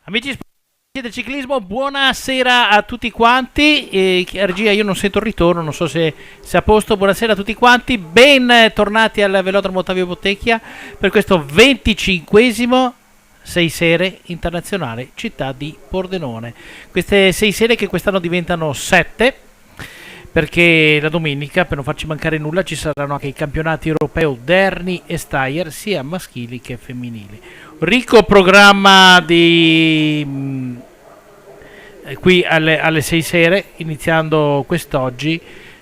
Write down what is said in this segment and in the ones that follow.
Amici del ciclismo, buonasera a tutti quanti. Regia, io non sento il ritorno, non so se è a posto. Buonasera a tutti quanti, ben tornati al Velodromo Ottavio Bottecchia per questo 25esimo 6 sere internazionale città di Pordenone. Queste 6 sere che quest'anno diventano 7, perché la domenica, per non farci mancare nulla, ci saranno anche i campionati europei Derni e Steyr, sia maschili che femminili. Ricco programma qui alle 6 sere, iniziando quest'oggi,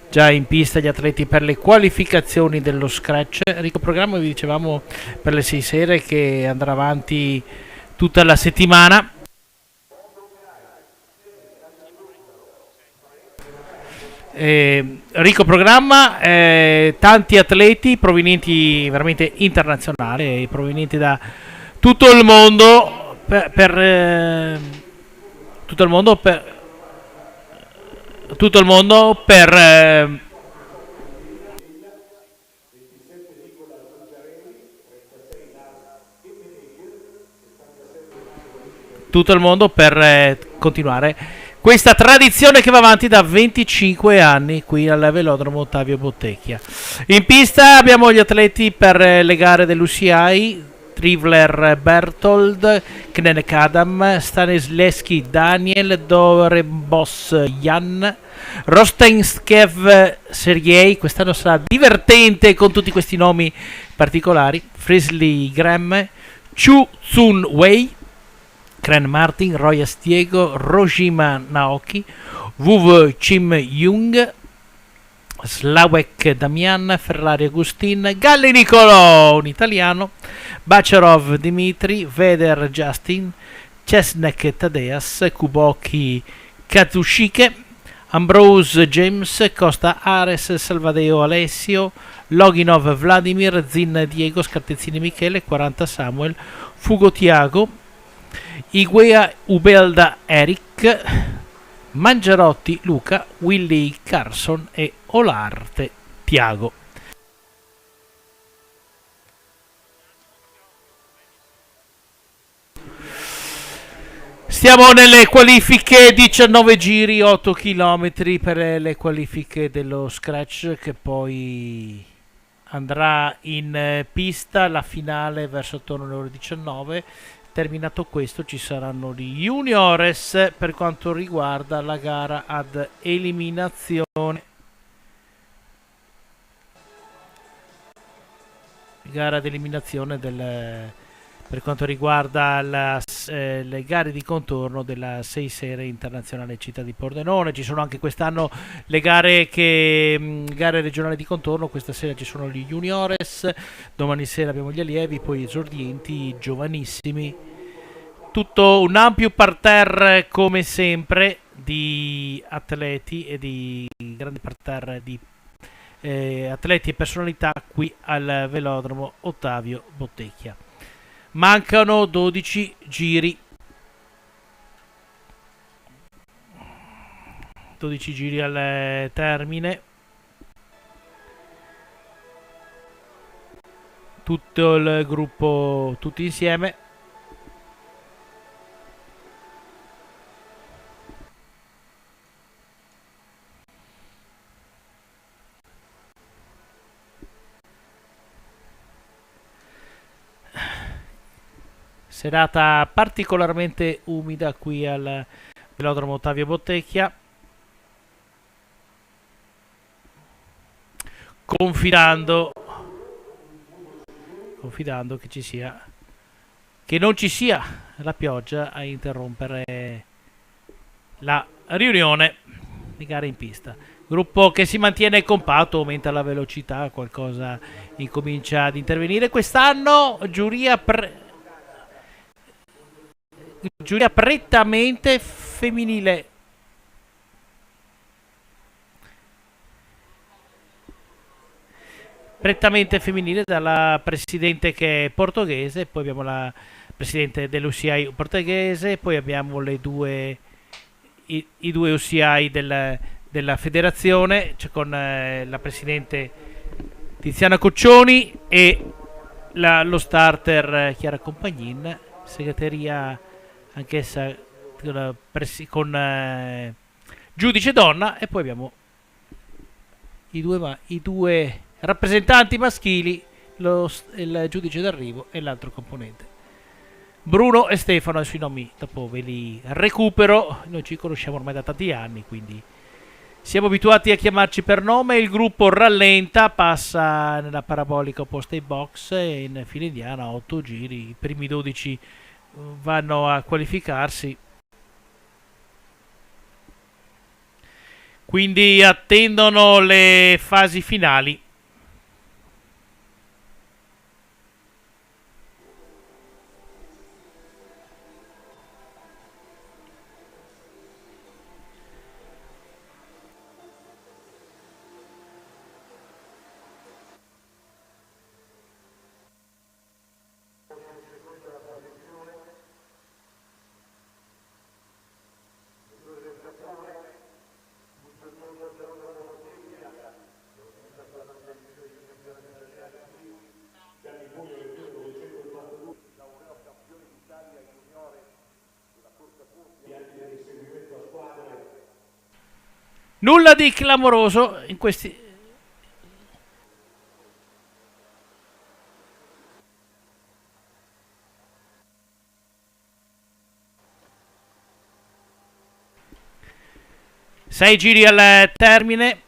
già in pista gli atleti per le qualificazioni dello scratch. Ricco programma, vi dicevamo, per le 6 sere, che andrà avanti tutta la settimana. Ricco programma, tanti atleti provenienti veramente internazionali, provenienti da tutto il mondo tutto il mondo tutto il mondo tutto il mondo per continuare questa tradizione che va avanti da 25 anni qui al Velodromo Ottavio Bottecchia. In pista abbiamo gli atleti per le gare dell'UCI: Trivler Bertold, Knenek Adam, Stanislewski Daniel, Dorebos Jan, Rostenstev Sergei. Quest'anno sarà divertente con tutti questi nomi particolari: Frisley Graham, Chu Tsun Wei, Kren Martin, Roya Stiego, Rojima Naoki, Wuv Chim Jung, Slawek Damian, Ferrari Agustin, Galli Nicolò, un italiano, Bacerov Dimitri, Veder Justin, Cesnek Tadeas, Kuboki Kazushike, Ambrose James, Costa Ares, Salvadeo Alessio, Loginov Vladimir, Zin Diego, Scartezzini Michele, 40 Samuel, Fugo Tiago, Iguea Ubelda Eric, Mangiarotti Luca, Willy Carson e Olarte Tiago. Stiamo nelle qualifiche, 19 giri, 8 km per le qualifiche dello scratch, che poi andrà in pista la finale verso attorno alle ore 19. Terminato questo ci saranno gli juniores per quanto riguarda la gara ad eliminazione. Gara ad eliminazione per quanto riguarda le gare di contorno della 6 sere internazionale città di Pordenone. Ci sono anche quest'anno le gare regionali di contorno. Questa sera ci sono gli juniores, domani sera abbiamo gli allievi, poi esordienti, giovanissimi. Tutto un ampio parterre come sempre di atleti e di grandi parterre di atleti e personalità qui al Velodromo Ottavio Bottecchia. Mancano 12 giri. 12 giri al termine. Tutto il gruppo, tutti insieme. Serata particolarmente umida qui al Velodromo Ottavio Bottecchia. Confidando che non ci sia la pioggia a interrompere la riunione di gare in pista. Gruppo che si mantiene compatto, aumenta la velocità, qualcosa incomincia ad intervenire. Quest'anno giuria prettamente femminile. Prettamente femminile, dalla presidente che è portoghese, poi abbiamo la presidente dell'UCI portoghese, poi abbiamo i due UCI della federazione, cioè con la presidente Tiziana Coccioni e lo starter Chiara Compagnin, segreteria anch'essa con giudice donna, e poi abbiamo i due rappresentanti maschili, il giudice d'arrivo e l'altro componente. Bruno e Stefano, sui nomi dopo ve li recupero, noi ci conosciamo ormai da tanti anni, quindi siamo abituati a chiamarci per nome. Il gruppo rallenta, passa nella parabolica opposta ai box e in fila indiana 8 giri, i primi 12 vanno a qualificarsi. Quindi attendono le fasi finali. Nulla di clamoroso in questi. Sei giri al termine.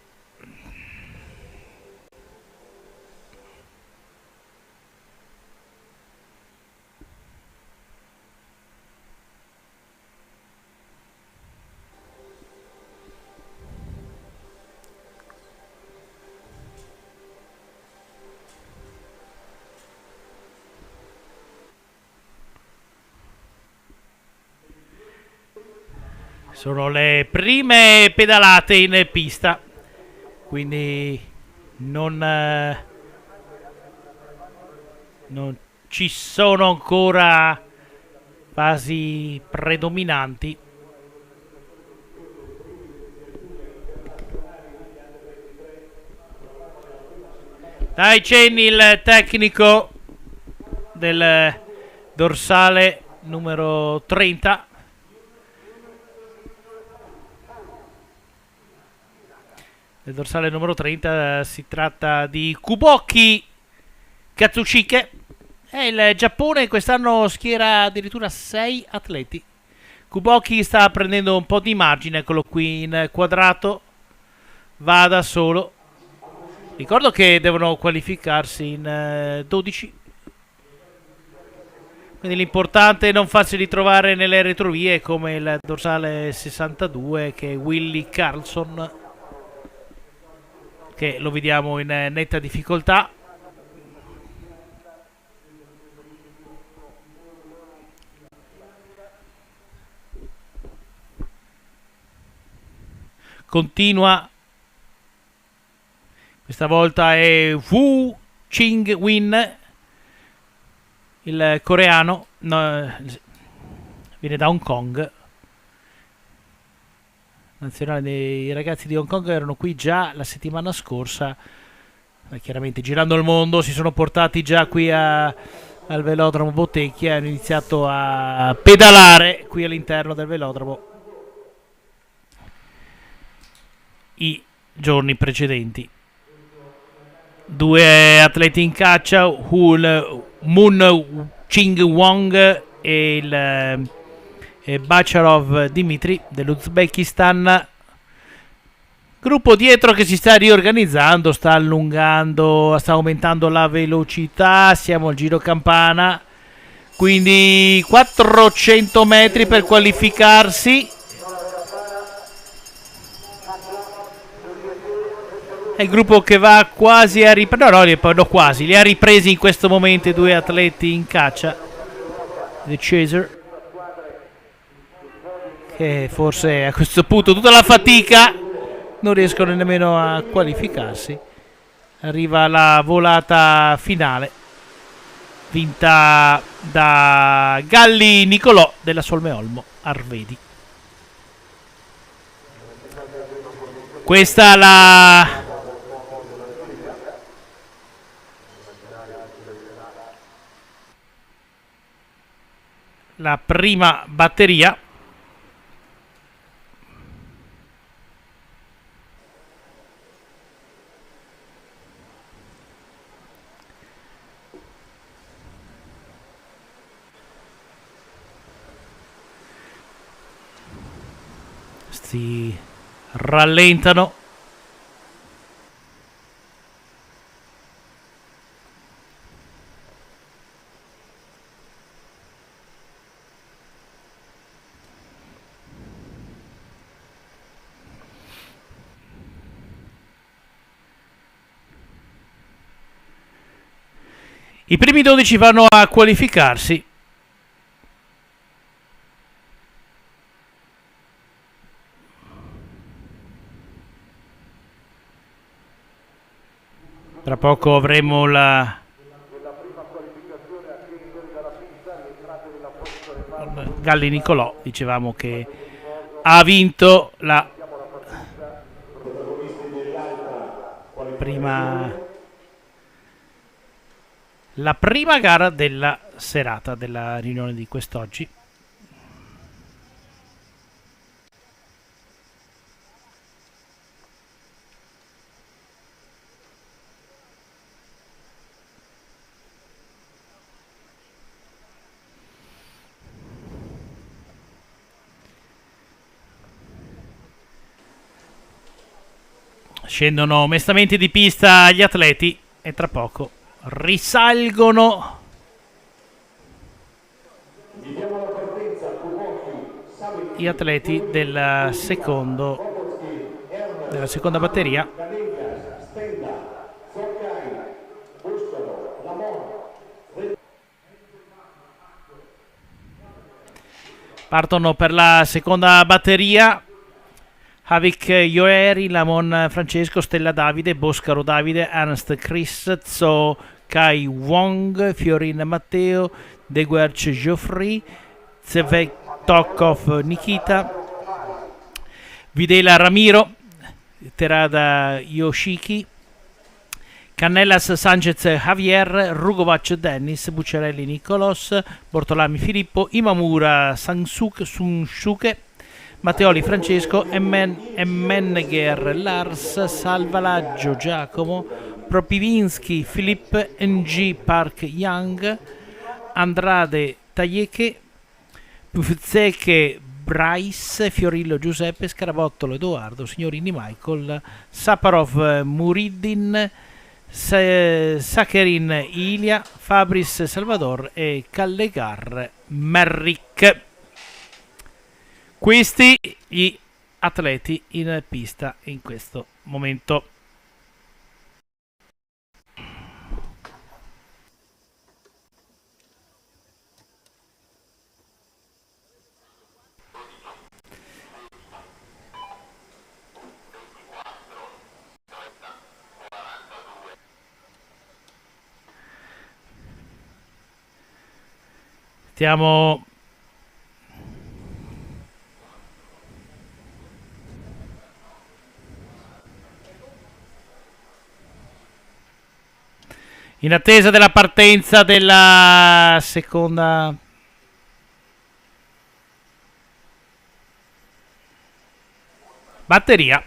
Sono le prime pedalate in pista, quindi non ci sono ancora fasi predominanti. Dai cenni il tecnico del dorsale numero 30. Il dorsale numero 30 si tratta di Kuboki Katsushike. E il Giappone quest'anno schiera addirittura 6 atleti. Kuboki sta prendendo un po' di margine, eccolo qui inquadrato, va da solo. Ricordo che devono qualificarsi in 12. Quindi l'importante è non farsi ritrovare nelle retrovie come il dorsale 62, che è Willy Carlson, che lo vediamo in netta difficoltà. Continua, questa volta è Wu Ching-win, il coreano, no, viene da Hong Kong. Nazionale dei ragazzi di Hong Kong erano qui già la settimana scorsa, chiaramente girando il mondo si sono portati già qui al velodromo Bottecchia e hanno iniziato a pedalare qui all'interno del velodromo i giorni precedenti. Due atleti in caccia, Moon Ching Wong e il Bacharov Dmitry dell'Uzbekistan. Gruppo dietro che si sta riorganizzando, sta allungando, sta aumentando la velocità. Siamo al giro campana, quindi 400 metri per qualificarsi. È il gruppo che va quasi a riprendere, no, quasi, li ha ripresi in questo momento i due atleti in caccia. The Chaser, che forse a questo punto tutta la fatica non riescono nemmeno a qualificarsi. Arriva la volata finale, vinta da Galli Nicolò della Solmeolmo Arvedi. Questa la prima batteria. Si rallentano. I primi 12 vanno a qualificarsi. Tra poco avremo la Galli Nicolò, dicevamo che ha vinto la prima gara della serata della riunione di quest'oggi. Scendono mestamente di pista gli atleti e tra poco risalgono gli atleti della seconda batteria. Partono per la seconda batteria Havik Yoeri, Lamon Francesco, Stella Davide, Boscaro Davide, Ernst Chris, Zo Kai Wong, Fiorin Matteo, De Guerch Geoffrey, Tokov Nikita, Videla Ramiro, Terada Yoshiki, Canellas Sanchez Javier, Rugovac Dennis, Bucciarelli Nicolos, Bortolami Filippo, Imamura Sunsuke, Matteoli Francesco, Emmenegger Lars, Salvalaggio Giacomo, Propivinsky Filippo, NG Park Young, Andrade Tajeke, Pufzeche Bryce, Fiorillo Giuseppe, Scarabottolo Edoardo, Signorini Michael, Saparov Muriddin, Sakherin Ilia, Fabris Salvador e Callegar Merrick. Questi gli atleti in pista in questo momento. Stiamo in attesa della partenza della seconda batteria.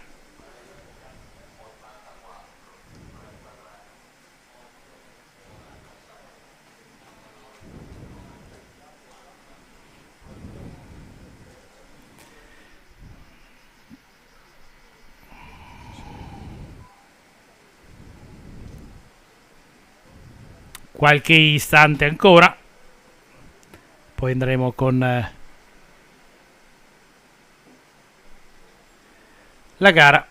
Qualche istante ancora, poi andremo con la gara.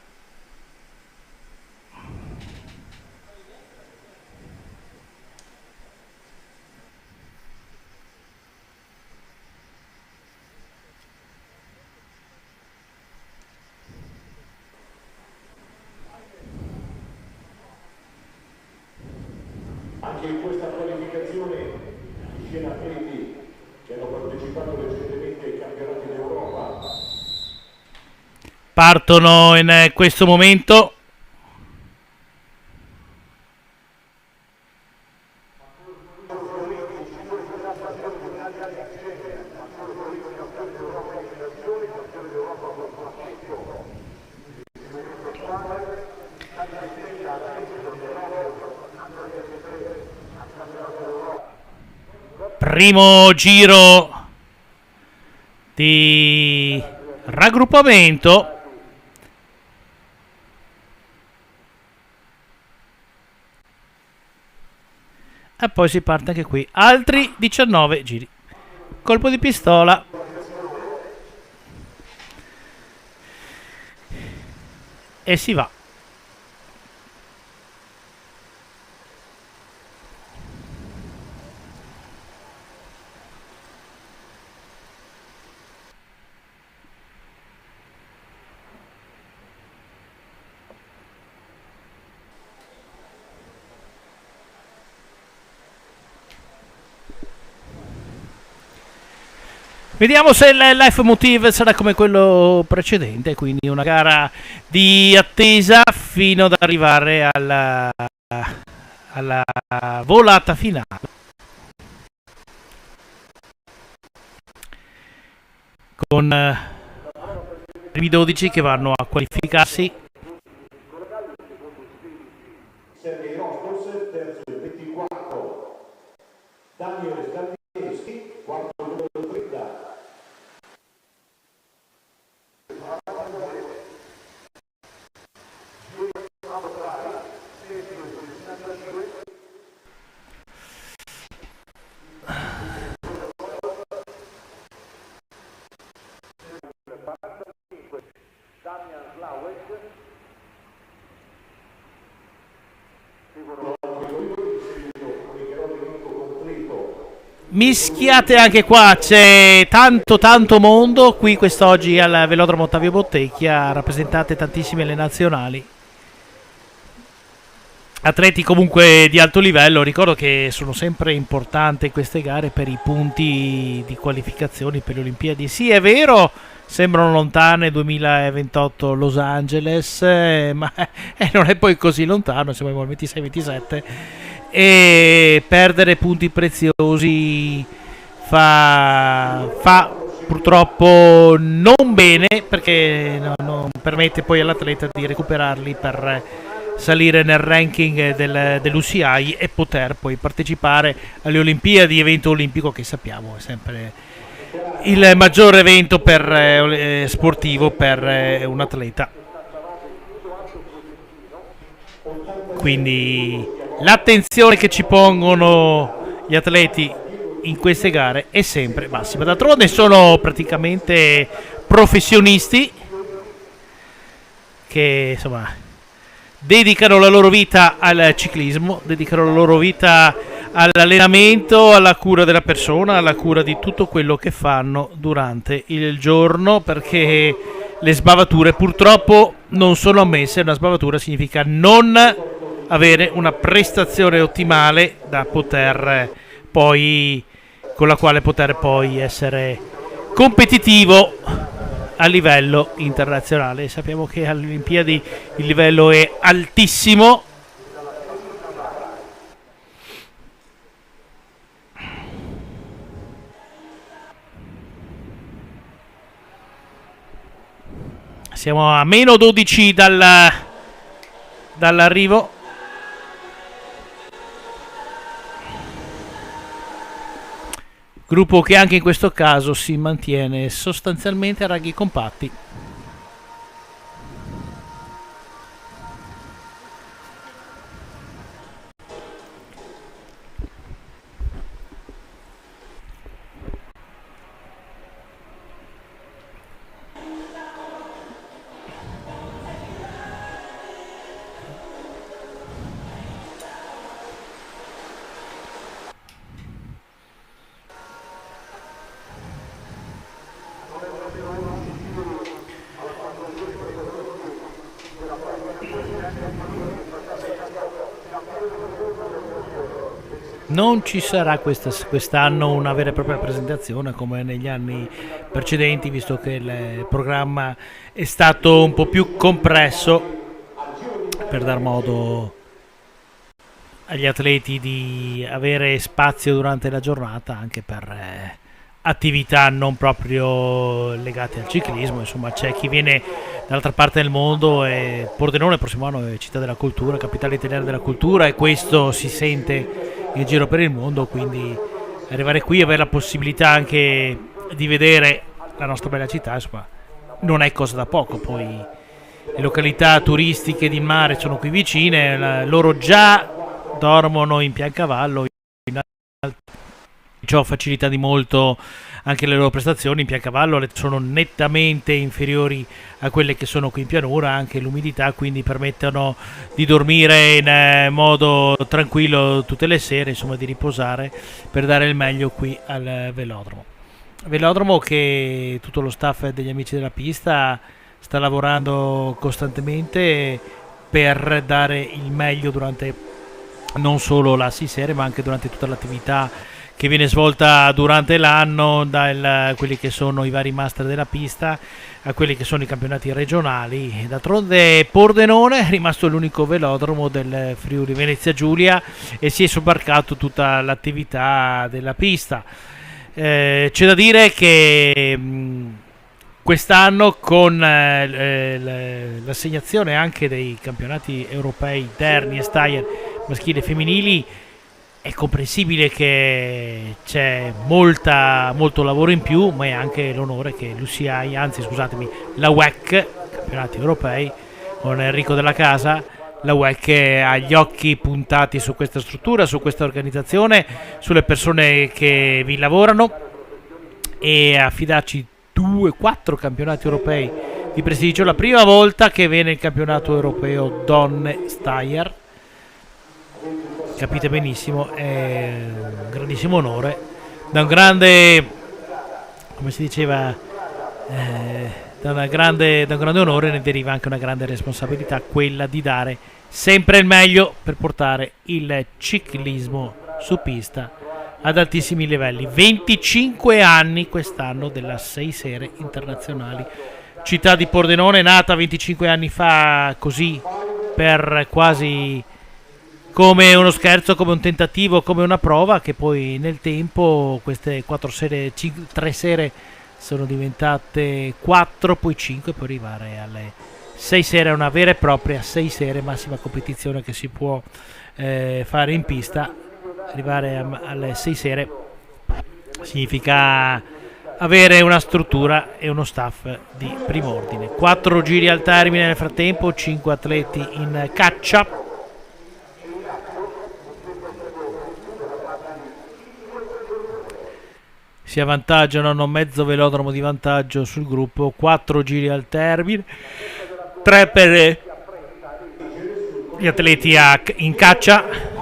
Anche in questa qualificazione ci sono atleti che hanno partecipato recentemente ai campionati d'Europa. Partono in questo momento. Primo giro di raggruppamento. E poi si parte anche qui. Altri 19 giri. Colpo di pistola. E si va. Vediamo se il life motive sarà come quello precedente, quindi una gara di attesa fino ad arrivare alla volata finale. Con i primi 12 che vanno a qualificarsi. Sergei Rostos, terzo il 24. Daniele Scaldieschi, quarto numero 30. Mischiate anche qua, c'è tanto mondo qui quest'oggi al velodromo Ottavio Bottecchia, rappresentate tantissime le nazionali, atleti comunque di alto livello. Ricordo che sono sempre importanti queste gare per i punti di qualificazione per le Olimpiadi. Sì, è vero, sembrano lontane 2028 Los Angeles, ma non è poi così lontano, siamo al 26-27 e perdere punti preziosi fa purtroppo non bene, perché non permette poi all'atleta di recuperarli per salire nel ranking dell'UCI e poter poi partecipare alle Olimpiadi, evento olimpico che sappiamo è sempre il maggiore evento sportivo per un atleta. Quindi l'attenzione che ci pongono gli atleti in queste gare è sempre massima. D'altronde sono praticamente professionisti che insomma dedicano la loro vita al ciclismo, dedicano la loro vita all'allenamento, alla cura della persona, alla cura di tutto quello che fanno durante il giorno, perché le sbavature purtroppo non sono ammesse. Una sbavatura significa non avere una prestazione ottimale da poter poi, con la quale poter poi essere competitivo a livello internazionale. Sappiamo che alle Olimpiadi il livello è altissimo. Siamo a meno 12 dall'arrivo. Gruppo che anche in questo caso si mantiene sostanzialmente a ranghi compatti. Non ci sarà quest'anno una vera e propria presentazione come negli anni precedenti, visto che il programma è stato un po' più compresso per dar modo agli atleti di avere spazio durante la giornata anche per attività non proprio legate al ciclismo. Insomma, c'è chi viene dall'altra parte del mondo e Pordenone il prossimo anno è città della cultura, capitale italiana della cultura, e questo si sente in giro per il mondo, quindi arrivare qui e avere la possibilità anche di vedere la nostra bella città, insomma, non è cosa da poco. Poi le località turistiche di mare sono qui vicine, loro già dormono in Piancavallo, ciò facilita di molto anche le loro prestazioni. In Piancavallo sono nettamente inferiori a quelle che sono qui in pianura, anche l'umidità, quindi permettono di dormire in modo tranquillo tutte le sere, insomma di riposare per dare il meglio qui al velodromo che tutto lo staff degli amici della pista sta lavorando costantemente per dare il meglio durante non solo la 6 serie ma anche durante tutta l'attività che viene svolta durante l'anno, da quelli che sono i vari master della pista a quelli che sono i campionati regionali. D'altronde Pordenone è rimasto l'unico velodromo del Friuli Venezia Giulia e si è sobbarcato tutta l'attività della pista. C'è da dire che quest'anno con l'assegnazione anche dei campionati europei Terni e Steyr maschili e femminili è comprensibile che c'è molto lavoro in più, ma è anche l'onore che l'UCI, anzi scusatemi, la WEC, campionati europei, con Enrico Della Casa, la WEC ha gli occhi puntati su questa struttura, su questa organizzazione, sulle persone che vi lavorano, e affidarci 4 campionati europei di prestigio. La prima volta che viene il campionato europeo donne Steyr, capite benissimo, è un grandissimo onore, da un grande, come si diceva, da un grande onore ne deriva anche una grande responsabilità, quella di dare sempre il meglio per portare il ciclismo su pista ad altissimi livelli. 25 anni quest'anno della 6 serie internazionali. Città di Pordenone, nata 25 anni fa così, per quasi come uno scherzo, come un tentativo, come una prova, che poi nel tempo queste 3 serie sono diventate 4, poi 5, per arrivare alle 6 serie, una vera e propria 6 serie, massima competizione che si può fare in pista. Arrivare alle 6 serie significa avere una struttura e uno staff di primo ordine. 4 giri al termine nel frattempo, 5 atleti in caccia. Si avvantaggiano, hanno mezzo velodromo di vantaggio sul gruppo, 4 giri al termine, 3 per gli atleti in caccia.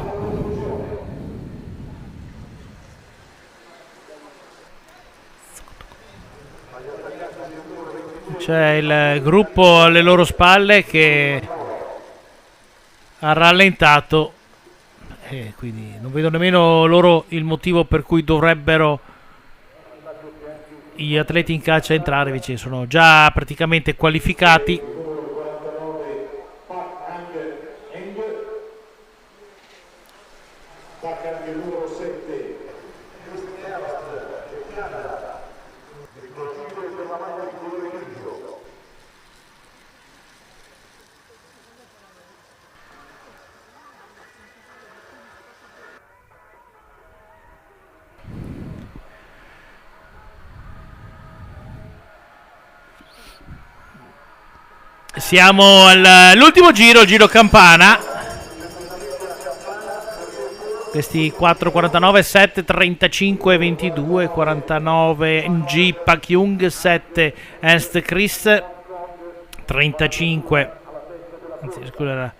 C'è il gruppo alle loro spalle che ha rallentato e quindi non vedo nemmeno loro il motivo per cui dovrebbero gli atleti in caccia entrare, invece sono già praticamente qualificati. Siamo all'ultimo giro, il giro campana. Questi 4:49, 7, 35, 22, 49 Ng Pak Jung, 7 Ernst Chris, 35, anzi scusa,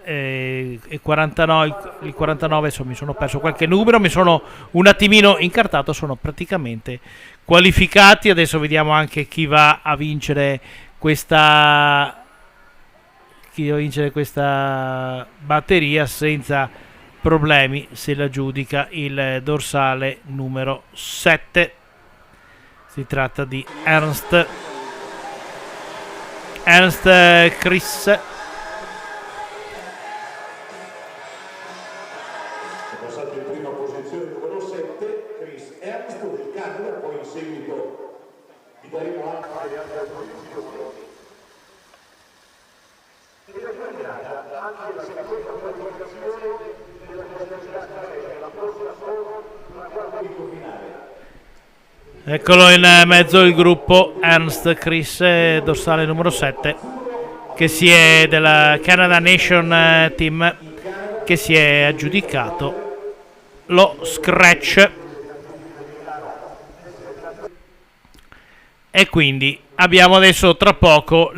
e 49, il 49, insomma mi sono perso qualche numero, mi sono un attimino incartato, sono praticamente qualificati. Adesso vediamo anche chi va a vincere questa batteria senza problemi, se la giudica il dorsale numero 7. Si tratta di Ernst Chris. Passato in prima posizione il numero 7, Chris Ernst del Canada, poi in seguito vi daremo anche le altre posizioni. Anche la seconda qualificazione della prossima Eccolo in mezzo il gruppo Ernst Chris, dorsale numero 7, che si è della Canada Nation Team, che si è aggiudicato lo scratch. E quindi abbiamo adesso tra poco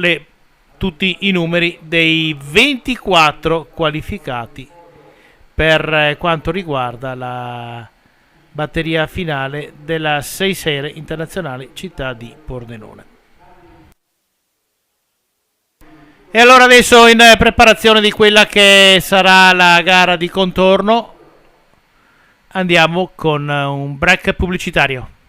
tutti i numeri dei 24 qualificati per quanto riguarda la batteria finale della 6 sere internazionale città di Pordenone. E allora adesso in preparazione di quella che sarà la gara di contorno andiamo con un break pubblicitario.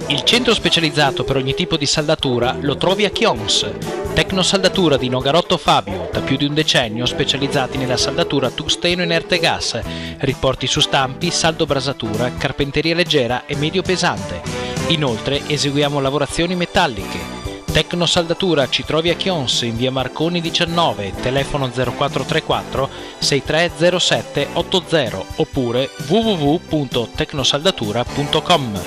Il centro specializzato per ogni tipo di saldatura lo trovi a Chions. Tecnosaldatura di Nogarotto Fabio, da più di un decennio specializzati nella saldatura tungsteno inerte gas, riporti su stampi, saldo brasatura, carpenteria leggera e medio pesante. Inoltre eseguiamo lavorazioni metalliche. Tecnosaldatura ci trovi a Chions in via Marconi 19, telefono 0434 6307 80 oppure www.tecnosaldatura.com.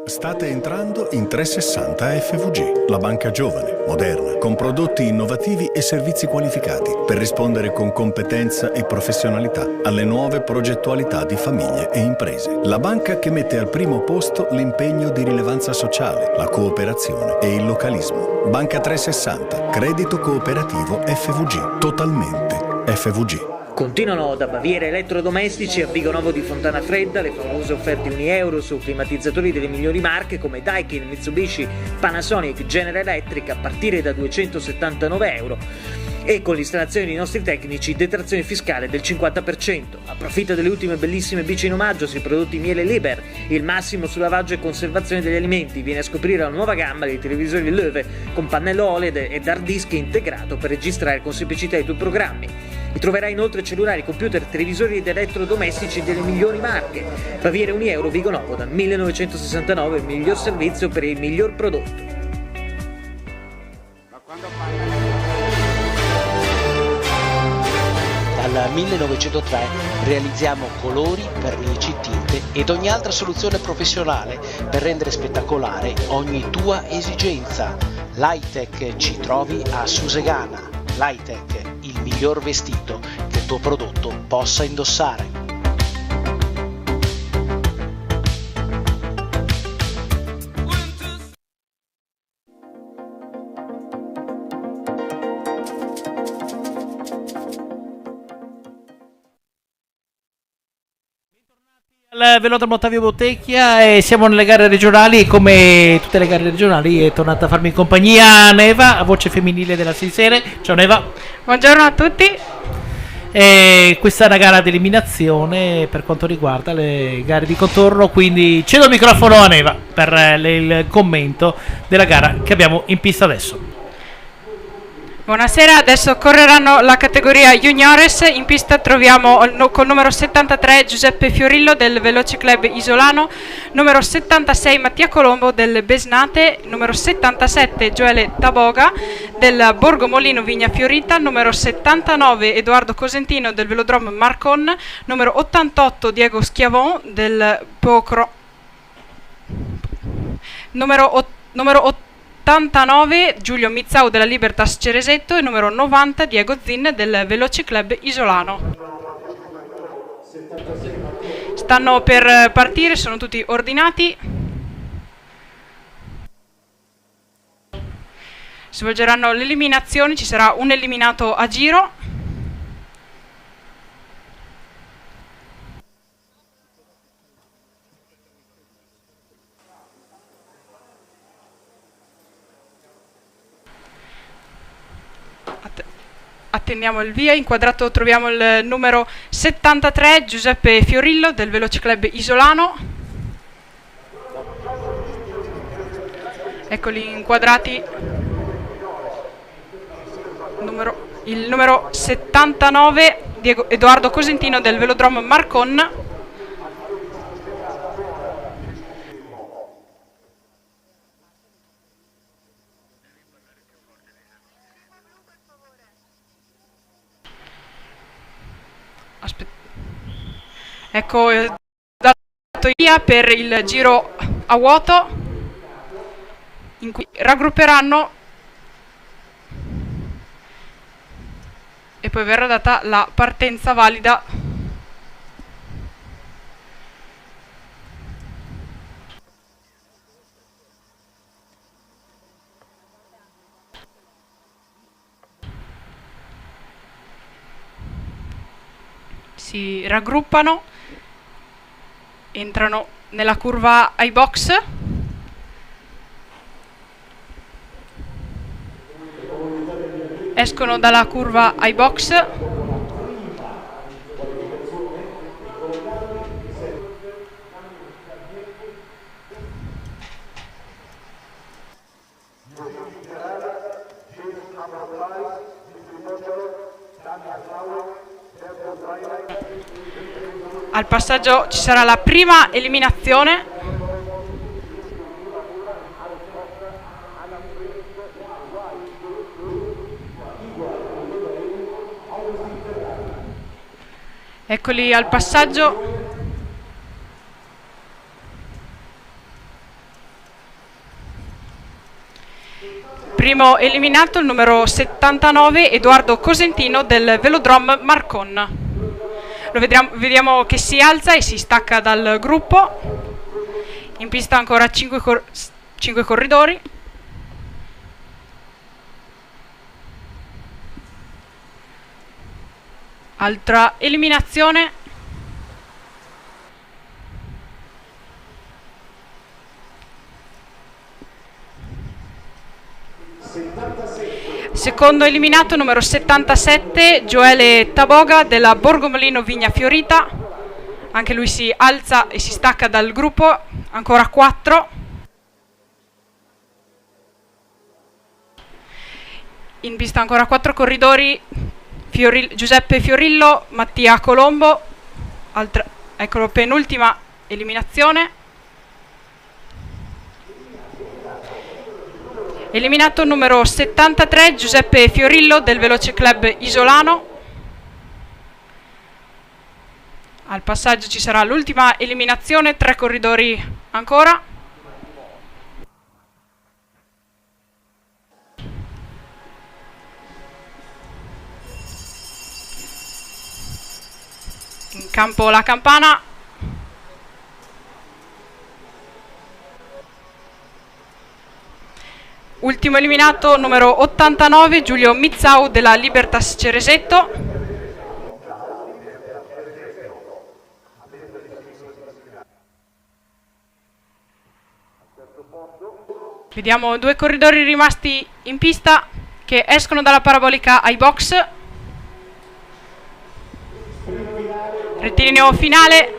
State entrando in 360 FVG, la banca giovane, moderna, con prodotti innovativi e servizi qualificati per rispondere con competenza e professionalità alle nuove progettualità di famiglie e imprese. La banca che mette al primo posto l'impegno di rilevanza sociale, la cooperazione e il localismo. Banca 360, credito cooperativo FVG, totalmente FVG. Continuano da Baviera Elettrodomestici a Vigonovo di Fontana Fredda le famose offerte €1 su climatizzatori delle migliori marche come Daikin, Mitsubishi, Panasonic, General Electric a partire da €279 e con l'installazione dei nostri tecnici detrazione fiscale del 50%. Approfitta delle ultime bellissime bici in omaggio sui prodotti Miele Liber, il massimo su lavaggio e conservazione degli alimenti. Viene a scoprire la nuova gamma dei televisori Löwe con pannello OLED ed hard disk integrato per registrare con semplicità i tuoi programmi. Vi troverai inoltre cellulari, computer, televisori ed elettrodomestici delle migliori marche. Baviera €1 Vigonovo dal 1969, il miglior servizio per il miglior prodotto. Dal 1903 realizziamo colori, vernici, tinte ed ogni altra soluzione professionale per rendere spettacolare ogni tua esigenza. L'Hightech ci trovi a Susegana. L'Hightech, il miglior vestito che il tuo prodotto possa indossare. Al velodromo Ottavio Bottecchia e siamo nelle gare regionali. Come tutte le gare regionali è tornata a farmi compagnia Neva, a voce femminile della 6 sere. Ciao Neva. Buongiorno a tutti. E questa è una gara di eliminazione per quanto riguarda le gare di contorno, quindi cedo il microfono a Neva per il commento della gara che abbiamo in pista adesso. Buonasera, adesso correranno la categoria Juniores. In pista troviamo col numero 73 Giuseppe Fiorillo del Veloce Club Isolano, numero 76 Mattia Colombo del Besnate, numero 77 Gioele Taboga del Borgo Molino Vigna Fiorita, numero 79 Edoardo Cosentino del Velodrome Marcon, numero 88 Diego Schiavon del Pocro, numero 89 Giulio Mizzau della Libertas Ceresetto e numero 90 Diego Zin del Veloce Club Isolano. Stanno per partire, sono tutti ordinati. Svolgeranno le eliminazioni, ci sarà un eliminato a giro. Attendiamo il via. Inquadrato troviamo il numero 73 Giuseppe Fiorillo del Veloce Club Isolano. Eccoli inquadrati. Il numero 79 Edoardo Cosentino del Velodrome Marcon. Ecco, dato via per il giro a vuoto in cui raggrupperanno e poi verrà data la partenza valida. Si raggruppano, entrano nella curva ai box. Escono dalla curva ai box. Al passaggio ci sarà la prima eliminazione. Eccoli al passaggio. Primo eliminato il numero 79 Edoardo Cosentino del Velodrome Marcon. Lo vediamo che si alza e si stacca dal gruppo. In pista ancora 5 corridori. Altra eliminazione. Secondo eliminato numero 77 Gioele Taboga della Borgomolino Vigna Fiorita, anche lui si alza e si stacca dal gruppo, ancora 4. In pista ancora 4 corridori, Giuseppe Fiorillo, Mattia Colombo, eccolo, penultima eliminazione. Eliminato numero 73 Giuseppe Fiorillo del Veloce Club Isolano. Al passaggio ci sarà l'ultima eliminazione, 3 corridori ancora. In campo la campana. Ultimo eliminato numero 89 Giulio Mizzau della Libertas Ceresetto. Vediamo 2 corridori rimasti in pista che escono dalla parabolica ai box. Rettilineo finale.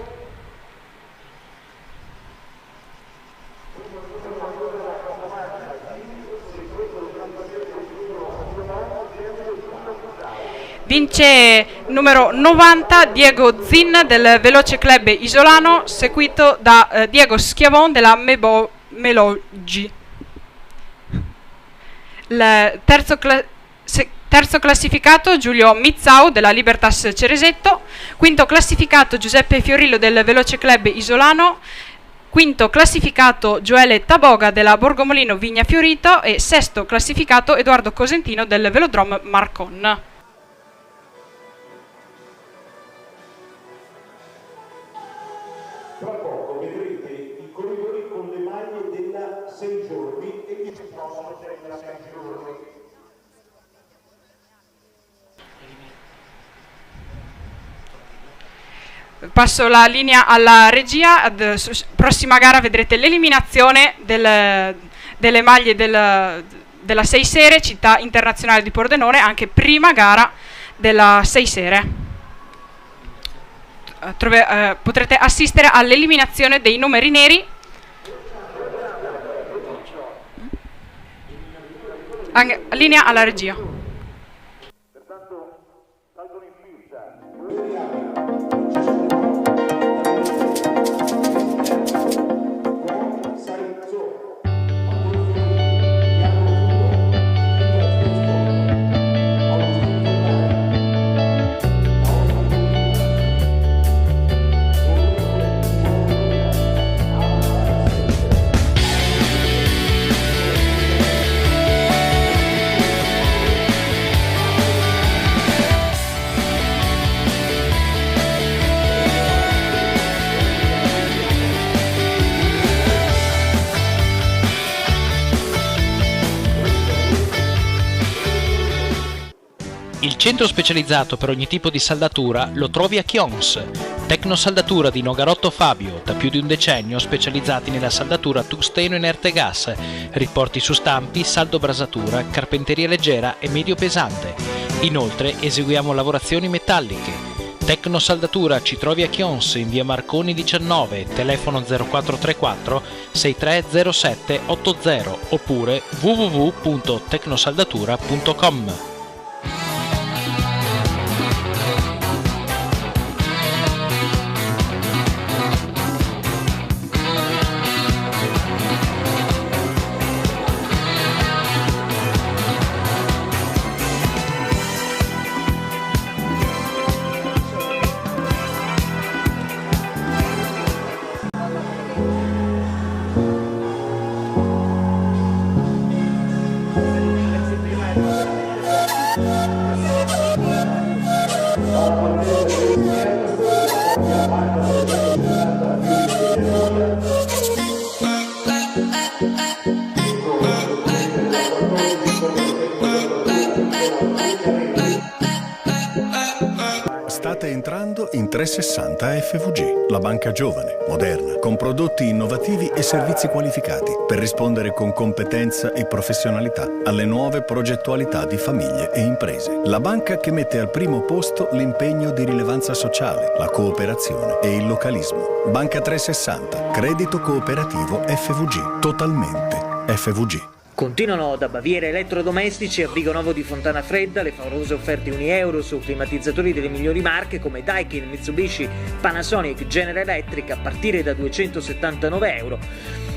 Vince numero 90 Diego Zin del Veloce Club Isolano, seguito da Diego Schiavon della Meloggi. Il terzo classificato Giulio Mizzau della Libertas Ceresetto, quinto classificato Giuseppe Fiorillo del Veloce Club Isolano, quinto classificato Gioele Taboga della Borgomolino Vigna Fiorito e sesto classificato Edoardo Cosentino del Velodrome Marcon. Tra poco vedrete i corridori con le maglie della 6 giorni e chi si possono della 6 giorni. Passo la linea alla regia. Prossima gara vedrete l'eliminazione delle maglie della 6 Sere, città internazionale di Pordenone, anche prima gara della 6 Sere. Potrete assistere all'eliminazione dei numeri neri. Linea alla regia. Il centro specializzato per ogni tipo di saldatura lo trovi a Chions. Tecnosaldatura di Nogarotto Fabio, da più di un decennio specializzati nella saldatura tungsteno inerte gas, riporti su stampi, saldo brasatura, carpenteria leggera e medio pesante. Inoltre eseguiamo lavorazioni metalliche. Tecnosaldatura ci trovi a Chions in via Marconi 19, telefono 0434 6307 80 oppure www.tecnosaldatura.com. State entrando in 360 FVG, la banca giovane, moderna, con prodotti innovativi e servizi qualificati per rispondere con competenza e professionalità alle nuove progettualità di famiglie e imprese. La banca che mette al primo posto l'impegno di rilevanza sociale, la cooperazione e il localismo. Banca 360, credito cooperativo FVG, totalmente FVG. Continuano da Baviera Elettrodomestici a Vigonovo di Fontana Fredda le favolose offerte €1 su climatizzatori delle migliori marche come Daikin, Mitsubishi, Panasonic, General Electric a partire da €279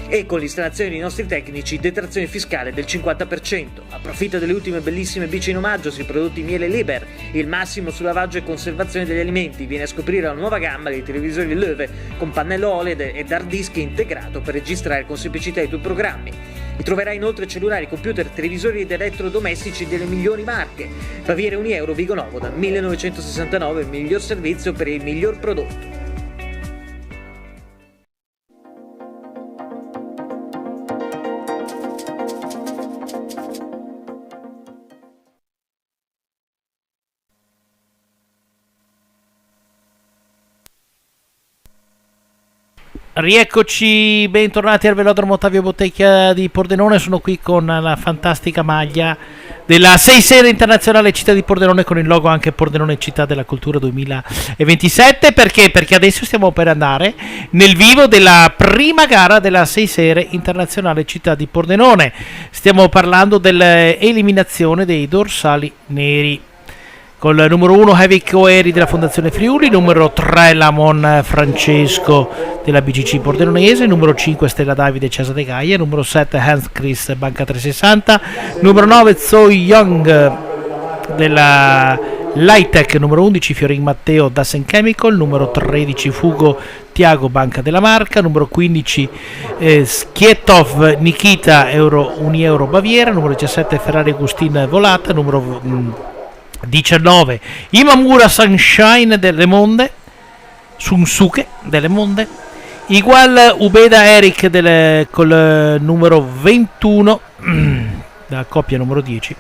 e con l'installazione dei nostri tecnici detrazione fiscale del 50%. Approfitta delle ultime bellissime bici in omaggio sui prodotti Miele Liber, il massimo su lavaggio e conservazione degli alimenti. Viene a scoprire la nuova gamma dei televisori Löwe con pannello OLED ed hard disk integrato per registrare con semplicità i tuoi programmi. Vi troverai inoltre cellulari, computer, televisori ed elettrodomestici delle migliori marche. Baviera €1 Vigonovo dal 1969, il miglior servizio per il miglior prodotto. Rieccoci, bentornati al Velodromo Ottavio Bottecchia di Pordenone. Sono qui con la fantastica maglia della 6 Sere Internazionale Città di Pordenone, con il logo anche Pordenone Città della Cultura 2027. Perché? Perché adesso stiamo per andare nel vivo della prima gara della 6 Sere Internazionale Città di Pordenone. Stiamo parlando dell'eliminazione dei dorsali neri. Col numero 1 Heavy Coeri della Fondazione Friuli, numero 3 Lamon Francesco della BCC Pordenonese, numero 5 Stella Davide Cesa De Gaia, numero 7 Hans Chris Banca 360, numero 9 Zo Young della Lightech, numero 11 Fiorin Matteo Dassen Chemical, numero 13 Fugo Tiago Banca della Marca, numero 15 Skietov Nikita Unieuro Baviera, numero 17 Ferrari Agustin Volata, numero 19 Imamura Sunshine delle Monde, Sunsuke delle Monde, Igual Ubeda Eric col numero 21 della coppia numero 10,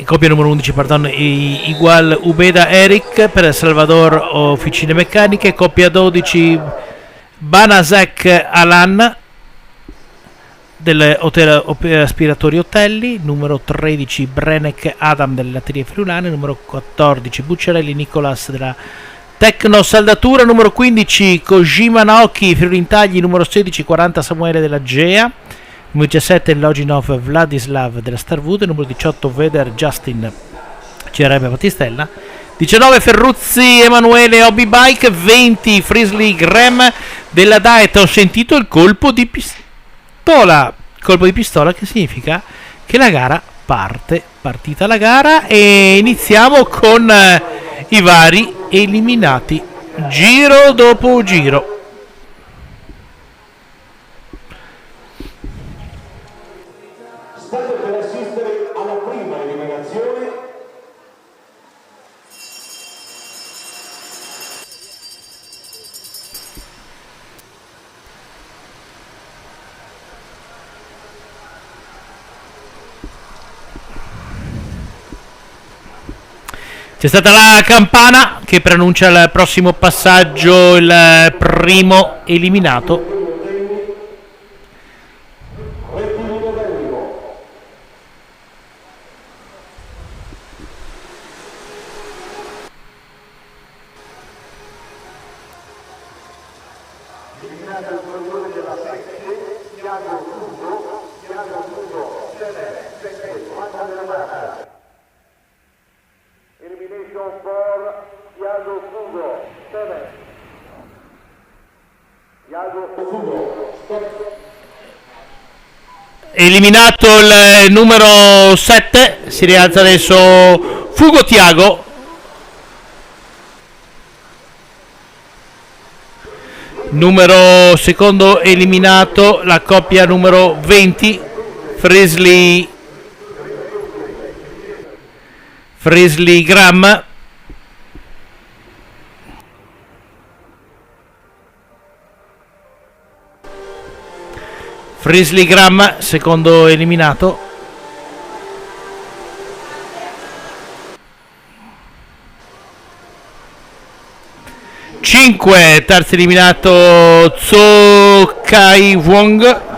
coppia numero 11 pardon, Igual Ubeda Eric per Salvador Officine Meccaniche, coppia 12 Banasek Alan del Hotel Aspiratori Otelli, numero 13 Brenek Adam delle Latterie Friulane, numero 14 Bucciarelli Nicolas della Tecno Saldatura, numero 15 Kojima Naoki Friulintagli, numero 16 40 Samuele della Gea, numero 17 Loginov Vladislav della Starwood, numero 18 Veder Justin CRM Battistella, 19 Ferruzzi Emanuele Hobby Bike, 20 Frisley Graham della Daet. Ho sentito il colpo di pistola, che significa che la gara partita la gara, e iniziamo con i vari eliminati giro dopo giro. State per assistere alla prima eliminazione. C'è stata la campana che preannuncia il prossimo passaggio, il primo eliminato. Eliminato il numero 7, si rialza adesso Fugo Tiago. Numero secondo eliminato la coppia numero 20 Frisley Graham. Frisley Graham secondo eliminato. Cinque terzo eliminato Zo Kai Wong.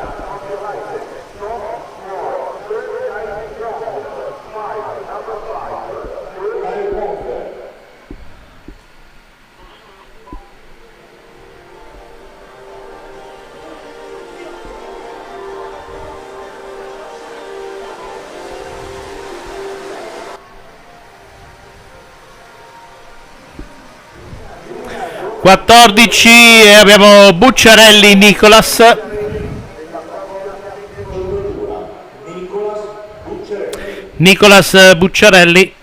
Quattordici abbiamo Bucciarelli Nicolas. Nicolas Bucciarelli.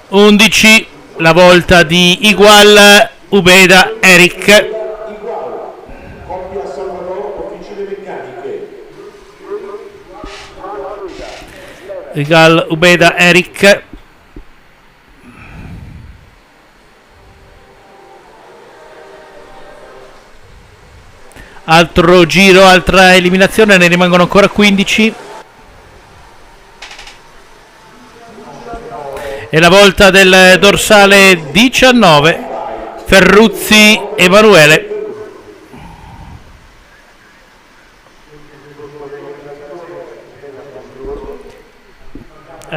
Undici la volta di Igual Ubeda Eric. Coppia Salvador Officine Meccaniche. Igual Ubeda Eric. Altro giro, altra eliminazione, ne rimangono ancora 15. E la volta del dorsale 19 Ferruzzi Emanuele.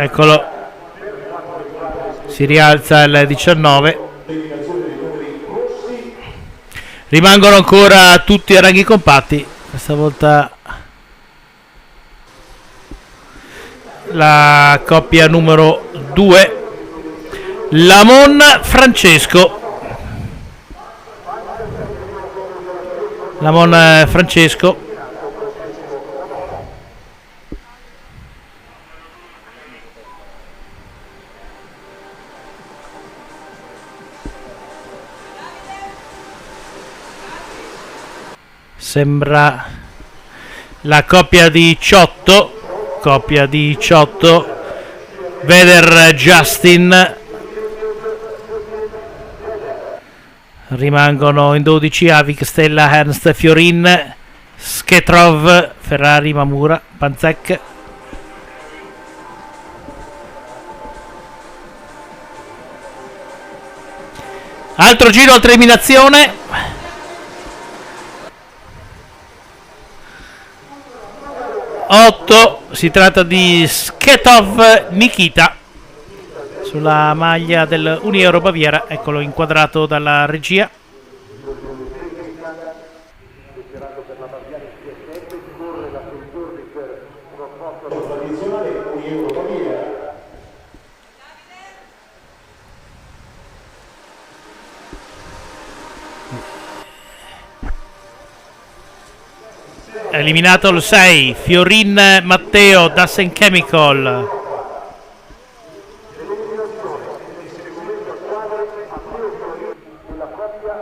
Eccolo, si rialza il 19. Rimangono ancora tutti a ranghi compatti. Questa volta la coppia numero 2, Lamon Francesco. Lamon Francesco. Sembra la coppia 18, Veder Justin. Rimangono in 12 Avik, Stella, Ernst, Fiorin, Sketrov, Ferrari, Mamura, Panzek. Altro giro, altra eliminazione. Si tratta di Sketov Nikita sulla maglia dell'Uniero Baviera. Eccolo inquadrato dalla regia. Eliminato il 6, Fiorin Matteo, Dassen Chemical.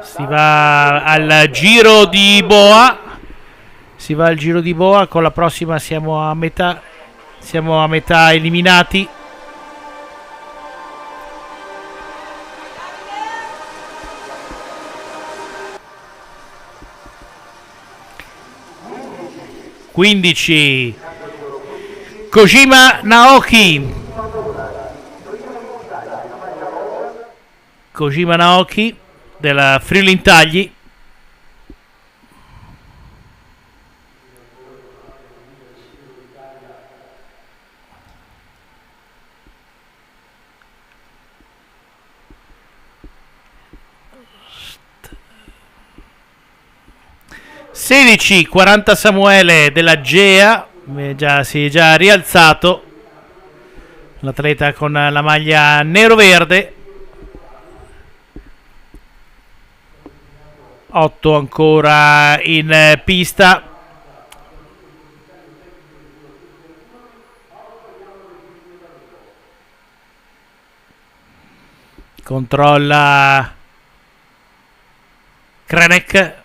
Si va al giro di boa. Con la prossima siamo a metà eliminati. (15) Kojima Naoki della Friuli Intagli. (16) 40 Samuele della Gea. Si è già rialzato l'atleta con la maglia nero-verde. 8 ancora in pista. Controlla Krenek.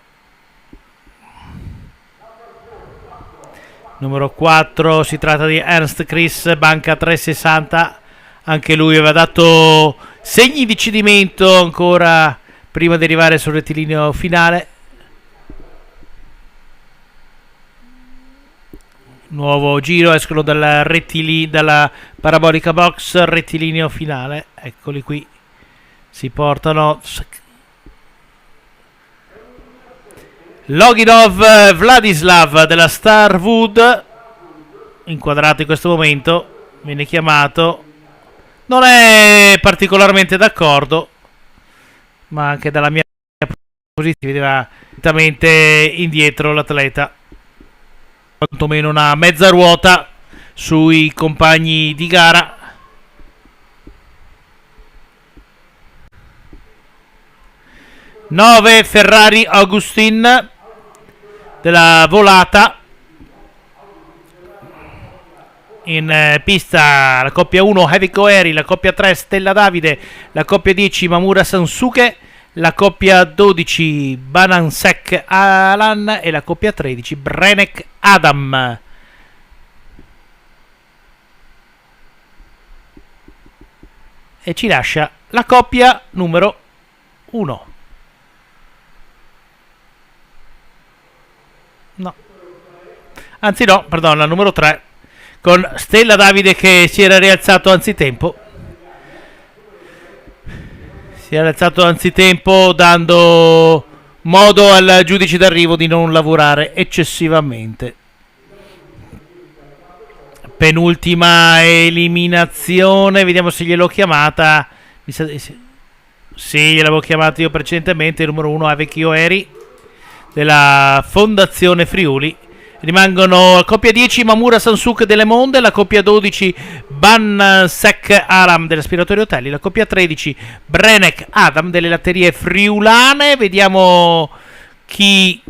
Numero 4, si tratta di Ernst Chris, banca 360. Anche lui aveva dato segni di cedimento ancora prima di arrivare sul rettilineo finale. Nuovo giro, escono dalla parabolica box, rettilineo finale. Eccoli qui, si portano Loginov Vladislav della Starwood, inquadrato in questo momento, viene chiamato, non è particolarmente d'accordo, ma anche dalla mia posizione vedeva direttamente indietro l'atleta, quantomeno una mezza ruota sui compagni di gara. (9) Ferrari Augustin della Volata. In pista la coppia 1 Heavy Coeri, la coppia 3 Stella Davide, la coppia 10 Mamura Sansuke, la coppia 12 Banansek Alan e la coppia 13 Brenek Adam. E ci lascia la coppia numero 1. No, anzi no, perdono, la numero 3 con Stella Davide che si era rialzato anzitempo. Si è rialzato anzitempo dando modo al giudice d'arrivo di non lavorare eccessivamente. penultima eliminazione, vediamo se gliel'ho chiamata. Sì, gliel'avevo chiamato io precedentemente. Il numero 1 a Vecchio Eri della Fondazione Friuli. Rimangono coppia 10 Mamura Sansuke delle Monde, la coppia 12 Bansek Aram dell'Aspiratorio Hotelli, la coppia 13 Brenek Adam delle Latterie Friulane. Vediamo chi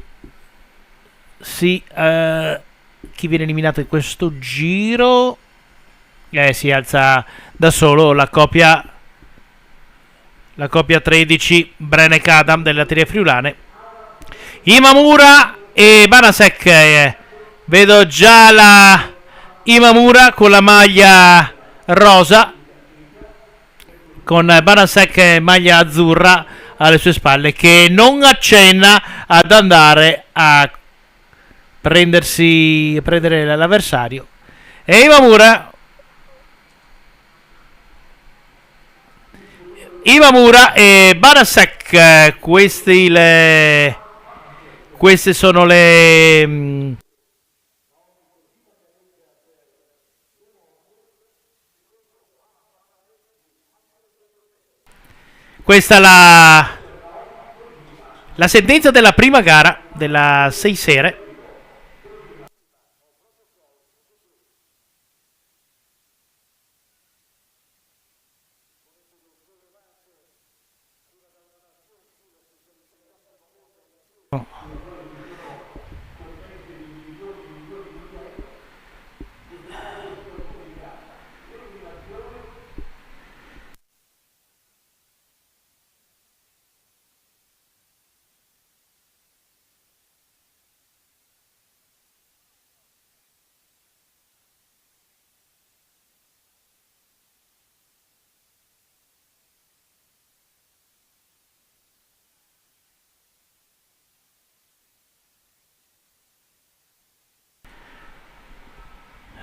chi viene eliminato in questo giro. Si alza da solo la coppia 13 Brenek Adam delle Latterie Friulane. Imamura e Banasek, vedo già la Imamura con la maglia rosa, con Banasek maglia azzurra alle sue spalle, che non accenna ad andare a prendere l'avversario. E Imamura e Banasek, queste sono le questa la sentenza della prima gara della 6 sere.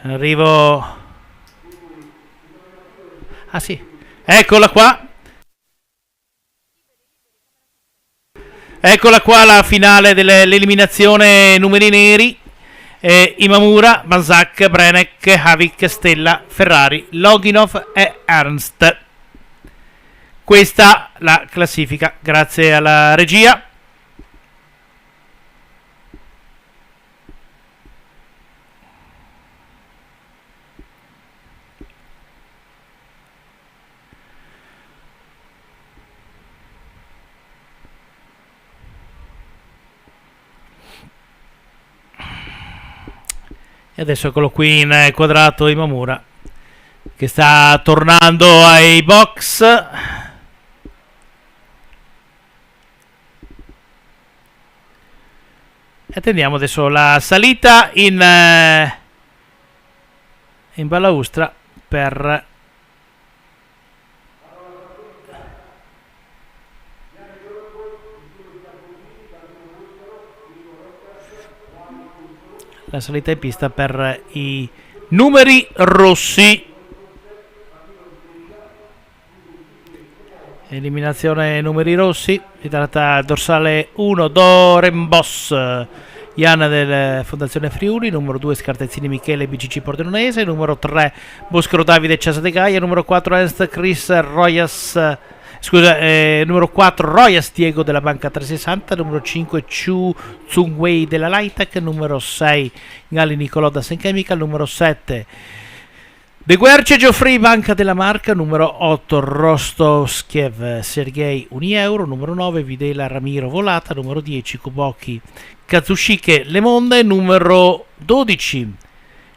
Arrivo. Ah sì, eccola qua. Eccola qua la finale dell'eliminazione numeri neri. Imamura, Banzak, Brenek, Havik, Stella, Ferrari, Loginov e Ernst. Questa la classifica, grazie alla regia. E adesso eccolo qui in quadrato Imamura, che sta tornando ai box. E attendiamo adesso la salita in balaustra per la salita in pista per i numeri rossi. Eliminazione numeri rossi. Si tratta dorsale 1 Dorenbos Ian del Fondazione Friuli, numero 2 Scartezzini Michele BCC Pordenonese, numero 3 Boscaro Davide Ciasa De Gaia, numero 4 Ernst Chris Royas, numero 4 Royas Diego della Banca 360, numero 5 Chu Tsung Wei della Lightech, numero 6 Gali Nicolò da Senchemical, numero 7 De Guerce Geoffrey Banca della Marca, numero 8 Rostovskiev Sergei 1 euro, numero 9 Videla Ramiro Volata, numero 10 Kuboki Kazushike Le Monde, numero 12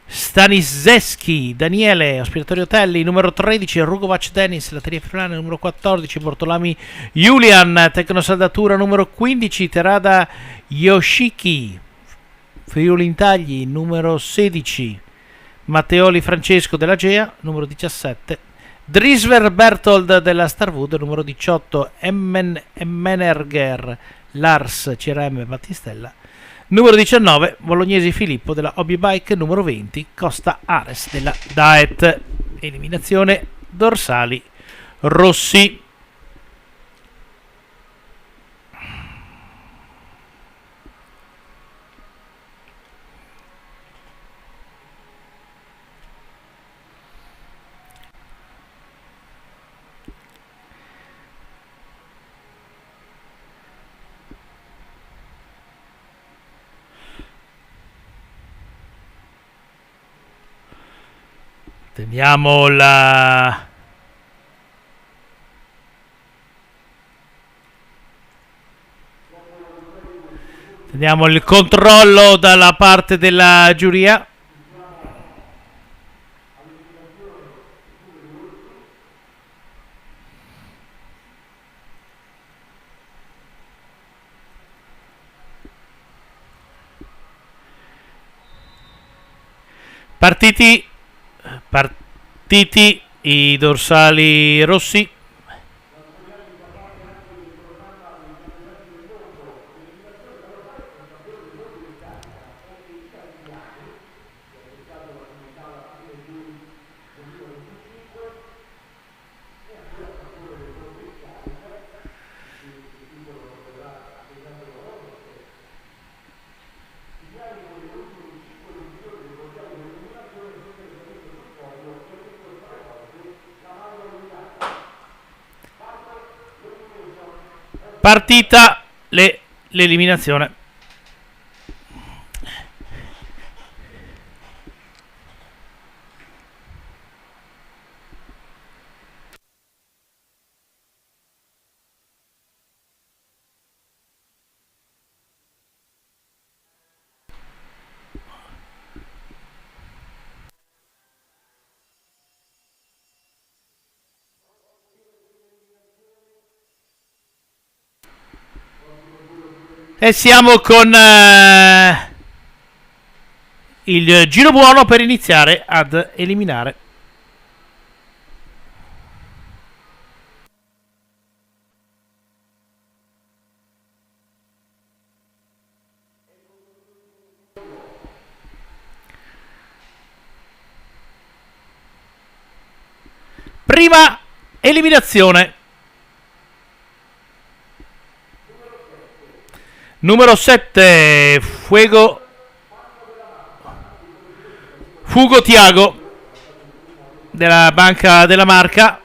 Staniseschi Daniele Ospiratorio Hotelli, numero 13 Rugovac Denis Latteria Friulane, numero 14 Bortolami Julian Tecnosaldatura, numero 15 Terada Yoshiki Friuli Intagli, numero 16 Matteoli Francesco della Gea, numero 17 Drisver Bertold della Starwood, numero 18 Emmenerger Lars CRM Battistella, numero 19 Bolognesi Filippo della Hobby Bike, numero 20 Costa Ares della Daet. Eliminazione dorsali rossi. Teniamo la... Teniamo il controllo dalla parte della giuria. Partiti i dorsali rossi. Partita l'eliminazione. E siamo con il giro buono per iniziare ad eliminare. Prima eliminazione. Numero 7, Fugo Tiago della Banca della Marca.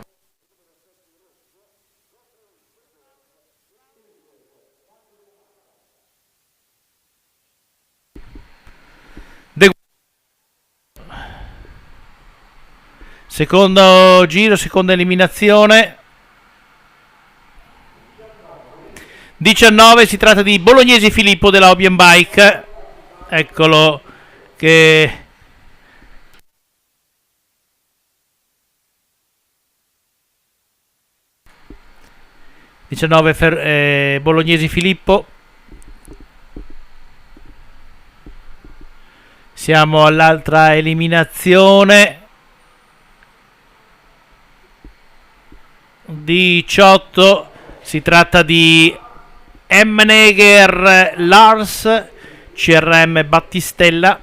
Secondo giro, seconda eliminazione. 19, si tratta di Bolognesi Filippo della Hobby Bike. Eccolo che... Bolognesi Filippo. Siamo all'altra eliminazione. 18, si tratta di Emneger Lars, CRM Battistella.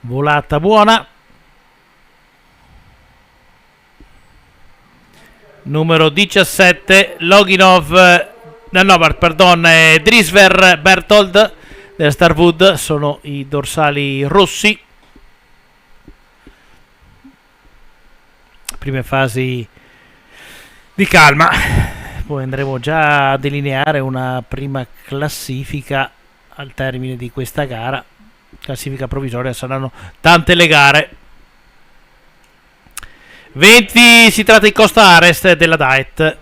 Volata buona. Numero 17, Drisver Berthold della Starwood, sono i dorsali rossi. Prime fasi di calma, poi andremo già a delineare una prima classifica al termine di questa gara. Classifica provvisoria, saranno tante le gare. 20, si tratta di Costa Ares della Diet.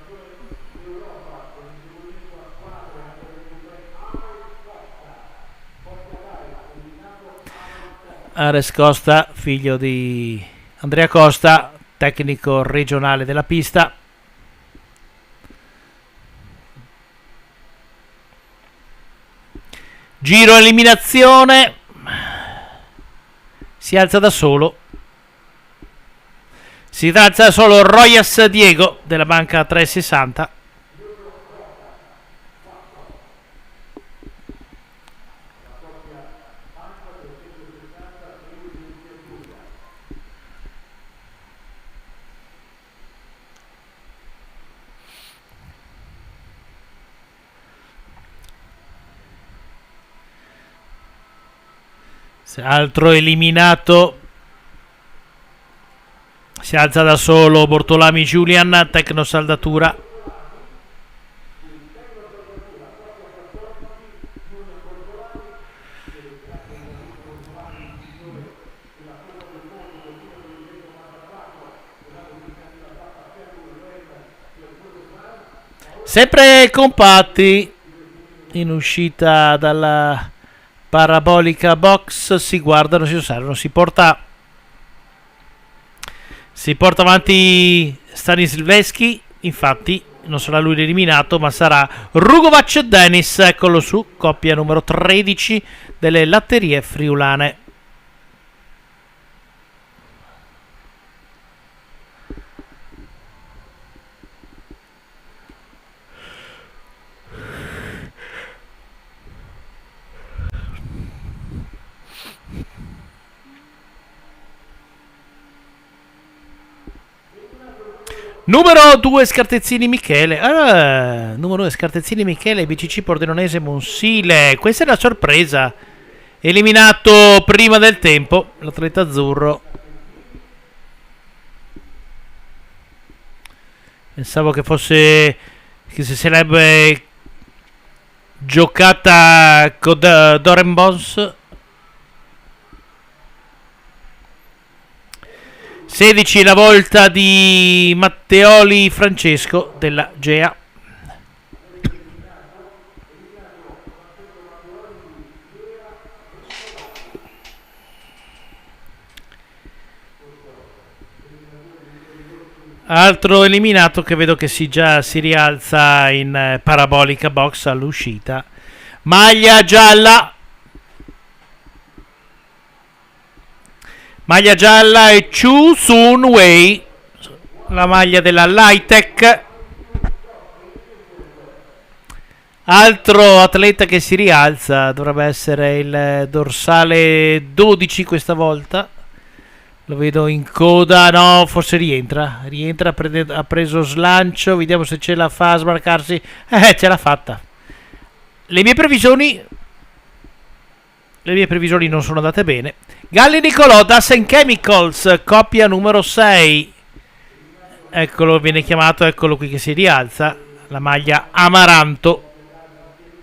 Ares Costa, figlio di Andrea Costa, tecnico regionale della pista. Giro eliminazione. Si alza da solo. Si tratta solo Royas Diego della Banca 360. Altro eliminato Si alza da solo Bortolami Julian, tecnosaldatura. Sempre compatti in uscita dalla parabolica box, si guardano, si osservano, si porta avanti Stanislavski. Infatti non sarà lui l'eliminato, ma sarà Rugovac Denis, eccolo su, coppia numero 13 delle latterie friulane. Numero 2 Scartezzini Michele. Numero 2 Scartezzini Michele, BCC Pordenonese Monsile. Questa è una sorpresa. Eliminato prima del tempo l'atleta azzurro. Pensavo che si sarebbe giocata con Dorenbos. 16 la volta di Matteoli Francesco della Gea. Altro eliminato che vedo che si rialza in parabolica box all'uscita. Maglia gialla. Maglia gialla e Chu Sun Wei, la maglia della Lightech. Altro atleta che si rialza dovrebbe essere il dorsale 12 questa volta. Lo vedo in coda, no, forse rientra, ha preso slancio, vediamo se ce la fa a sbarcarsi. Ce l'ha fatta. Le mie previsioni non sono andate bene. Galli Nicolò, Dassen Chemicals, coppia numero 6. Eccolo, viene chiamato, eccolo qui che si rialza. La maglia amaranto.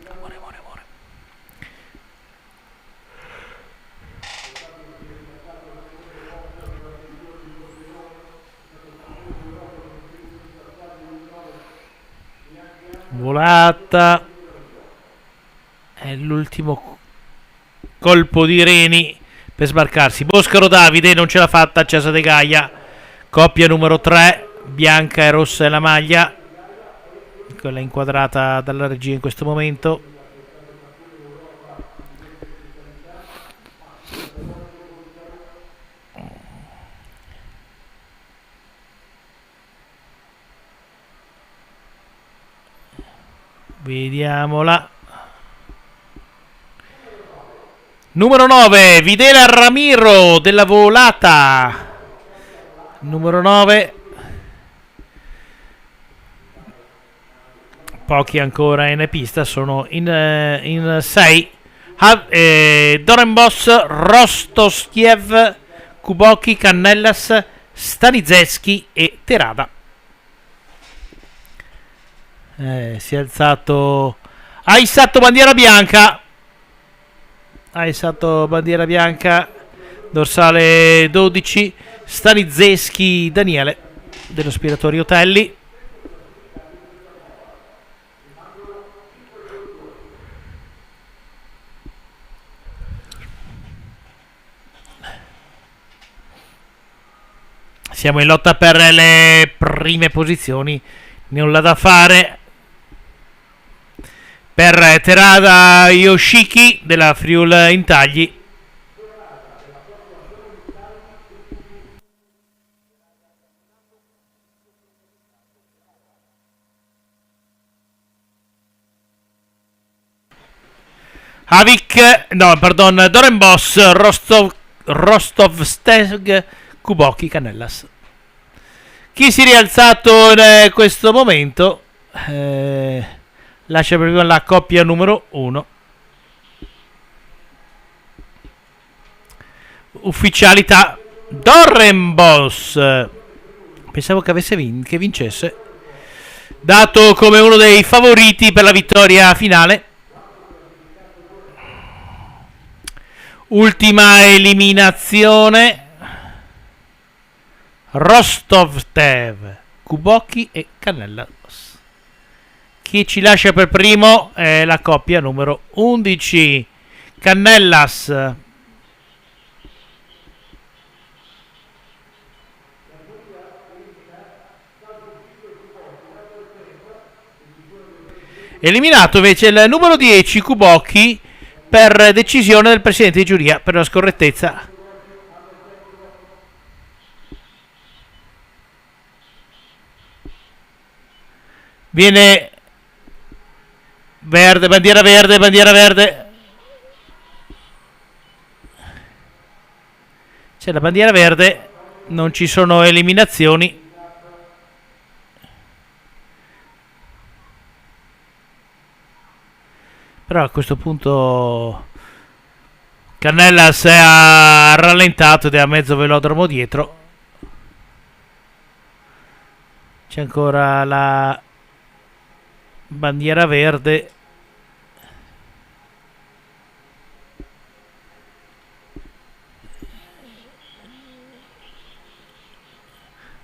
Amore. Volata. È l'ultimo colpo di Reni per sbarcarsi. Boscaro Davide, non ce l'ha fatta. Cesa De Gaia, coppia numero 3, bianca e rossa è la maglia, quella inquadrata dalla regia in questo momento. Vediamola. Numero 9, Videla Ramiro della Volata. Numero 9. Pochi ancora in pista, sono in 6. Dorenbos, Rostosiev, Kuboki, Canellas, Staniszewski e Terada. Si è alzato Aissato bandiera bianca. Dorsale 12, Staniszewski Daniele dello Spiratorio Telli. Siamo in lotta per le prime posizioni, nulla da fare per Terada Yoshiki della Friul Intagli. Dorenbos, Rostovsteg, Kuboki, Canellas. Chi si è rialzato in questo momento? Lascia prima la coppia numero 1. Ufficialità. Dorenbos Pensavo che che vincesse, dato come uno dei favoriti per la vittoria finale. Ultima eliminazione: Rostovtev, Kubocki e Canellas. Chi ci lascia per primo è la coppia numero 11, Canellas. Eliminato invece il numero 10, Kubocki, per decisione del presidente di giuria per la scorrettezza. Viene verde, bandiera verde, bandiera verde. C'è la bandiera verde, non ci sono eliminazioni. Però a questo punto Canellas ha rallentato ed è a mezzo velodromo dietro. C'è ancora la bandiera verde.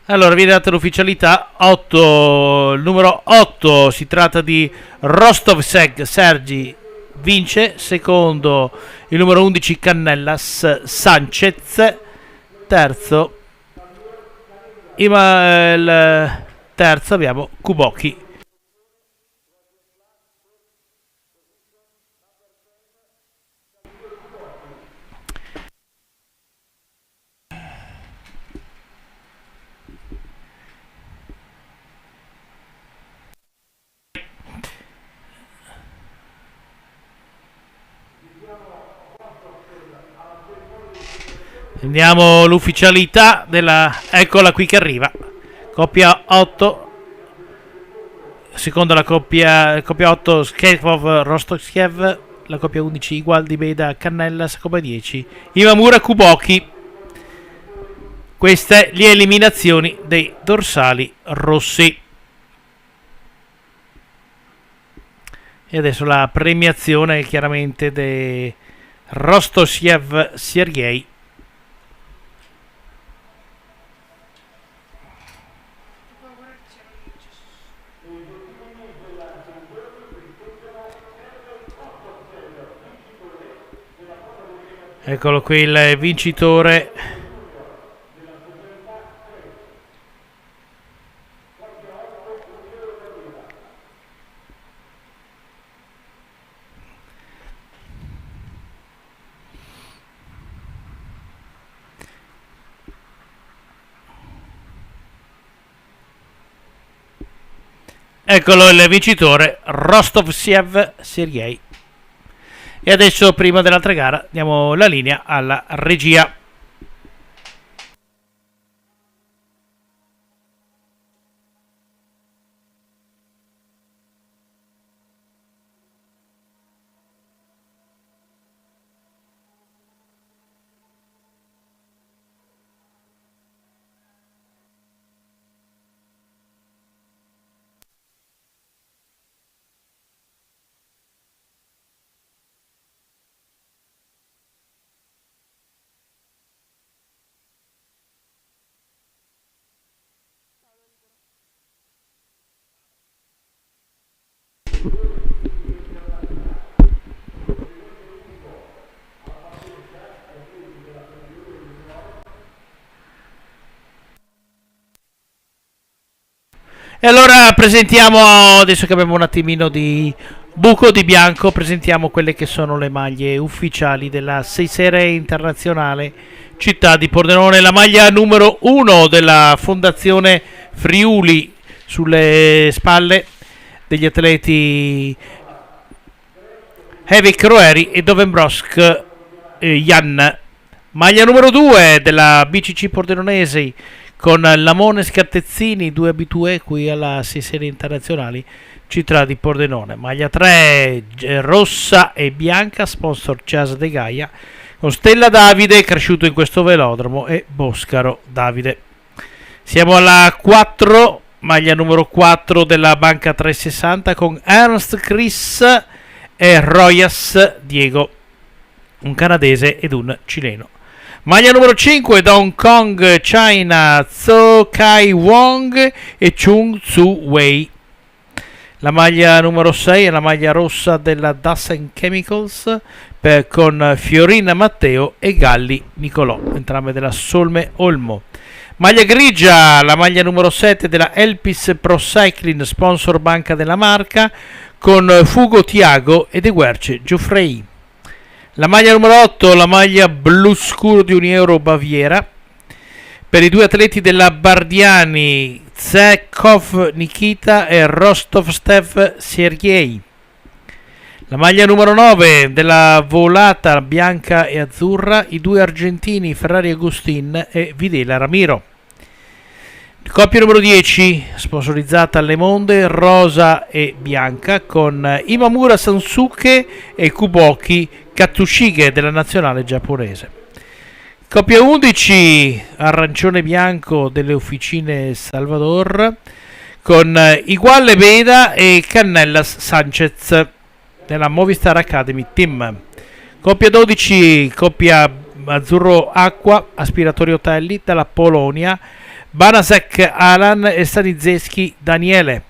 Allora viene data l'ufficialità. 8, il numero 8, si tratta di Rostovseg Sergi, vince. Secondo il numero 11 Canellas Sanchez. Terzo il terzo abbiamo Kubocki. Prendiamo l'ufficialità della... Eccola qui che arriva. Coppia 8. Seconda la coppia 8 Skevov Rostovskev. La coppia 11 Igualdi Beda Canellas. Coppia 10 Imamura Kubocki. Queste le eliminazioni dei dorsali rossi. E adesso la premiazione chiaramente dei Rostosiev Sergei. Eccolo qui il vincitore. Eccolo il vincitore, Rostovsiev Sergei. E adesso, prima dell'altra gara, diamo la linea alla regia. E allora presentiamo, adesso che abbiamo un attimino di buco di bianco, presentiamo quelle che sono le maglie ufficiali della 6 serie internazionale città di Pordenone. La maglia numero 1 della Fondazione Friuli, sulle spalle degli atleti Evik Roeri e Dovenbrosk Jan. Maglia numero 2 della BCC Pordenonesi, con Lamone Scattezzini, 2 abitué qui alla 6 serie internazionali città di Pordenone. Maglia 3 rossa e bianca, sponsor Chas De Gaia, con Stella Davide, cresciuto in questo velodromo, e Boscaro Davide. Siamo alla 4, maglia numero 4 della Banca 360 con Ernst Chris e Royas Diego, un canadese ed un cileno. Maglia numero 5 da Hong Kong, China, Zhou Kai Wong e Chung Tzu Wei. La maglia numero 6 è la maglia rossa della Dasen Chemicals con Fiorina Matteo e Galli Nicolò, entrambe della Solme Olmo. Maglia grigia, la maglia numero 7 della Elpis Pro Cycling, sponsor banca della marca, con Fugo Tiago ed Eguerce Giuffrei. La maglia numero 8, la maglia blu scuro di Unieuro Baviera, per i due atleti della Bardiani, Zekov Nikita e Rostov Stev Sergei. La maglia numero 9 della volata bianca e azzurra, i due argentini Ferrari Agustin e Videla Ramiro. Coppia numero 10, sponsorizzata Le Monde, rosa e bianca, con Imamura Sansuke e Kuboki Katsushige della nazionale giapponese. Coppia 11, arancione bianco delle officine Salvador, con Iguale Beda e Canellas Sanchez della Movistar Academy Team. Coppia 12, coppia azzurro acqua aspiratori Otelli dalla Polonia, Banasek Alan e Staniszewski Daniele.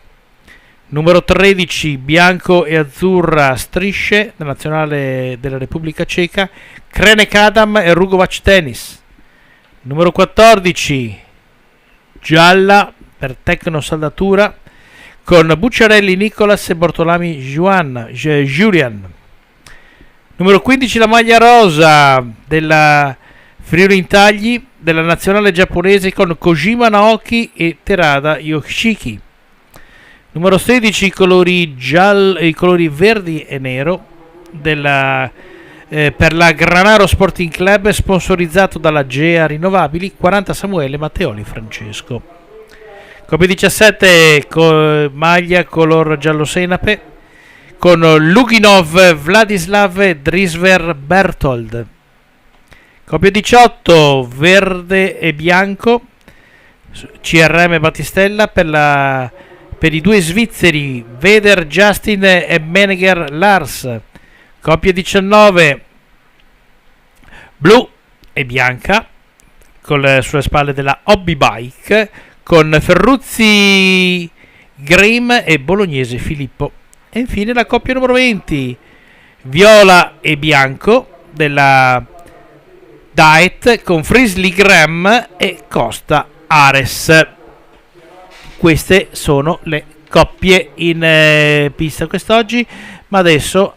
Numero 13, bianco e azzurra strisce della nazionale della Repubblica Ceca, Krenek Adam e Rugovac Tennis. Numero 14, gialla per Tecno Saldatura, con Bucciarelli Nicolas e Bortolami Julian. Numero 15, la maglia rosa della Friuli Intagli della nazionale giapponese, con Kojima Naoki e Terada Yoshiki. Numero 16, i colori verdi e nero per la Granaro Sporting Club, sponsorizzato dalla GEA Rinnovabili, 40 Samuele Matteoli Francesco. Coppia 17, maglia color giallo senape, con Luginov Vladislav e Drisver Bertold. Coppia 18, verde e bianco, CRM Battistella per i due svizzeri Veder Justin e Menegger Lars. Coppia 19, blu e bianca, sulle spalle della Hobby Bike, con Ferruzzi Grimm e Bolognese Filippo. E infine la coppia numero 20, viola e bianco della Diet, con Frisley Graham e Costa Ares. Queste sono le coppie in pista quest'oggi, ma adesso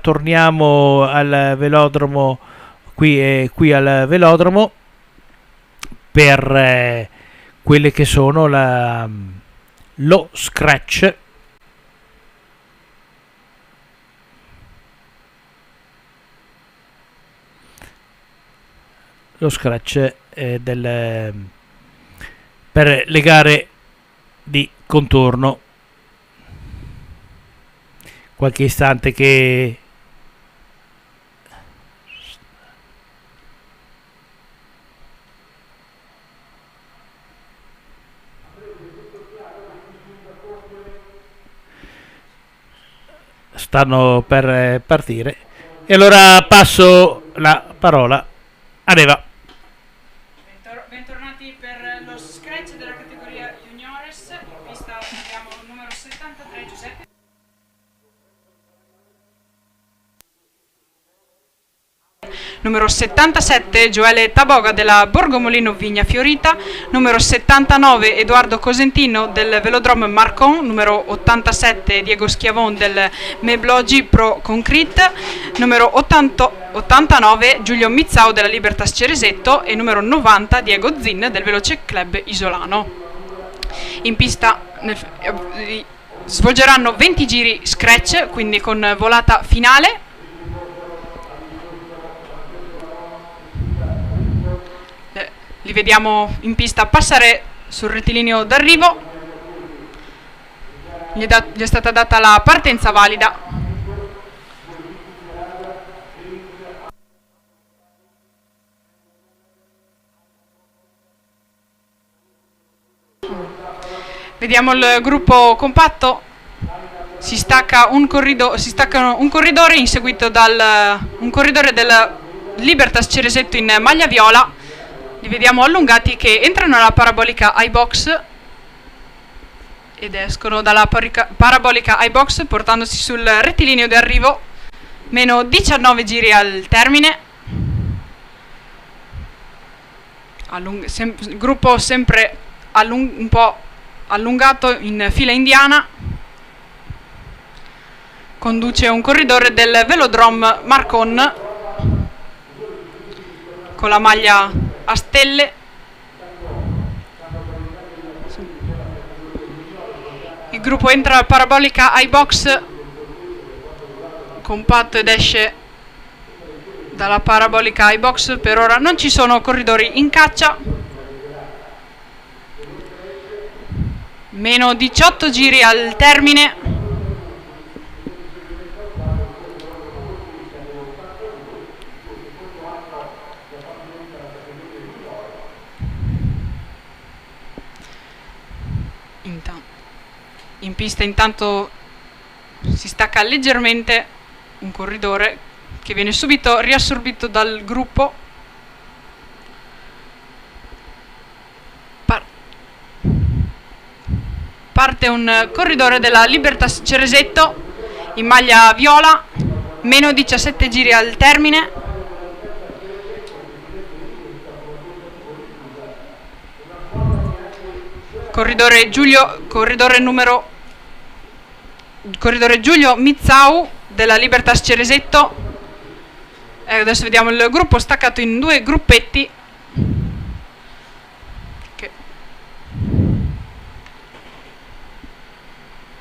torniamo al velodromo, qui al velodromo, per quelle che sono lo scratch per le gare di contorno. Qualche istante che stanno per partire, e allora passo la parola a Neva. Bentornati per lo scratch della categoria juniores. In pista abbiamo il numero 73 Giuseppe. Numero 77 Gioele Taboga della Borgomolino Vigna Fiorita, numero 79 Edoardo Cosentino del Velodrome Marcon, numero 87 Diego Schiavon del Meblogi Pro Concrete, numero 89 Giulio Mizzao della Libertas Ceresetto e numero 90 Diego Zin del Veloce Club Isolano. In pista svolgeranno 20 giri scratch, quindi con volata finale. Li vediamo in pista passare sul rettilineo d'arrivo. Gli è stata data la partenza valida. Vediamo il gruppo compatto. Si stacca un corridore inseguito dal un corridore del Libertas Ceresetto in maglia viola. Li vediamo allungati che entrano nella parabolica iBox ed escono dalla parabolica iBox portandosi sul rettilineo di arrivo. Meno 19 giri al termine. Il gruppo sempre un po' allungato in fila indiana. Conduce un corridore del Velodrome Marcon con la maglia a stelle. Il gruppo entra alla parabolica iBox compatto ed esce dalla parabolica iBox. Per ora non ci sono corridori in caccia. Meno 18 giri al termine. In pista intanto si stacca leggermente un corridore che viene subito riassorbito dal gruppo. Parte un corridore della Libertas Ceresetto in maglia viola, meno 17 giri al termine. Corridore Giulio Mizzau della Libertas Ceresetto. Adesso vediamo il gruppo staccato in due gruppetti.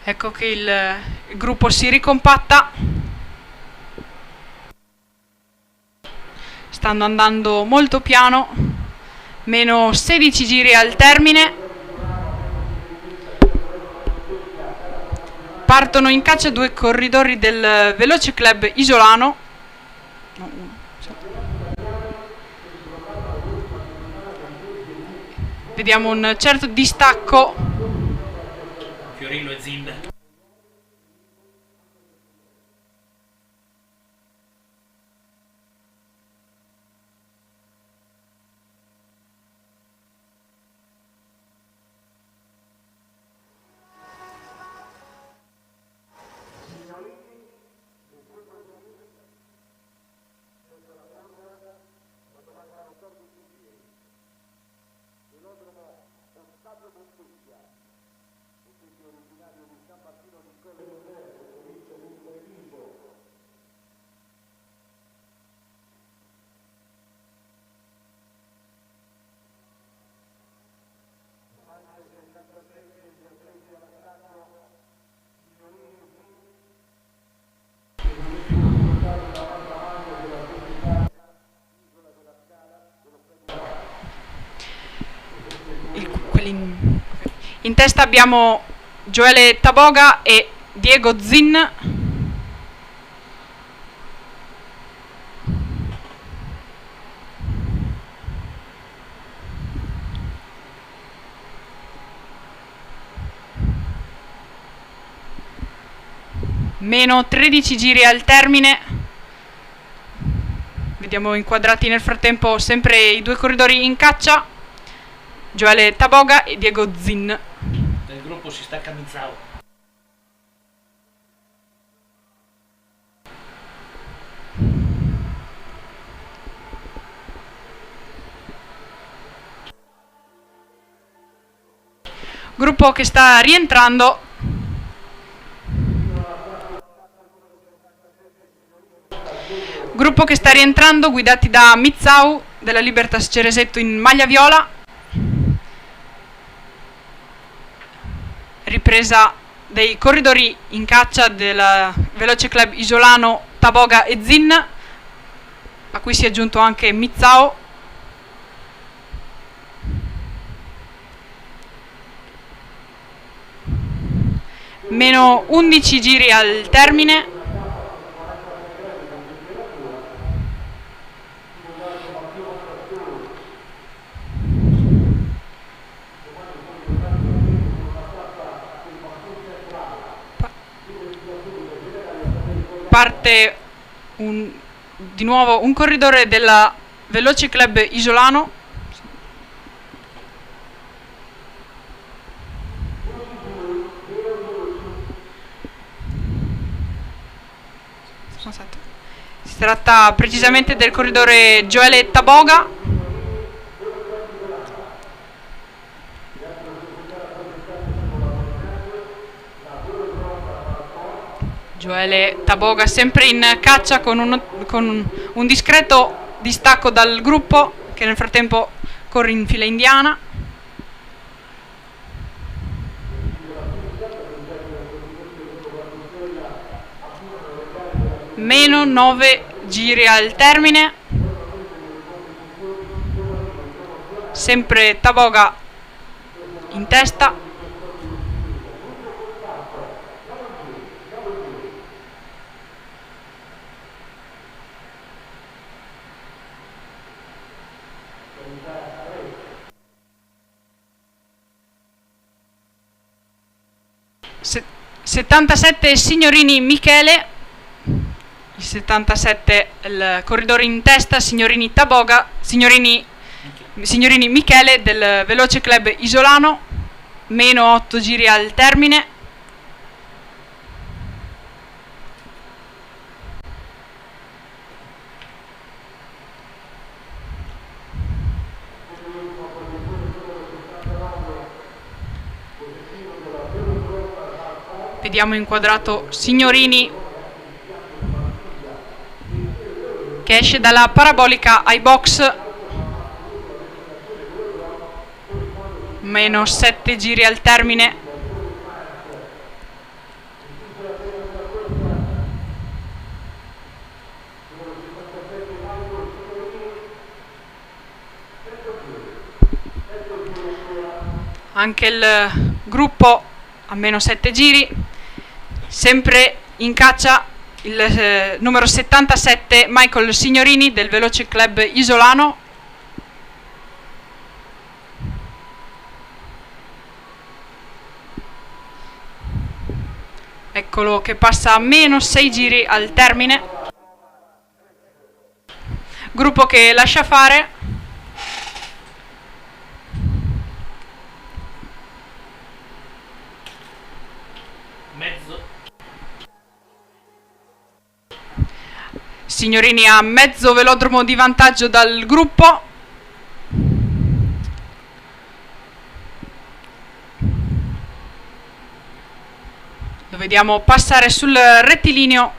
Ecco che il gruppo si ricompatta. Stanno andando molto piano. Meno 16 giri al termine. Partono in caccia due corridori del Veloce Club Isolano. Vediamo un certo distacco. Fiorillo e Zin. In testa abbiamo Gioele Taboga e Diego Zin. Meno 13 giri al termine. Vediamo inquadrati nel frattempo sempre i due corridori in caccia, Gioele Taboga e Diego Zin. Del gruppo si stacca Mizzao. Gruppo che sta rientrando. Gruppo che sta rientrando guidati da Mizzau della Libertas Ceresetto in maglia viola. Ripresa dei corridori in caccia del Veloce Club Isolano Taboga e Zin, a cui si è aggiunto anche Mizzao. Meno 11 giri al termine. parte di nuovo un corridore della Veloce Club Isolano. Si tratta precisamente del corridore Gioele Taboga. Gioele Taboga sempre in caccia con un discreto distacco dal gruppo, che nel frattempo corre in fila indiana. Meno 9 giri al termine. Sempre Taboga in testa. Se 77 Signorini Michele, il 77 il corridore in testa, Signorini Taboga, Signorini Michele del Veloce Club Isolano, meno 8 giri al termine. Vediamo inquadrato Signorini che esce dalla parabolica ai box, meno 7 giri al termine. Anche il gruppo a meno 7 giri. Sempre in caccia il numero 77 Michael Signorini del Veloce Club Isolano. Eccolo che passa a meno 6 giri al termine. Gruppo che lascia fare. Signorini ha mezzo velodromo di vantaggio dal gruppo. Lo vediamo passare sul rettilineo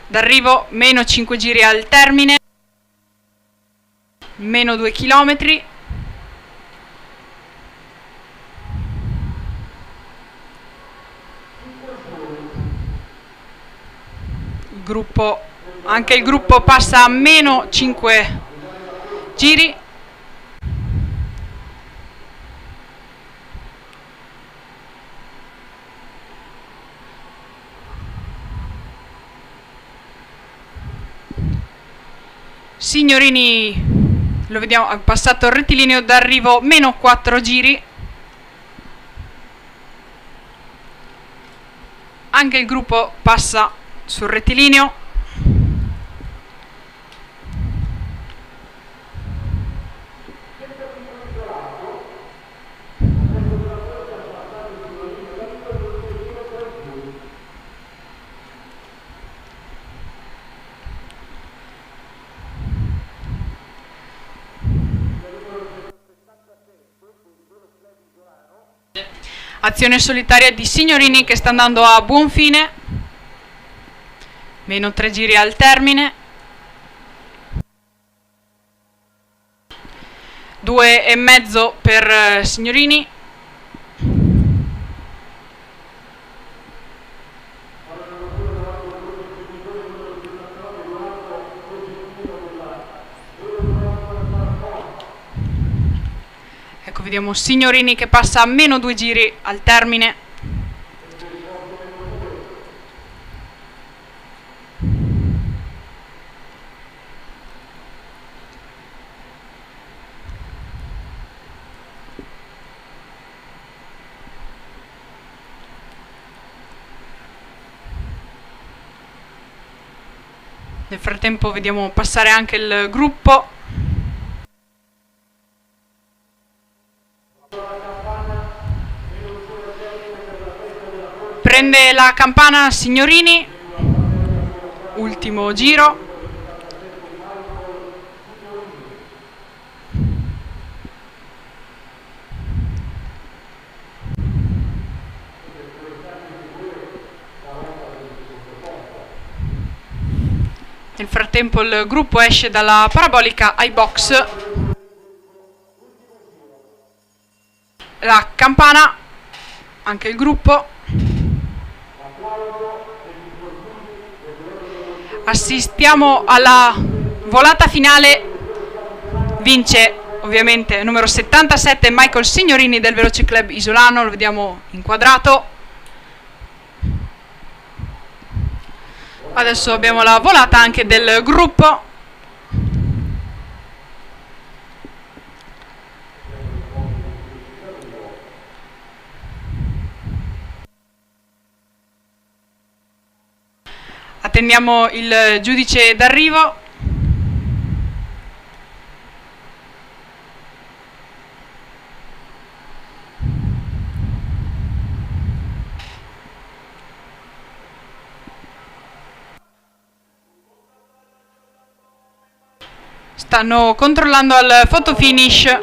d'arrivo, meno 5 giri al termine, meno 2 chilometri. Anche il gruppo passa a meno 5 giri. Signorini, lo vediamo, ha passato il rettilineo d'arrivo, meno 4 giri. Anche il gruppo passa sul rettilineo. Azione solitaria di Signorini che sta andando a buon fine, meno 3 giri al termine, 2,5 per Signorini. Vediamo Signorini che passa a meno 2 giri al termine. Nel frattempo vediamo passare anche il gruppo. Prende la campana Signorini, ultimo giro. Nel frattempo il gruppo esce dalla parabolica iBox. La campana, anche il gruppo. Assistiamo alla volata finale. Vince ovviamente il numero 77 Michael Signorini del Veloce Club Isolano, lo vediamo inquadrato. Adesso abbiamo la volata anche del gruppo. Attendiamo il giudice d'arrivo. Stanno controllando al photo finish.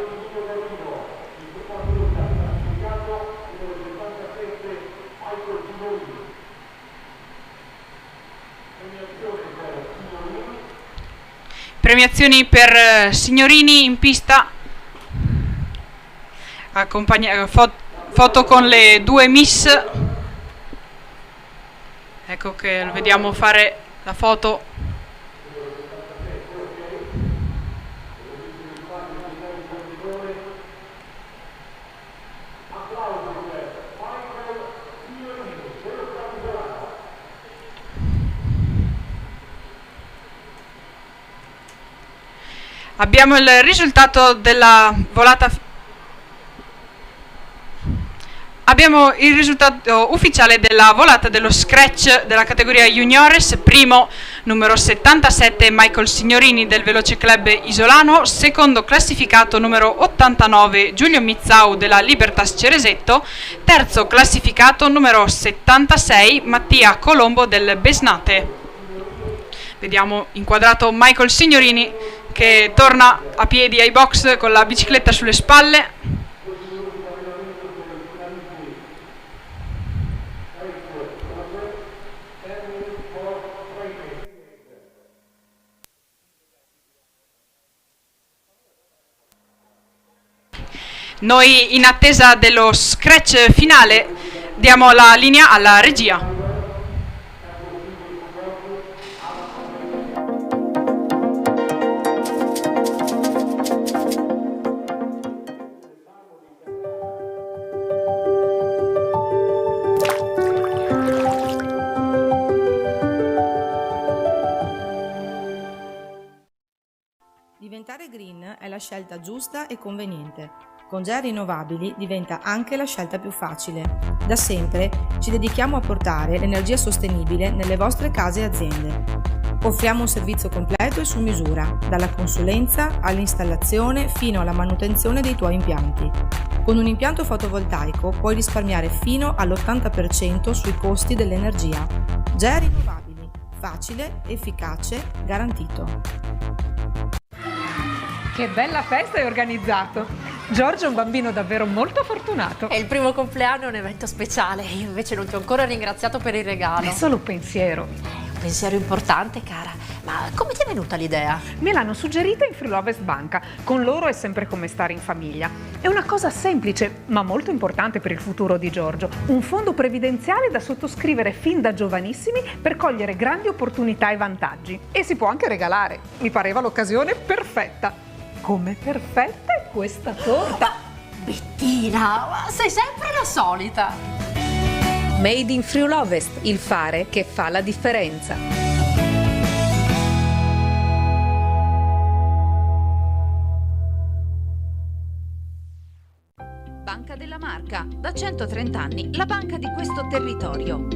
Premiazioni per Signorini in pista. Foto con le due miss. Ecco che lo vediamo fare la foto. Abbiamo il risultato della volata. Abbiamo il risultato ufficiale della volata dello scratch della categoria juniores. Primo numero 77 Michael Signorini del Veloce Club Isolano, secondo classificato numero 89 Giulio Mizzau della Libertas Ceresetto, terzo classificato numero 76 Mattia Colombo del Besnate. Vediamo inquadrato Michael Signorini che torna a piedi ai box con la bicicletta sulle spalle. Noi in attesa dello scratch finale diamo la linea alla regia. Diventare green è la scelta giusta e conveniente. Con GEA Rinnovabili diventa anche la scelta più facile. Da sempre ci dedichiamo a portare l'energia sostenibile nelle vostre case e aziende. Offriamo un servizio completo e su misura, dalla consulenza all'installazione fino alla manutenzione dei tuoi impianti. Con un impianto fotovoltaico puoi risparmiare fino all'80% sui costi dell'energia. GEA Rinnovabili. Facile, efficace, garantito. Che bella festa hai organizzato! Giorgio è un bambino davvero molto fortunato. È il primo compleanno, è un evento speciale. Io invece non ti ho ancora ringraziato per il regalo. È solo un pensiero. Un pensiero importante, cara. Ma come ti è venuta l'idea? Me l'hanno suggerita in Friulovest Banca. Con loro è sempre come stare in famiglia. È una cosa semplice, ma molto importante per il futuro di Giorgio. Un fondo previdenziale da sottoscrivere fin da giovanissimi per cogliere grandi opportunità e vantaggi. E si può anche regalare. Mi pareva l'occasione perfetta. Come perfetta è questa torta! Bettina, sei sempre la solita! Made in Friulovest, il fare che fa la differenza. Banca della Marca, da 130 anni, la banca di questo territorio.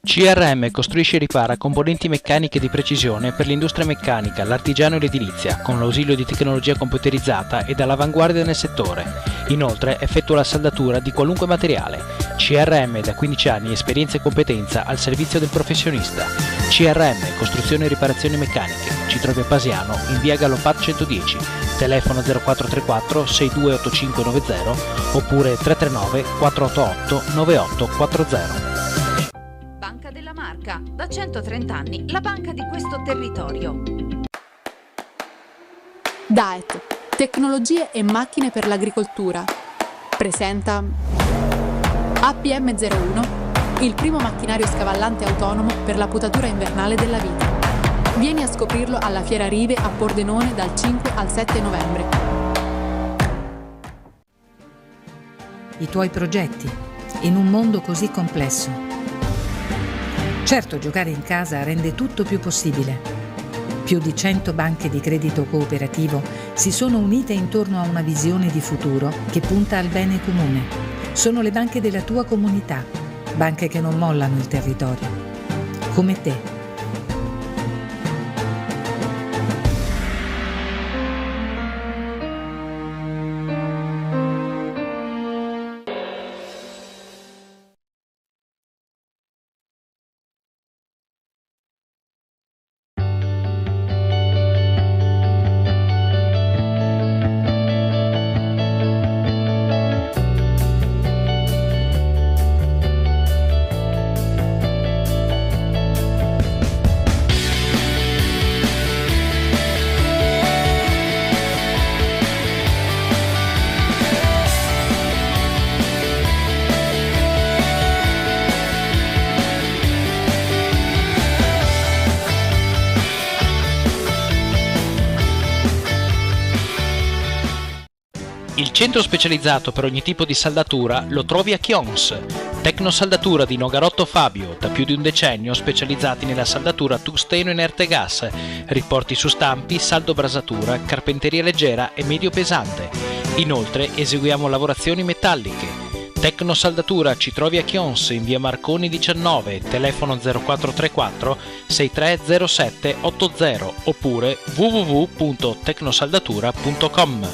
CRM costruisce e ripara componenti meccaniche di precisione per l'industria meccanica, l'artigiano e l'edilizia, con l'ausilio di tecnologia computerizzata ed all'avanguardia nel settore. Inoltre effettua la saldatura di qualunque materiale. CRM da 15 anni, esperienza e competenza al servizio del professionista. CRM, costruzione e riparazioni meccaniche. Ci trovi a Pasiano, in via Gallopat 110, telefono 0434 628590 oppure 339 488 9840. Banca della Marca, da 130 anni, la banca di questo territorio. DAET, tecnologie e macchine per l'agricoltura, presenta APM01, il primo macchinario scavallante autonomo per la potatura invernale della vite. Vieni a scoprirlo alla Fiera Rive a Pordenone dal 5 al 7 novembre. I tuoi progetti, in un mondo così complesso. Certo, giocare in casa rende tutto più possibile. Più di 100 banche di credito cooperativo si sono unite intorno a una visione di futuro che punta al bene comune. Sono le banche della tua comunità, banche che non mollano il territorio. Come te. Il centro specializzato per ogni tipo di saldatura lo trovi a Chions. Tecnosaldatura di Nogarotto Fabio, da più di un decennio specializzati nella saldatura tungsteno inerte gas, riporti su stampi, saldo brasatura, carpenteria leggera e medio pesante. Inoltre eseguiamo lavorazioni metalliche. Tecnosaldatura ci trovi a Chions in via Marconi 19, telefono 0434 6307 80 oppure www.tecnosaldatura.com.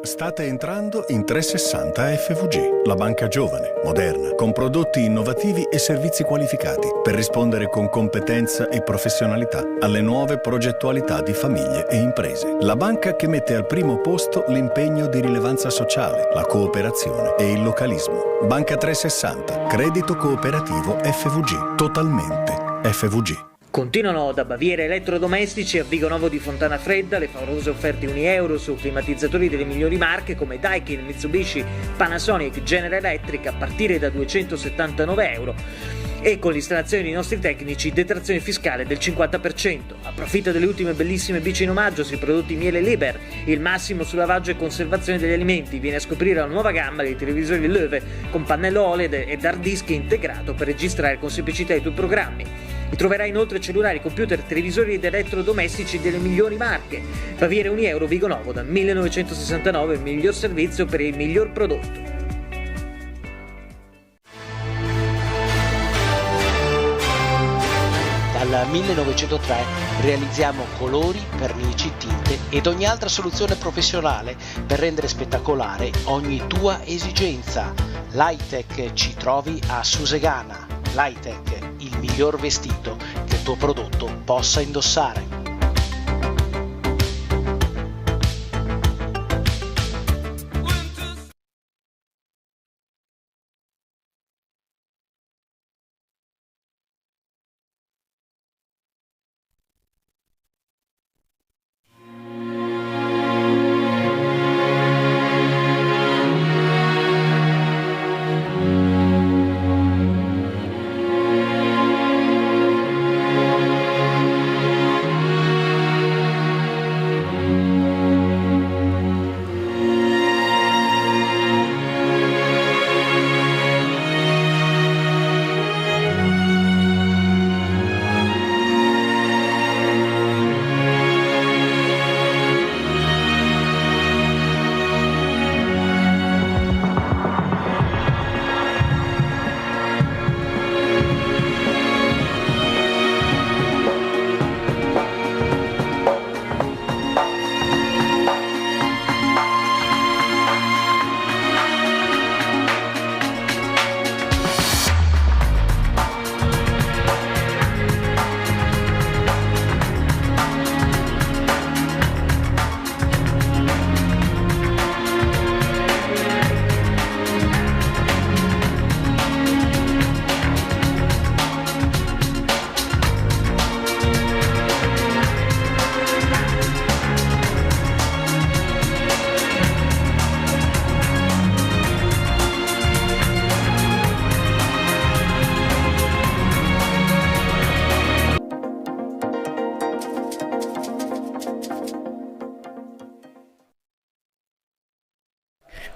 State entrando in 360 FVG, la banca giovane, moderna, con prodotti innovativi e servizi qualificati per rispondere con competenza e professionalità alle nuove progettualità di famiglie e imprese. La banca che mette al primo posto l'impegno di rilevanza sociale, la cooperazione e il localismo. Banca 360, credito cooperativo FVG, totalmente FVG. Continuano da Baviera Elettrodomestici a Vigo Novo di Fontana Fredda le favolose offerte €1 su climatizzatori delle migliori marche come Daikin, Mitsubishi, Panasonic, General Electric a partire da €279 e con l'installazione dei nostri tecnici detrazione fiscale del 50%. Approfitta delle ultime bellissime bici in omaggio sui prodotti Miele Liber, il massimo su lavaggio e conservazione degli alimenti. Viene a scoprire la nuova gamma dei televisori Löwe con pannello OLED ed hard disk integrato per registrare con semplicità i tuoi programmi. Vi troverai inoltre cellulari, computer, televisori ed elettrodomestici delle migliori marche. Baviera Unieuro Vigo Novo, dal 1969, il miglior servizio per il miglior prodotto. Dal 1903 realizziamo colori, vernici, tinte ed ogni altra soluzione professionale per rendere spettacolare ogni tua esigenza. L'Hightech ci trovi a Susegana. L'Hightech, il miglior vestito che il tuo prodotto possa indossare.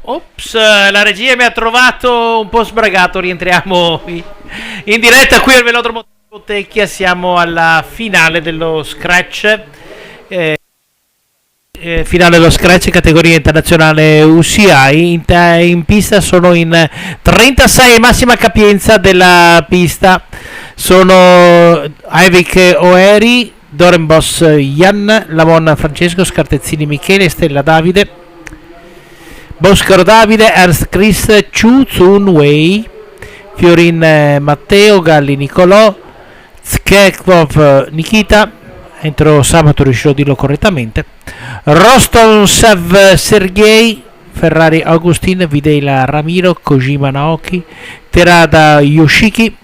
Ops, la regia mi ha trovato un po' sbragato. Rientriamo in diretta qui al Velodromo Bottecchia. Siamo alla finale dello Scratch. Finale dello Scratch categoria internazionale UCI. In pista sono in 36 massima capienza della pista. Sono Aivik Oeri, Dorenbos Jan, Lamon Francesco, Scartezzini Michele, Stella Davide, Boscaro Davide, Ernst Chris, Chu Zun Wei, Fiorin Matteo, Galli Nicolò, Skekov Nikita, entro sabato riuscirò a dirlo correttamente, Roston Sev Sergei, Ferrari Augustin, Videila Ramiro, Kojima Naoki, Terada Yoshiki,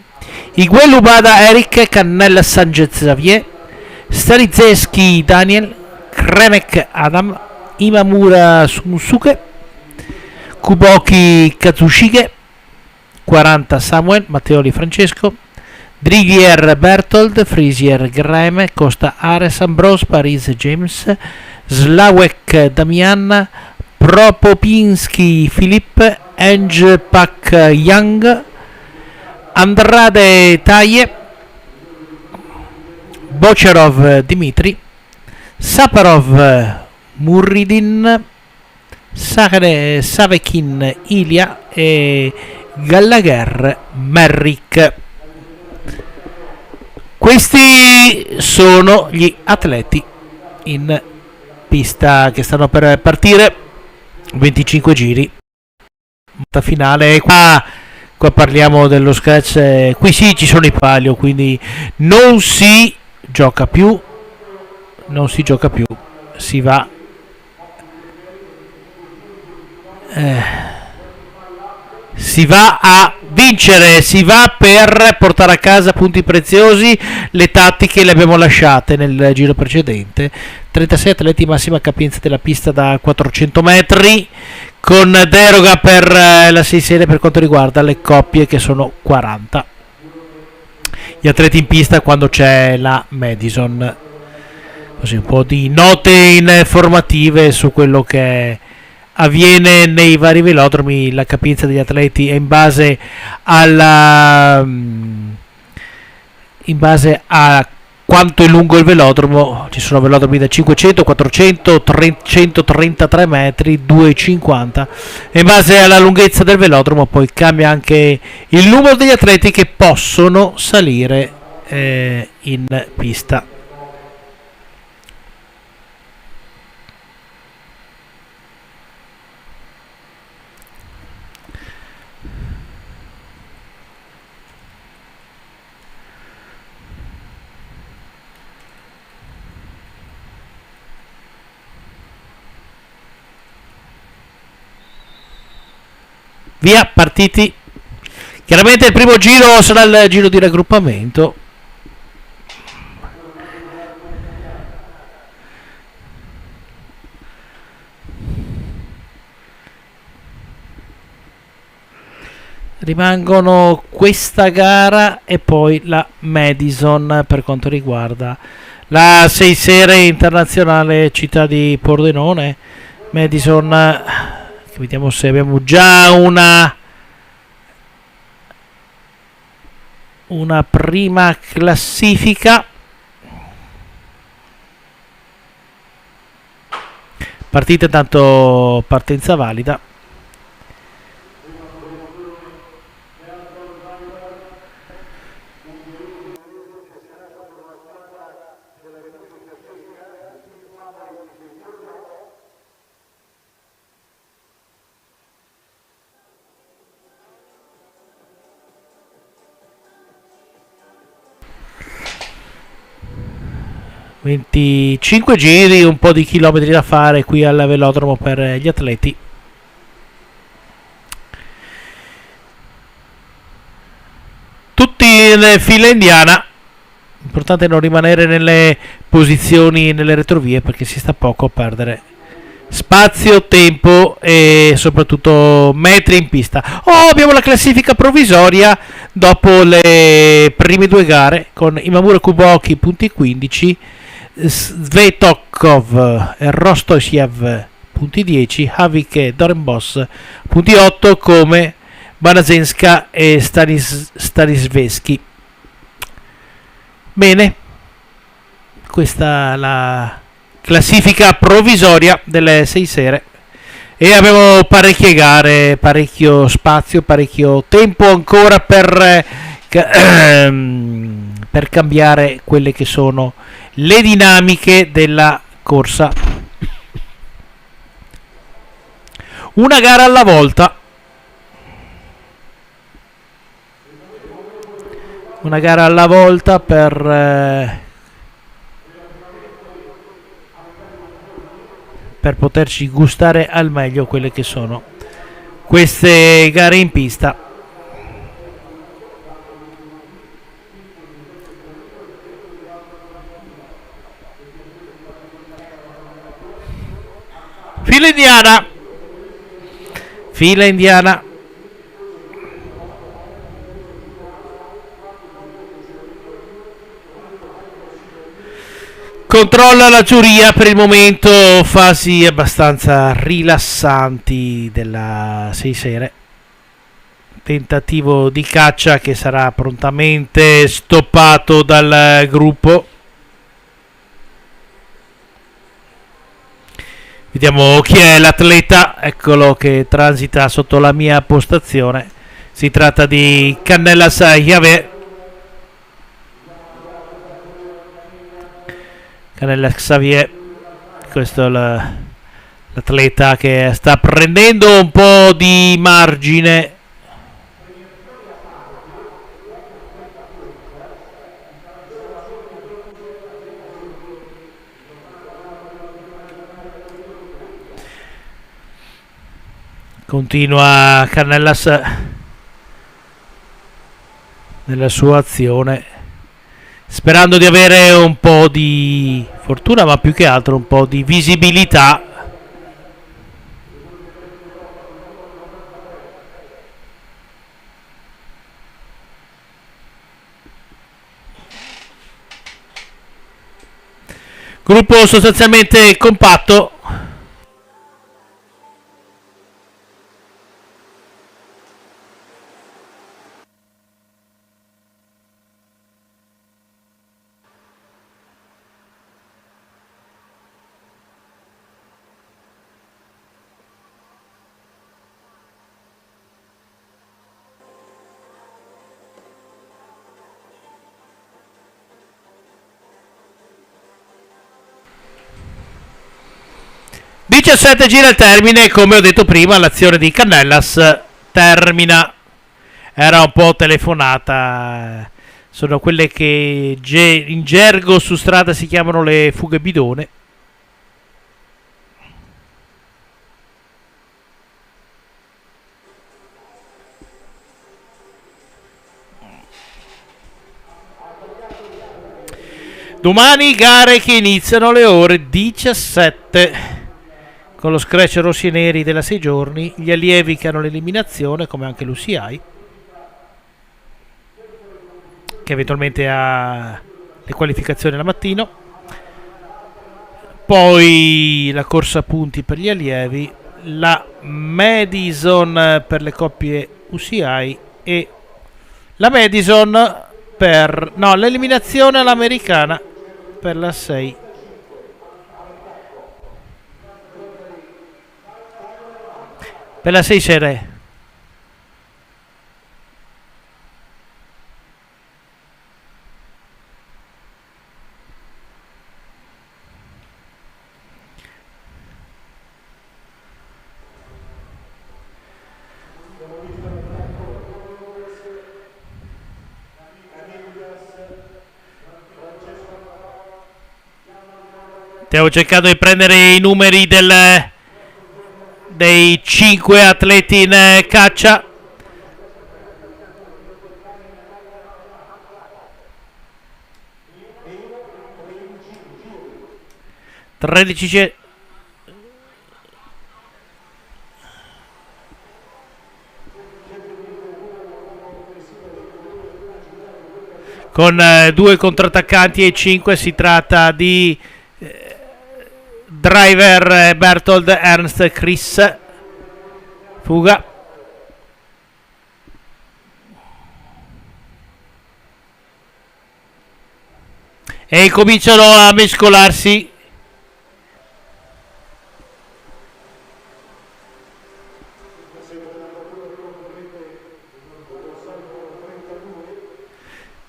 Iguel Ubada Eric, Cannella Sanchez Xavier, Starizeski Daniel, Kremek Adam, Imamura Sunsuke, Kuboki Kazushige, 40 Samuel, Matteoli Francesco, Drigier Bertold, Frisier Graham, Costa Ares Ambrose, Paris James, Slawek Damian, Propopinski Filip, Eng Pak Yang, Andrade Taye, Bocherov Dimitri, Saparov Murridin, Savekin Ilia e Gallagher Merrick. Questi sono gli atleti in pista che stanno per partire. 25 giri, finale. Qua parliamo dello Scratch. Qui sì, ci sono i palio, quindi non si gioca più, si va a vincere, si va per portare a casa punti preziosi. Le tattiche le abbiamo lasciate nel giro precedente. 36 atleti, massima capienza della pista da 400 metri, con deroga per la 6 serie per quanto riguarda le coppie, che sono 40 gli atleti in pista quando c'è la Madison. Così un po' di note informative su quello che avviene nei vari velodromi. La capienza degli atleti è in base alla in base a quanto è lungo il velodromo. Ci sono velodromi da 500, 400, 333 metri, 250, e in base alla lunghezza del velodromo poi cambia anche il numero degli atleti che possono salire in pista. Via, partiti. Chiaramente il primo giro sarà il giro di raggruppamento. Rimangono questa gara e poi la Madison per quanto riguarda la 6 sere internazionale città di Pordenone. Madison, vediamo se abbiamo già una prima classifica. Partita, tanto partenza valida. ...25 giri, un po' di chilometri da fare qui al velodromo per gli atleti. Tutti in fila indiana. Importante non rimanere nelle posizioni, nelle retrovie, perché si sta poco a perdere spazio, tempo e soprattutto metri in pista. Abbiamo la classifica provvisoria dopo le prime due gare, con Imamura Kuboki punti 15, Svetokov e Rostosiev punti 10, Havik e Dorenbos punti 8, come Banazenska e Stanisveschi. Bene, questa è la classifica provvisoria delle 6 sere e abbiamo parecchie gare, parecchio spazio, parecchio tempo ancora per cambiare quelle che sono le dinamiche della corsa. Una gara alla volta. Una gara alla volta per poterci gustare al meglio quelle che sono queste gare in pista. Fila indiana. Controlla la giuria per il momento, fasi abbastanza rilassanti della 6 sere. Tentativo di caccia che sarà prontamente stoppato dal gruppo. Vediamo chi è l'atleta, eccolo che transita sotto la mia postazione. Si tratta di Canellas Javé. Canellas Xavier, questo è l'atleta che sta prendendo un po' di margine. Continua Canellas nella sua azione, sperando di avere un po' di fortuna, ma più che altro un po' di visibilità. Gruppo sostanzialmente compatto. 17 gira al termine, come ho detto prima, l'azione di Canellas termina. Era un po' telefonata, sono quelle che in gergo su strada si chiamano le fughe bidone. Domani gare che iniziano alle ore 17 con lo scratch rossi e neri della 6 giorni, gli allievi che hanno l'eliminazione, come anche l'UCI, che eventualmente ha le qualificazioni la mattina, poi la corsa a punti per gli allievi, la Madison per le coppie UCI e la Madison per l'eliminazione all'americana per la 6. Per la 6 serie. Stiamo cercando di prendere i numeri dei 5 atleti in caccia. Con 2 contrattaccanti e 5 si tratta di Driver, Berthold, Ernst, Chris. Fuga. E cominciano a mescolarsi.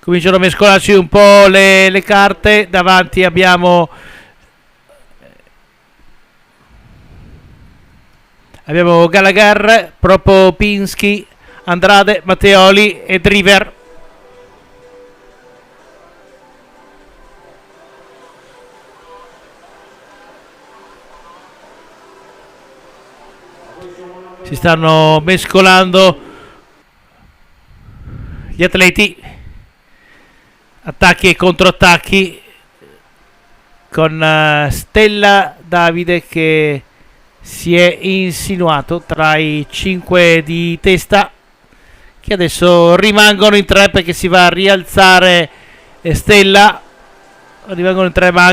Cominciano a mescolarsi un po' le carte. Davanti abbiamo Gallagher, Propopinski, Andrade, Matteoli e Driver. Si stanno mescolando gli atleti, attacchi e controattacchi, con Stella Davide che si è insinuato tra i 5 di testa, che adesso rimangono in 3 perché si va a rialzare Stella. Rimangono in 3, ma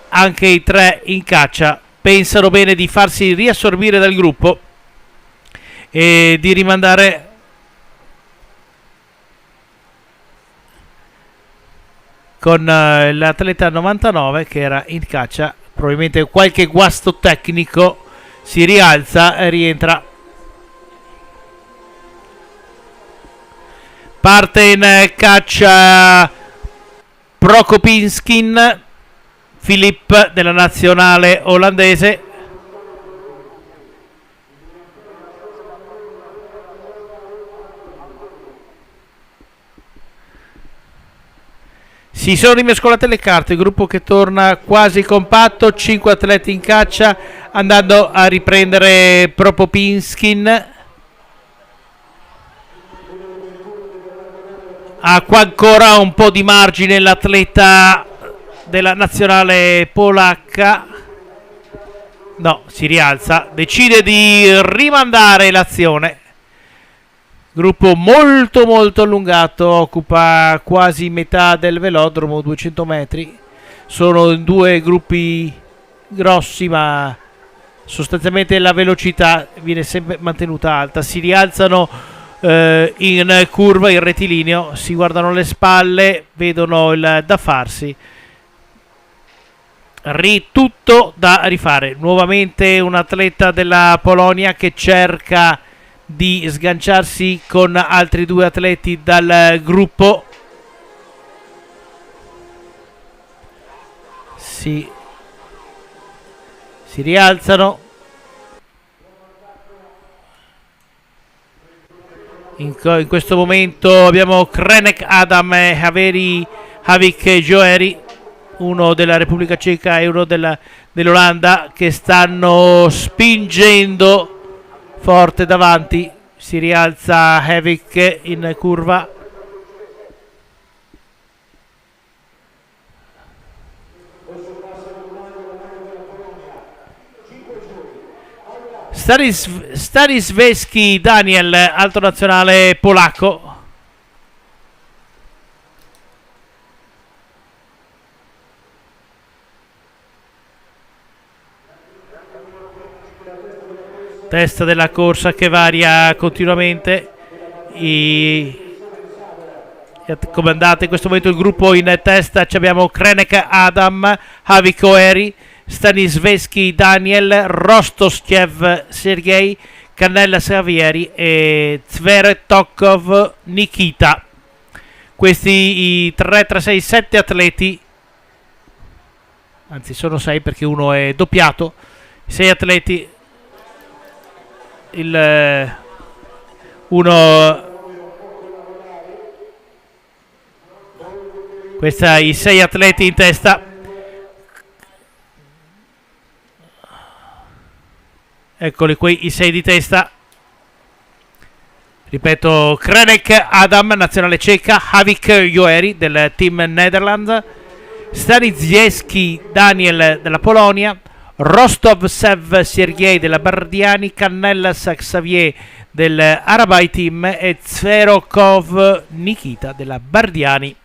anche i 3 in caccia pensano bene di farsi riassorbire dal gruppo e di rimandare con l'atleta 99 che era in caccia. Probabilmente qualche guasto tecnico, si rialza e rientra. Parte in caccia Prokopinskin, Filip della nazionale olandese. Si sono rimescolate le carte, il gruppo che torna quasi compatto, 5 atleti in caccia, andando a riprendere Propopinskin. Ha qua ancora un po' di margine l'atleta della nazionale polacca. No, si rialza, decide di rimandare l'azione. Gruppo molto molto allungato, occupa quasi metà del velodromo, 200 metri. Sono 2 gruppi grossi, ma sostanzialmente la velocità viene sempre mantenuta alta. Si rialzano in curva, in rettilineo, si guardano le spalle, vedono il da farsi. Tutto da rifare. Nuovamente un atleta della Polonia che cerca di sganciarsi con altri 2 atleti dal gruppo. si rialzano. In questo momento abbiamo Krenek Adam e Havik Joeri, uno della Repubblica Ceca e uno dell'Olanda, che stanno spingendo forte davanti. Si rialza Havik in curva. Stanisławski Daniel, alto nazionale polacco. Testa della corsa che varia continuamente. Comandate in questo momento il gruppo in testa. Abbiamo Krenek Adam, Havik Joeri, Stanisławski Daniel, Rostoshev Sergei, Cannella Savieri e Zveretokov Nikita. Questi i 3 tra 6 7 atleti, anzi sono 6 perché uno è doppiato. 6 atleti, i 6 atleti in testa. Eccoli qui, i 6 di testa. Ripeto, Krenek Adam, nazionale ceca, Havik Joeri del team Netherlands, Stanisławski Daniel della Polonia, Rostoshev Sergei della Bardiani, Cannellas Xavier del Arabai Team e Zverokov Nikita della Bardiani.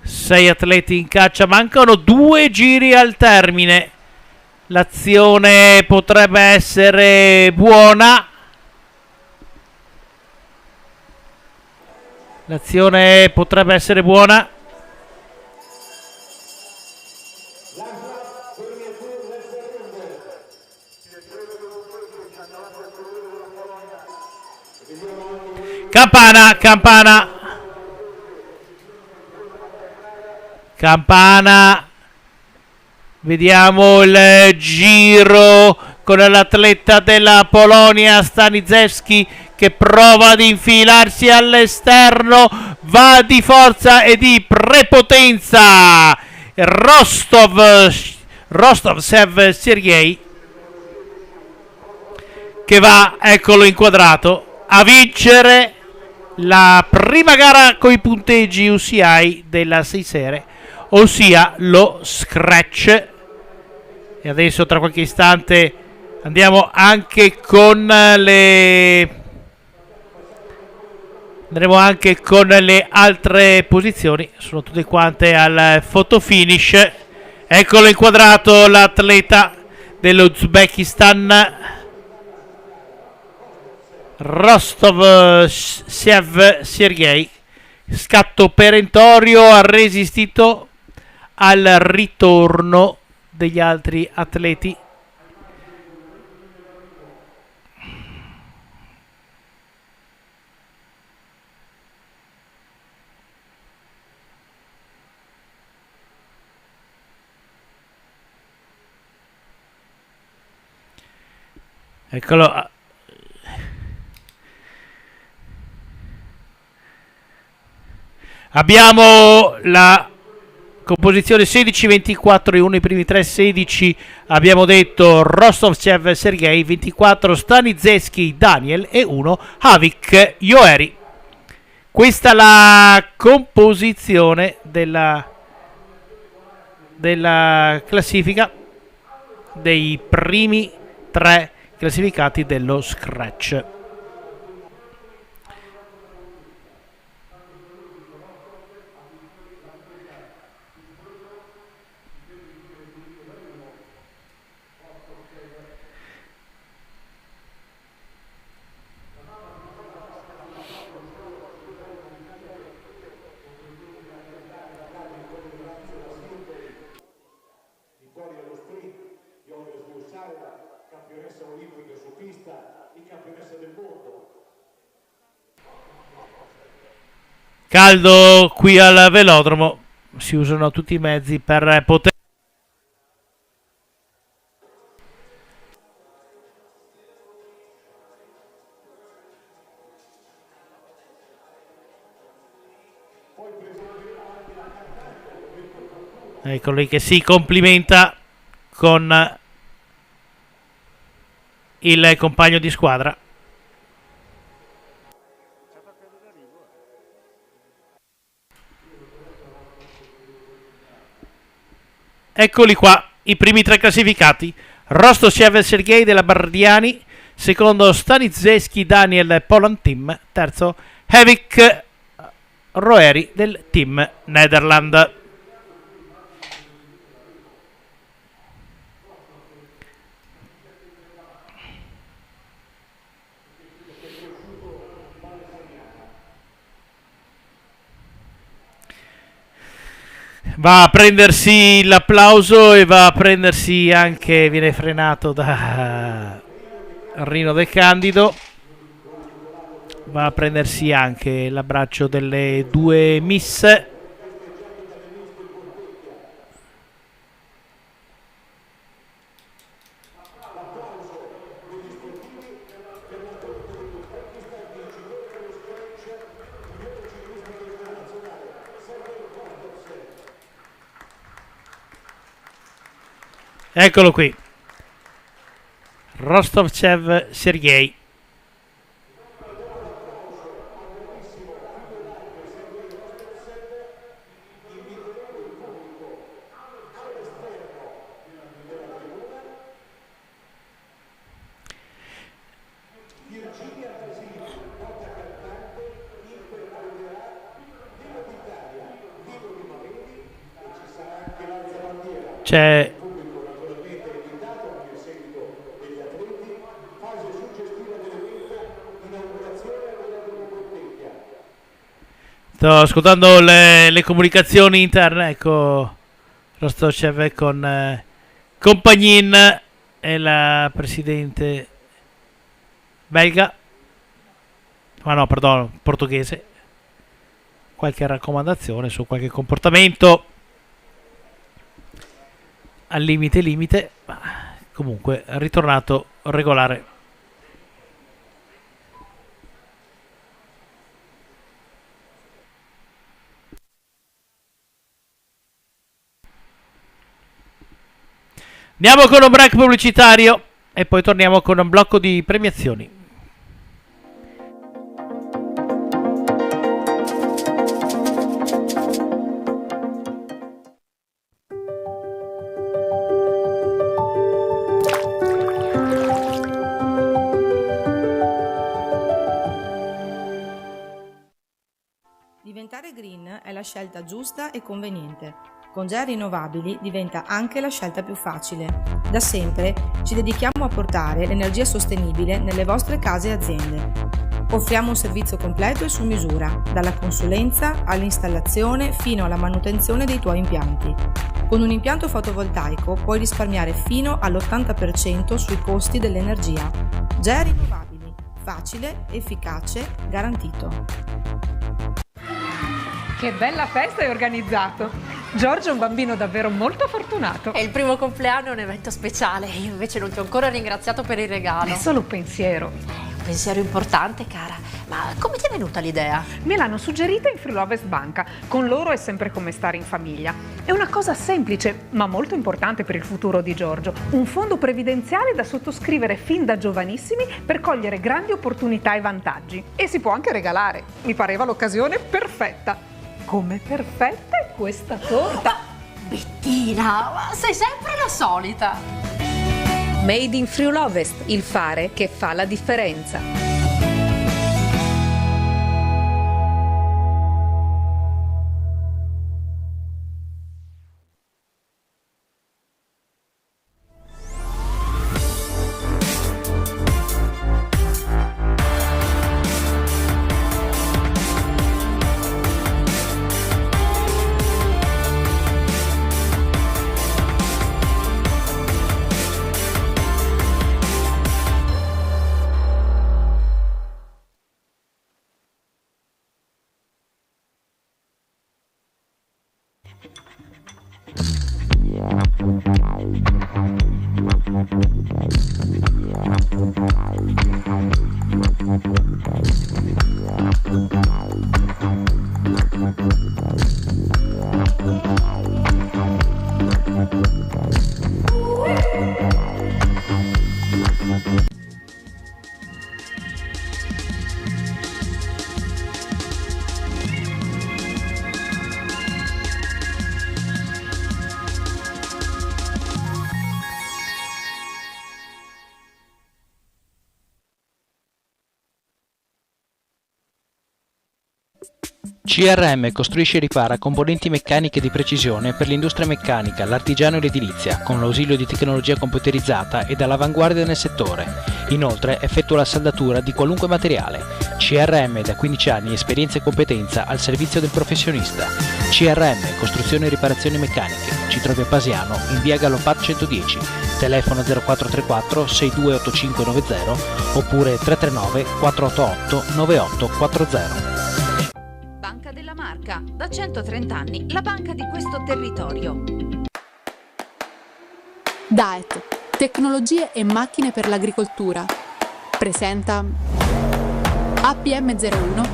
6 atleti in caccia, mancano 2 giri al termine. L'azione potrebbe essere buona. L'azione potrebbe essere buona. Campana, campana. Campana. Vediamo il giro con l'atleta della Polonia Stanisławski che prova ad infilarsi all'esterno, va di forza e di prepotenza. Rostoshev Sergei che va, eccolo inquadrato, a vincere la prima gara con i punteggi UCI della 6 serie, ossia lo scratch. E adesso tra qualche istante andiamo anche con le altre posizioni. Sono tutte quante al photo finish. Eccolo inquadrato l'atleta dell'Uzbekistan, Rostoshev Sergei. Scatto perentorio, ha resistito al ritorno degli altri atleti. Eccolo. Abbiamo la composizione 16, 24 e 1, i primi 3 16 abbiamo detto Rostoshev Sergei, 24 Stanisławski Daniel e 1 Havik Joeri. Questa è la composizione della classifica dei primi 3 classificati dello scratch. Caldo qui al velodromo. si usano tutti i mezzi per poter. Ecco lì che si complimenta con il compagno di squadra. Eccoli qua, i primi 3 classificati. Rostoshev Sergei della Bardiani, secondo Staniszewski Daniel Poland Team, terzo Havik Roeri del Team Netherland. Va a prendersi l'applauso e va a prendersi anche, viene frenato da Rino De Candido, va a prendersi anche l'abbraccio delle 2 miss. Eccolo qui, Rostoshev Sergei. C'è sto ascoltando le comunicazioni interne, ecco Rostoshev con Compagnin e la presidente belga, ma no, perdono, portoghese, qualche raccomandazione su qualche comportamento al limite, ma comunque è ritornato regolare. Andiamo con un break pubblicitario e poi torniamo con un blocco di premiazioni. Diventare green è la scelta giusta e conveniente. Con GEA Rinnovabili diventa anche la scelta più facile. Da sempre ci dedichiamo a portare l'energia sostenibile nelle vostre case e aziende. Offriamo un servizio completo e su misura, dalla consulenza all'installazione fino alla manutenzione dei tuoi impianti. Con un impianto fotovoltaico puoi risparmiare fino all'80% sui costi dell'energia. GEA Rinnovabili, facile, efficace, garantito. Che bella festa hai organizzato! Giorgio è un bambino davvero molto fortunato. È il primo compleanno, è un evento speciale. Io invece non ti ho ancora ringraziato per il regalo. È solo un pensiero. Un pensiero importante, cara. Ma come ti è venuta l'idea? Me l'hanno suggerita in Friulovest Banca. Con loro è sempre come stare in famiglia. È una cosa semplice, ma molto importante per il futuro di Giorgio. Un fondo previdenziale da sottoscrivere fin da giovanissimi per cogliere grandi opportunità e vantaggi. E si può anche regalare. Mi pareva l'occasione perfetta. Come perfetta è questa torta! Bettina, ma sei sempre la solita! Made in Friulovest, il fare che fa la differenza. CRM costruisce e ripara componenti meccaniche di precisione per l'industria meccanica, l'artigiano e l'edilizia, con l'ausilio di tecnologia computerizzata ed all'avanguardia nel settore. Inoltre effettua la saldatura di qualunque materiale. CRM da 15 anni, esperienza e competenza al servizio del professionista. CRM, costruzione e riparazioni meccaniche. Ci trovi a Pasiano, in via Gallopat 110, telefono 0434 628590 oppure 339 488 9840. Banca della Marca, da 130 anni, la banca di questo territorio. DAET, tecnologie e macchine per l'agricoltura, presenta APM01,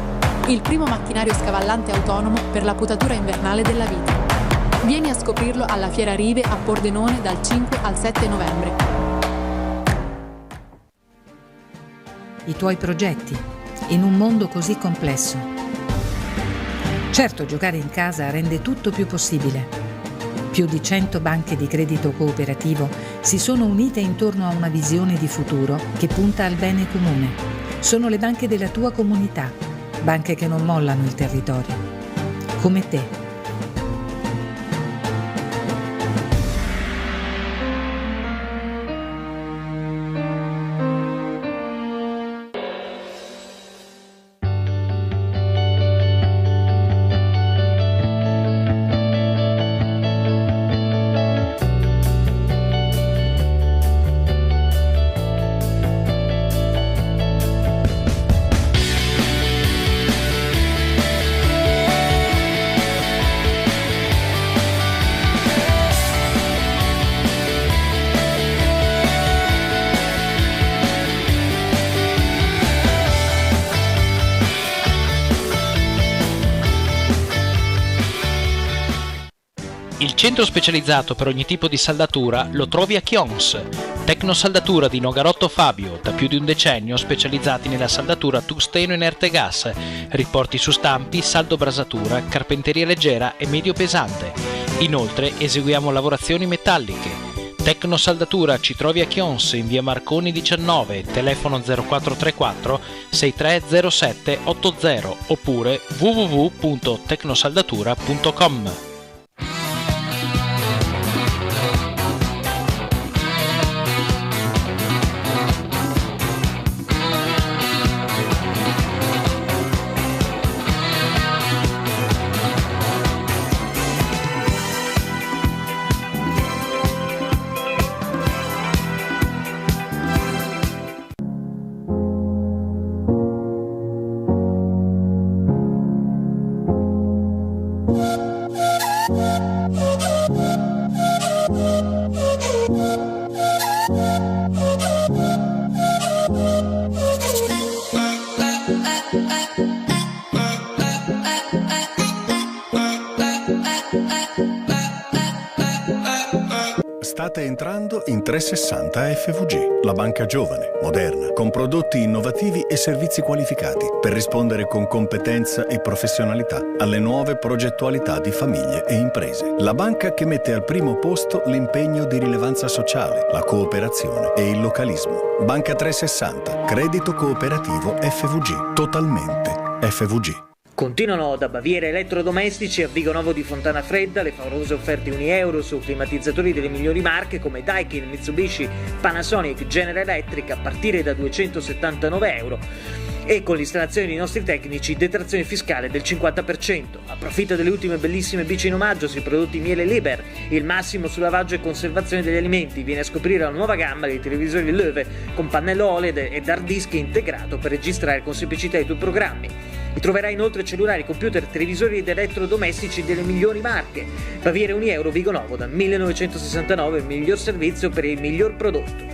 il primo macchinario scavallante autonomo per la potatura invernale della vite. Vieni a scoprirlo alla Fiera Rive a Pordenone dal 5 al 7 novembre. I tuoi progetti, in un mondo così complesso. Certo, giocare in casa rende tutto più possibile. Più di 100 banche di credito cooperativo si sono unite intorno a una visione di futuro che punta al bene comune. Sono le banche della tua comunità, banche che non mollano il territorio. Come te. Il centro specializzato per ogni tipo di saldatura lo trovi a Chions. Tecnosaldatura di Nogarotto Fabio, da più di un decennio specializzati nella saldatura tungsteno inerte gas, riporti su stampi, saldo brasatura, carpenteria leggera e medio pesante. Inoltre eseguiamo lavorazioni metalliche. Tecnosaldatura ci trovi a Chions in via Marconi 19, telefono 0434 6307 80 oppure www.tecnosaldatura.com. State entrando in 360 FVG, la banca giovane, moderna, con prodotti innovativi e servizi qualificati per rispondere con competenza e professionalità alle nuove progettualità di famiglie e imprese. La banca che mette al primo posto l'impegno di rilevanza sociale, la cooperazione e il localismo. Banca 360, credito cooperativo FVG, totalmente FVG. Continuano da Baviera Elettrodomestici a Vigonovo di Fontana Fredda le favolose offerte €1 su climatizzatori delle migliori marche come Daikin, Mitsubishi, Panasonic, General Electric a partire da €279 e con l'installazione dei nostri tecnici detrazione fiscale del 50%. Approfitta delle ultime bellissime bici in omaggio sui prodotti Miele Liber, il massimo su lavaggio e conservazione degli alimenti. Viene a scoprire la nuova gamma dei televisori Löwe con pannello OLED ed hard disk integrato per registrare con semplicità i tuoi programmi. Vi troverai inoltre cellulari, computer, televisori ed elettrodomestici delle migliori marche. Baviera Unieuro Vigo Novo, dal 1969 il miglior servizio per il miglior prodotto.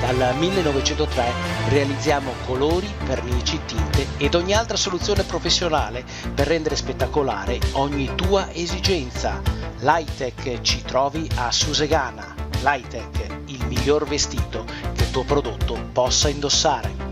Dal 1903 realizziamo colori, vernici, tinte ed ogni altra soluzione professionale per rendere spettacolare ogni tua esigenza. L'Hightech ci trovi a Susegana. L'Hightech, il miglior vestito che il tuo prodotto possa indossare.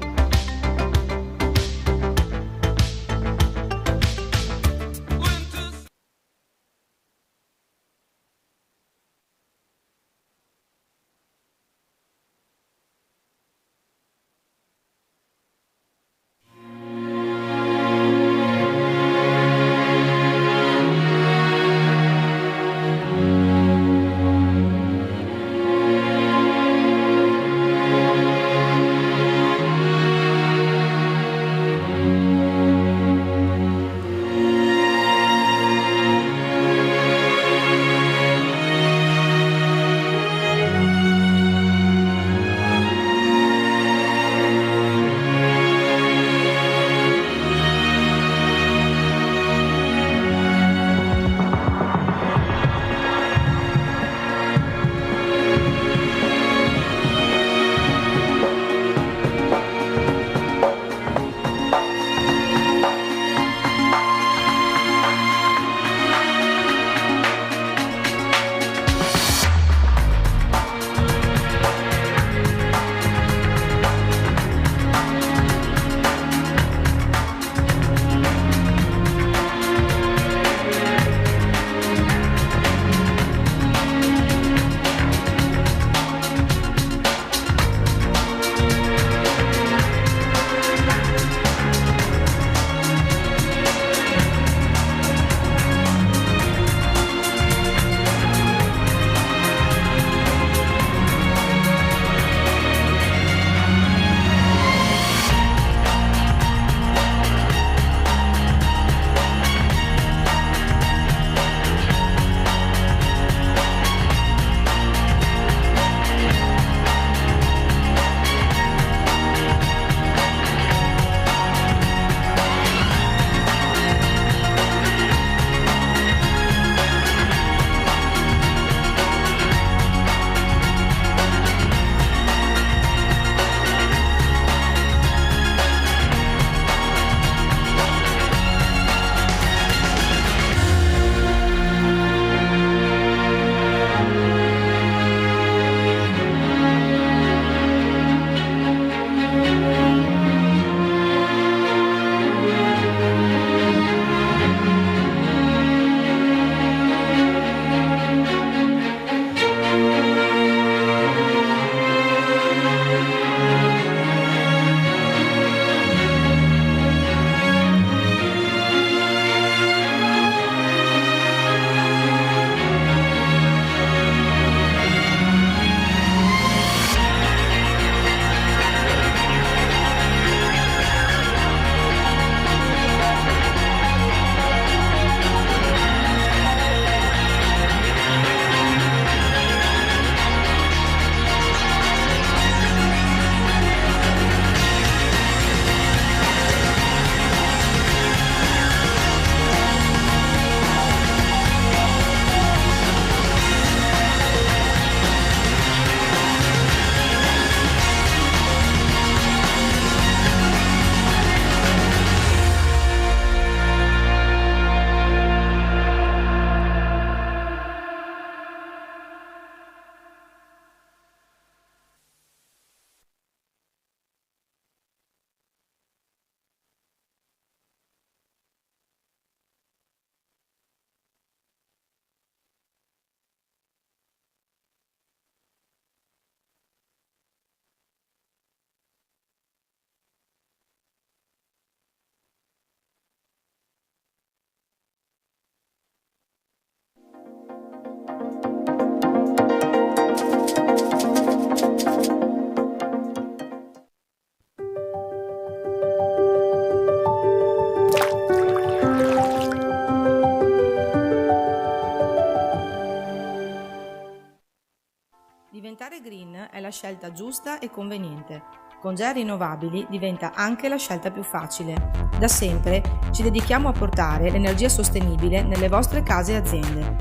la scelta giusta e conveniente. Con GEA Rinnovabili diventa anche la scelta più facile. Da sempre ci dedichiamo a portare l'energia sostenibile nelle vostre case e aziende.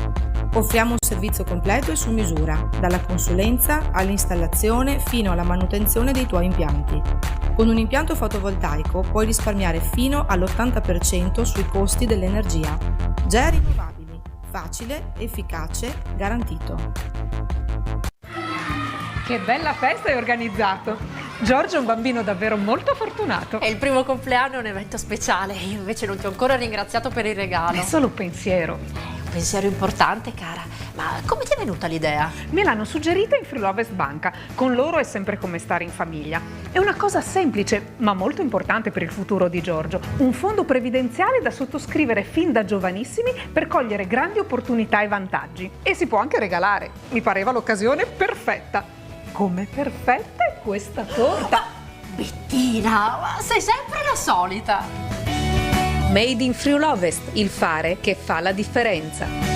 Offriamo un servizio completo e su misura, dalla consulenza all'installazione fino alla manutenzione dei tuoi impianti. Con un impianto fotovoltaico puoi risparmiare fino all'80% sui costi dell'energia. GEA Rinnovabili. Facile, efficace, garantito. Che bella festa hai organizzato! Giorgio è un bambino davvero molto fortunato. È il primo compleanno, è un evento speciale. Io invece non ti ho ancora ringraziato per il regalo. È solo un pensiero. Un pensiero importante, cara. Ma come ti è venuta l'idea? Me l'hanno suggerita in Friulovest Banca. Con loro è sempre come stare in famiglia. È una cosa semplice, ma molto importante per il futuro di Giorgio. Un fondo previdenziale da sottoscrivere fin da giovanissimi per cogliere grandi opportunità e vantaggi. E si può anche regalare. Mi pareva l'occasione perfetta. Come perfetta è questa torta! Bettina, ma sei sempre la solita! Made in Friulovest, il fare che fa la differenza.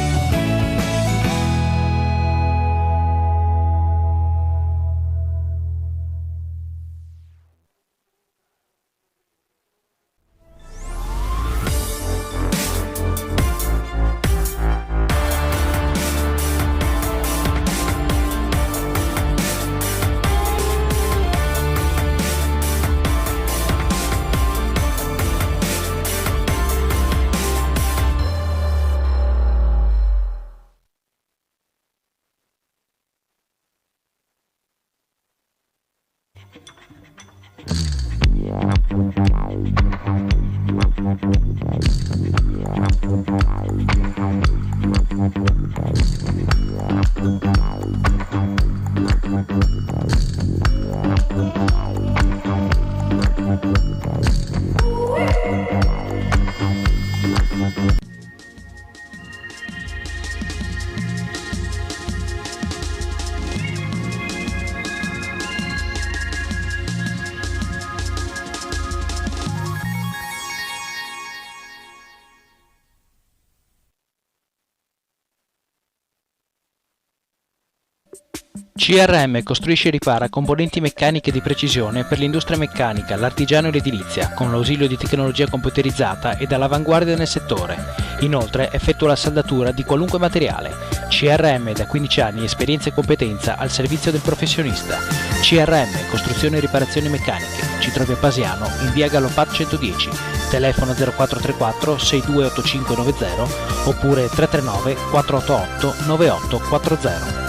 CRM costruisce e ripara componenti meccaniche di precisione per l'industria meccanica, l'artigiano e l'edilizia, con l'ausilio di tecnologia computerizzata ed all'avanguardia nel settore. Inoltre effettua la saldatura di qualunque materiale. CRM da 15 anni, esperienza e competenza al servizio del professionista. CRM, costruzione e riparazioni meccaniche. Ci trovi a Pasiano, in via Gallopat 110, telefono 0434 628590 oppure 339 488 9840.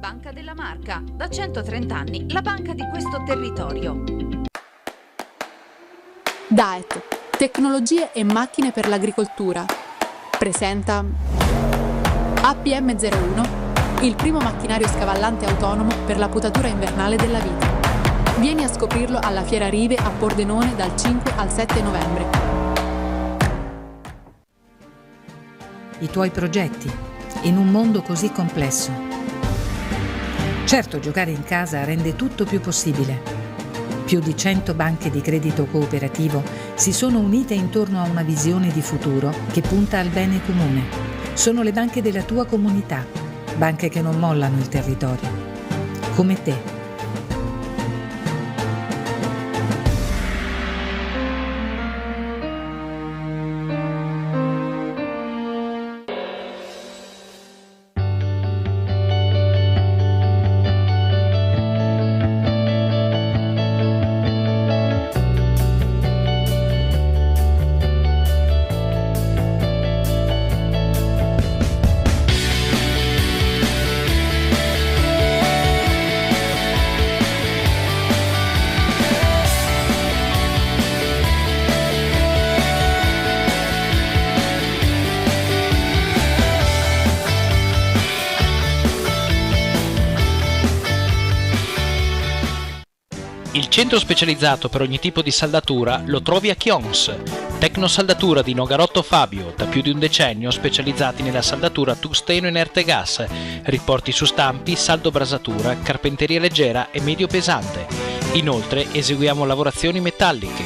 Banca della Marca, da 130 anni, la banca di questo territorio. DAET, tecnologie e macchine per l'agricoltura, presenta APM01, il primo macchinario scavallante autonomo per la potatura invernale della vite. Vieni a scoprirlo alla Fiera Rive a Pordenone dal 5 al 7 novembre. I tuoi progetti, in un mondo così complesso. Certo, giocare in casa rende tutto più possibile. Più di 100 banche di credito cooperativo si sono unite intorno a una visione di futuro che punta al bene comune. Sono le banche della tua comunità, banche che non mollano il territorio. Come te. Il centro specializzato per ogni tipo di saldatura lo trovi a Chions. Tecnosaldatura di Nogarotto Fabio, da più di un decennio specializzati nella saldatura tungsteno inerte gas, riporti su stampi, saldo brasatura, carpenteria leggera e medio pesante. Inoltre eseguiamo lavorazioni metalliche.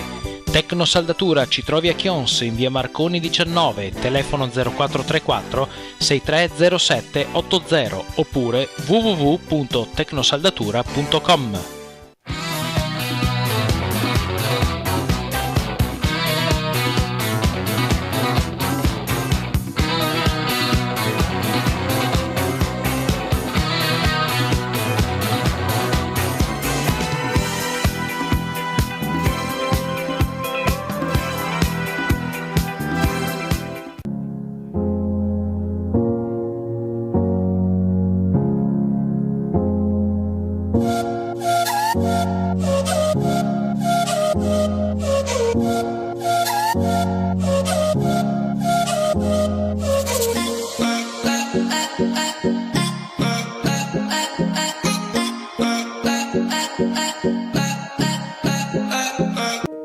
Tecnosaldatura ci trovi a Chions in via Marconi 19, telefono 0434 6307 80 oppure www.tecnosaldatura.com.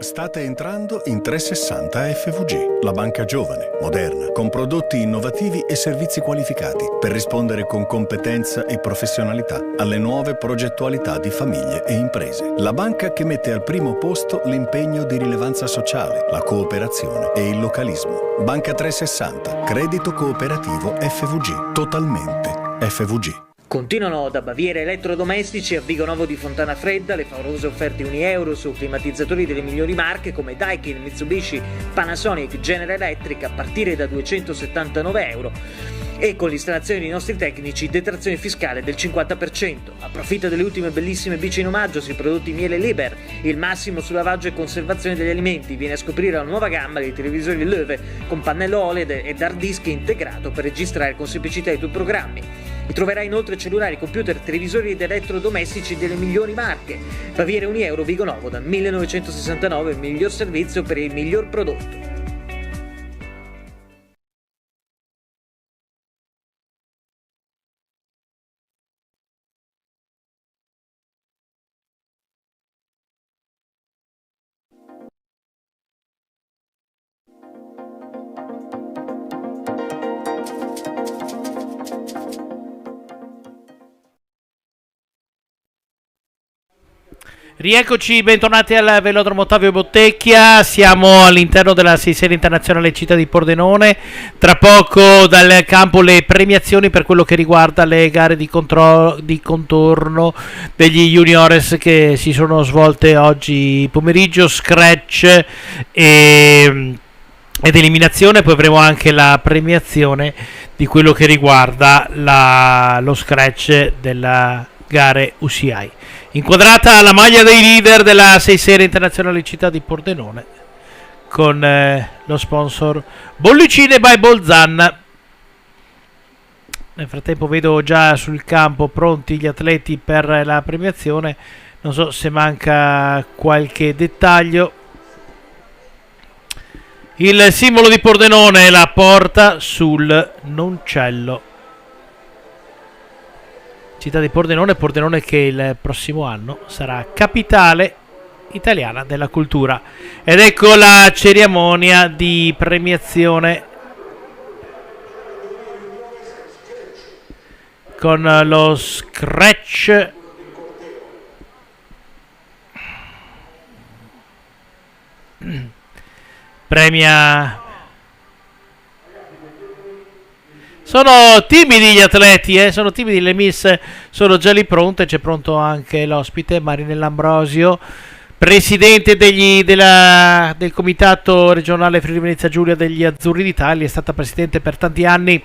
State entrando in 360 FVG, la banca giovane, moderna, con prodotti innovativi e servizi qualificati per rispondere con competenza e professionalità alle nuove progettualità di famiglie e imprese. La banca che mette al primo posto l'impegno di rilevanza sociale, la cooperazione e il localismo. Banca 360, credito cooperativo FVG, totalmente FVG. Continuano da Baviera Elettrodomestici a Vigonovo di Fontana Fredda le favolose offerte €1 su climatizzatori delle migliori marche come Daikin, Mitsubishi, Panasonic, General Electric a partire da €279 e con l'installazione dei nostri tecnici detrazione fiscale del 50%. Approfitta delle ultime bellissime bici in omaggio sui prodotti Miele Liber, il massimo su lavaggio e conservazione degli alimenti. Viene a scoprire la nuova gamma dei televisori Löwe con pannello OLED ed hard disk integrato per registrare con semplicità i tuoi programmi. E troverai inoltre cellulari, computer, televisori ed elettrodomestici delle migliori marche. Baviera €1 Vigonovo dal 1969, il miglior servizio per il miglior prodotto. Rieccoci, bentornati al Velodromo Ottavio Bottecchia. Siamo all'interno della 6 serie internazionale Città di Pordenone. Tra poco dal campo le premiazioni per quello che riguarda le gare di contorno degli juniores che si sono svolte oggi pomeriggio, scratch ed eliminazione. Poi avremo anche la premiazione di quello che riguarda lo scratch della gare UCI. Inquadrata la maglia dei leader della 6 serie internazionale Città di Pordenone con lo sponsor Bollicine by Bolzan. Nel frattempo vedo già sul campo pronti gli atleti per la premiazione. Non so se manca qualche dettaglio. Il simbolo di Pordenone la porta sul noncello. Città di Pordenone, Pordenone che il prossimo anno sarà capitale italiana della cultura. Ed ecco la cerimonia di premiazione con lo scratch premia. Sono timidi gli atleti, sono timidi, le miss sono già lì pronte, c'è pronto anche l'ospite Marinella Ambrosio, presidente del comitato regionale Friuli Venezia Giulia degli Azzurri d'Italia, è stata presidente per tanti anni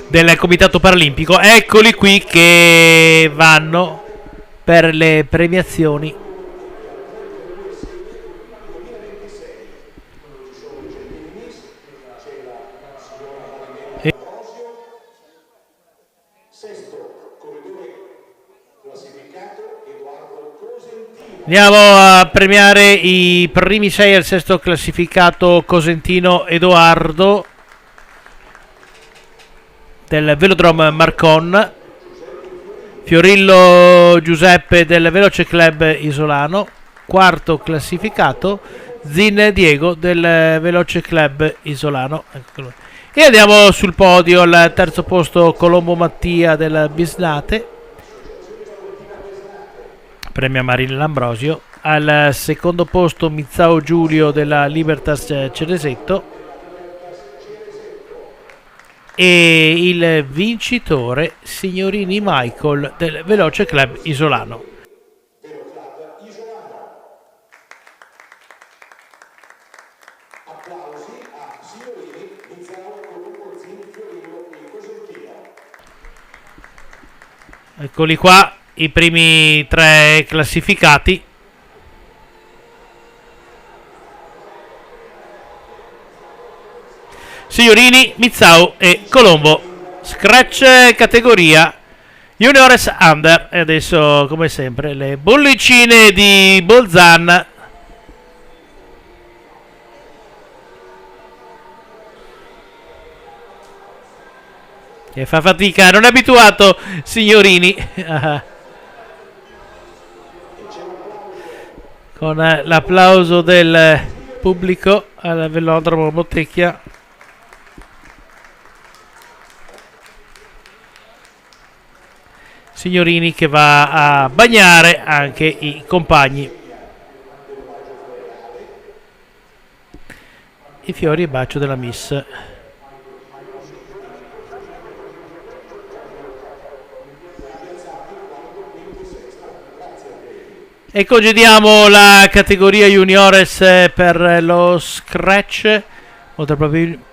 del comitato paralimpico. Eccoli qui che vanno per le premiazioni. Andiamo a premiare i primi 6 al sesto classificato Cosentino Edoardo del Velodrome Marcon, Fiorillo Giuseppe del Veloce Club Isolano, quarto classificato Zin Diego del Veloce Club Isolano. E andiamo sul podio al terzo posto Colombo Mattia del Bisnate, premia Marinella Ambrosio. al secondo posto Mizzao Giulio della Libertas Ceresetto e il vincitore Signorini Michael del Veloce Club Isolano. Eccoli qua i primi 3 classificati. Signorini, Mizzao e Colombo. Scratch categoria Juniores Under. E adesso, come sempre, le bollicine di Bolzan. Che fa fatica, non è abituato Signorini. Con l'applauso del pubblico al velodromo Bottecchia. Signorini che va a bagnare anche i compagni. I fiori e bacio della Miss. E congediamo la categoria Juniores per lo scratch. Molto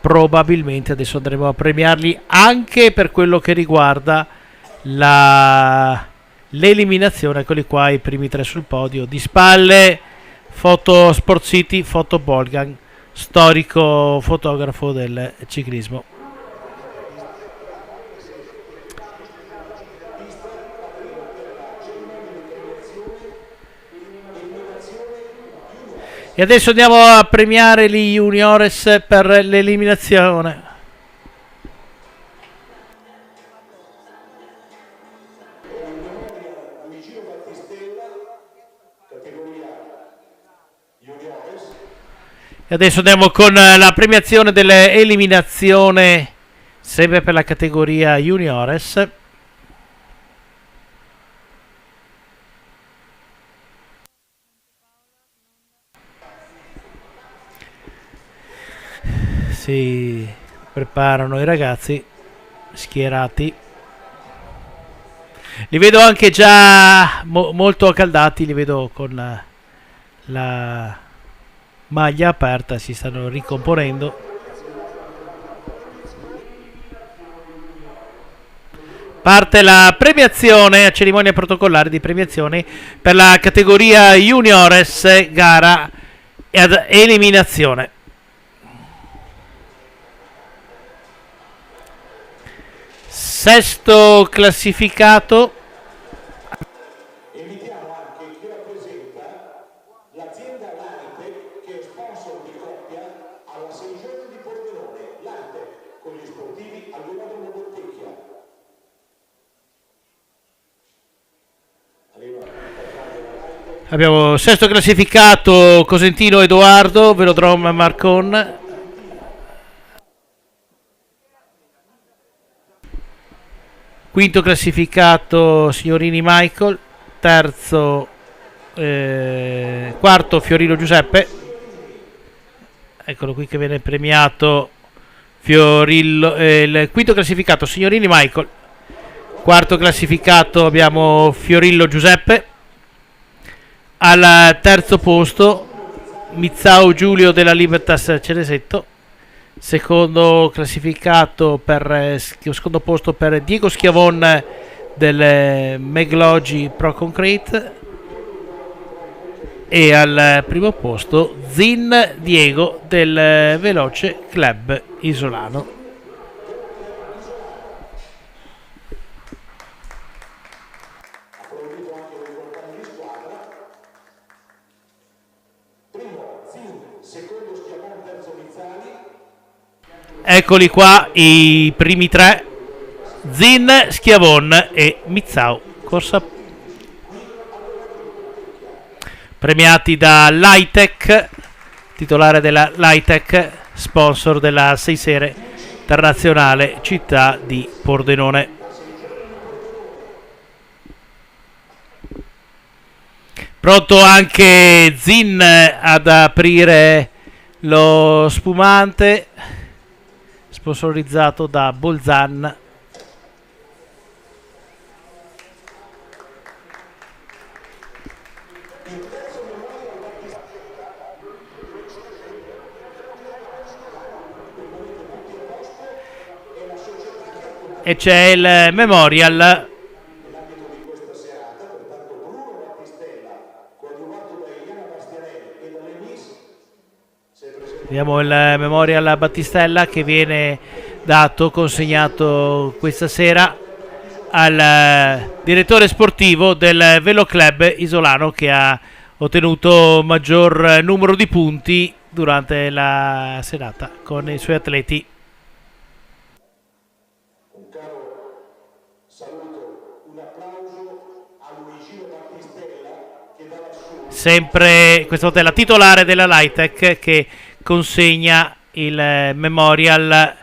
probabilmente adesso andremo a premiarli anche per quello che riguarda l'eliminazione. Eccoli qua i primi 3 sul podio. Di spalle Foto Sport City, Foto Bolgan, storico fotografo del ciclismo. E adesso andiamo a premiare gli Juniores per l'eliminazione. E adesso andiamo con la premiazione dell'eliminazione sempre per la categoria Juniores. Si preparano i ragazzi schierati. Li vedo anche già molto accaldati, li vedo con la maglia aperta, si stanno ricomponendo. Parte la premiazione, la cerimonia protocollare di premiazione per la categoria Juniores, gara ad eliminazione. Sesto classificato. Invitiamo anche chi rappresenta l'azienda Laite, che è sponsor di coppia alla 6 giorni di Pordenone. Laite, con gli sportivi al velodromo Bottecchia. Abbiamo sesto classificato Cosentino Edoardo, velodromo Marcon. Quinto classificato Signorini Michael, quarto Fiorino Giuseppe, eccolo qui che viene premiato Fiorillo, il quinto classificato Signorini Michael, quarto classificato abbiamo Fiorillo Giuseppe, al terzo posto Mizzao Giulio della Libertas Ceresetto, secondo posto per Diego Schiavon del Meglogi Pro Concrete e al primo posto Zin Diego del Veloce Club Isolano. Eccoli qua i primi 3, Zin, Schiavon e Mizzao. Corsa premiati da Laitec, titolare della Laitec, sponsor della 6 sere internazionale città di Pordenone. Pronto anche Zin ad aprire lo spumante, sponsorizzato da Bolzan. E c'è il Memorial. Vediamo il Memorial a Battistella che viene dato, consegnato questa sera al direttore sportivo del Velo Club Isolano, che ha ottenuto maggior numero di punti durante la serata con i suoi atleti. Un caro saluto, un applauso a Luigino Battistella che dà la sua. Sempre questa volta è la titolare della Lightech che consegna il Memorial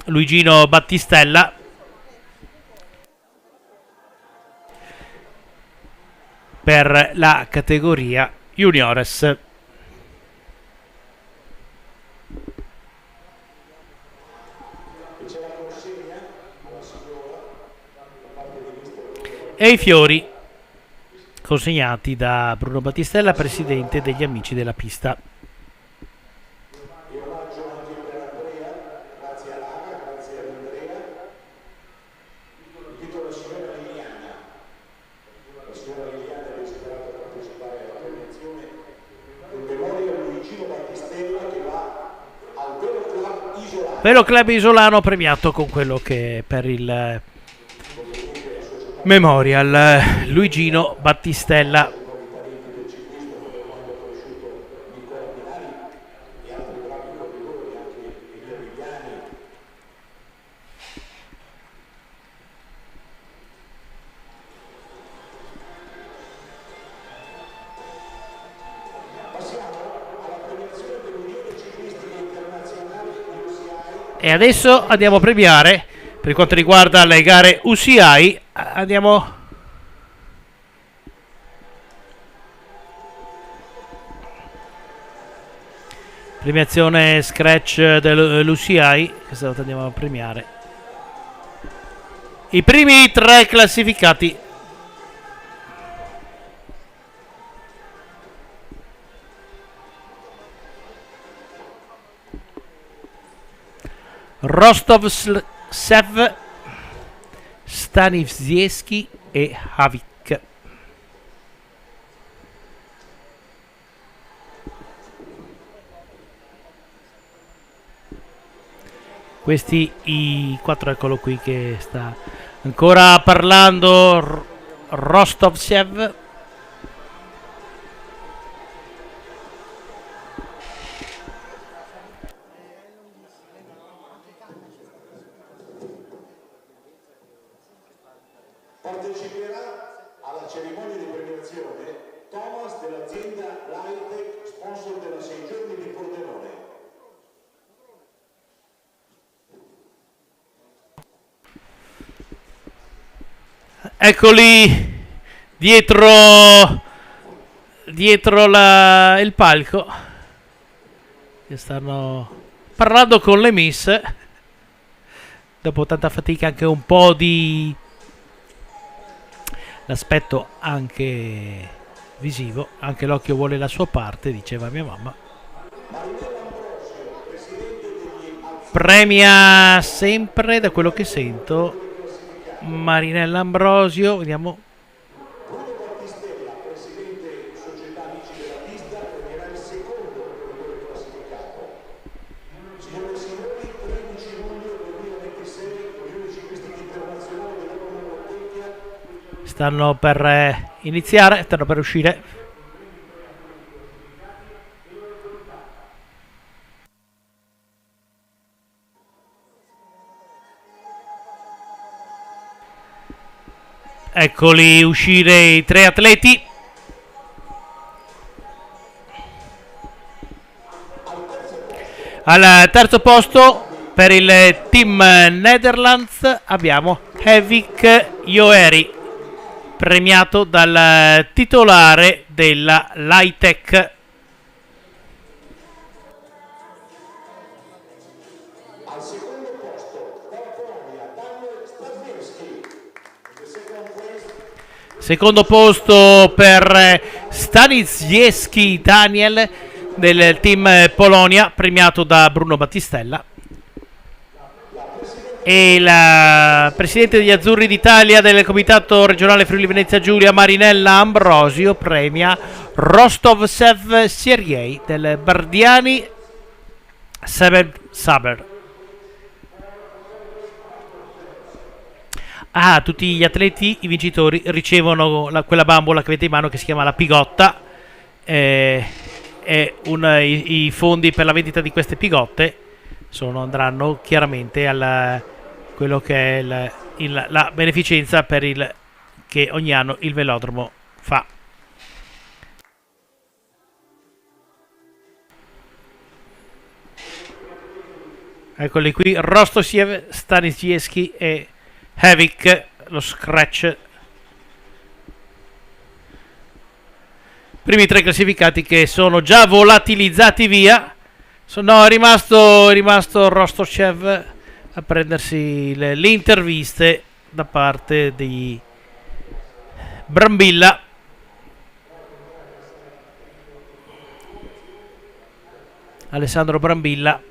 Luigino Battistella. Per la categoria Juniores. E i fiori consegnati da Bruno Battistella, presidente degli Amici della Pista. Velo Club Isolano premiato con quello che per il Memorial Luigino Battistella. E adesso andiamo a premiare, per quanto riguarda le gare UCI, andiamo premiazione scratch dell'UCI, questa volta andiamo a premiare i primi 3 classificati. Rostovsev, Stanisieski e Havik. Questi i 4, eccolo qui che sta ancora parlando Rostovsev. Parteciperà alla cerimonia di premiazione Thomas dell'azienda Lightech, sponsor della 6 giorni di Pordenone. Eccoli dietro il palco che stanno parlando con le miss. Dopo tanta fatica, anche un po' di l'aspetto anche visivo, anche l'occhio vuole la sua parte, diceva mia mamma. Premia sempre, da quello che sento, Marinella Ambrosio. Vediamo. Bruno Battistella, presidente società Amici della Pista, premierà il secondo corridore classificato. Signore e signori, 13 luglio 2026, Unione Ciclistica Internazionale della Roma Montecchia. Stanno per iniziare, stanno per uscire. Eccoli uscire i 3 atleti. Al terzo posto per il team Netherlands abbiamo Havik Joeri, premiato dal titolare della Laitek. Al secondo posto, California, Daniel Strazynski. Secondo posto per Staniszewski Daniel del team Polonia, premiato da Bruno Battistella. E la presidente degli Azzurri d'Italia del Comitato Regionale Friuli Venezia Giulia, Marinella Ambrosio, premia Rostovsev Sergei del Bardiani Saber. Tutti gli atleti, i vincitori, ricevono quella bambola che avete in mano che si chiama la pigotta. I fondi per la vendita di queste pigotte andranno chiaramente a quello che è la beneficenza che ogni anno il velodromo fa. Eccoli qui, Rostosiev, Staniszewski e Havik, lo scratch. Primi 3 classificati che sono già volatilizzati via. È rimasto Rostoshev a prendersi le interviste da parte di Brambilla. Alessandro Brambilla.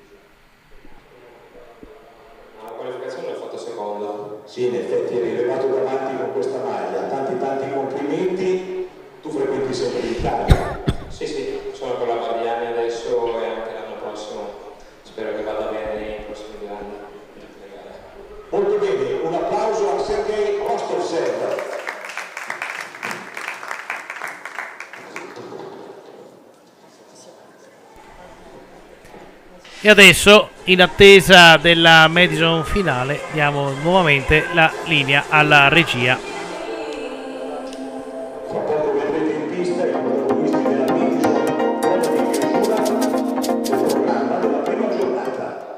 La qualificazione l'ho fatto secondo. Sì, in effetti eri arrivato davanti con questa maglia. Tanti complimenti. Tu frequenti sempre l'Italia. Sì, sono con la Bardiani adesso e anche l'anno prossimo. Spero che vada bene nei prossimi 2 anni. Molto bene, un applauso a Sergei Rostovsev. E adesso, in attesa della Madison finale, diamo nuovamente la linea alla regia. Fra poco vedrete in pista i protagonisti della Madison, quella di chiusura del programma della prima giornata.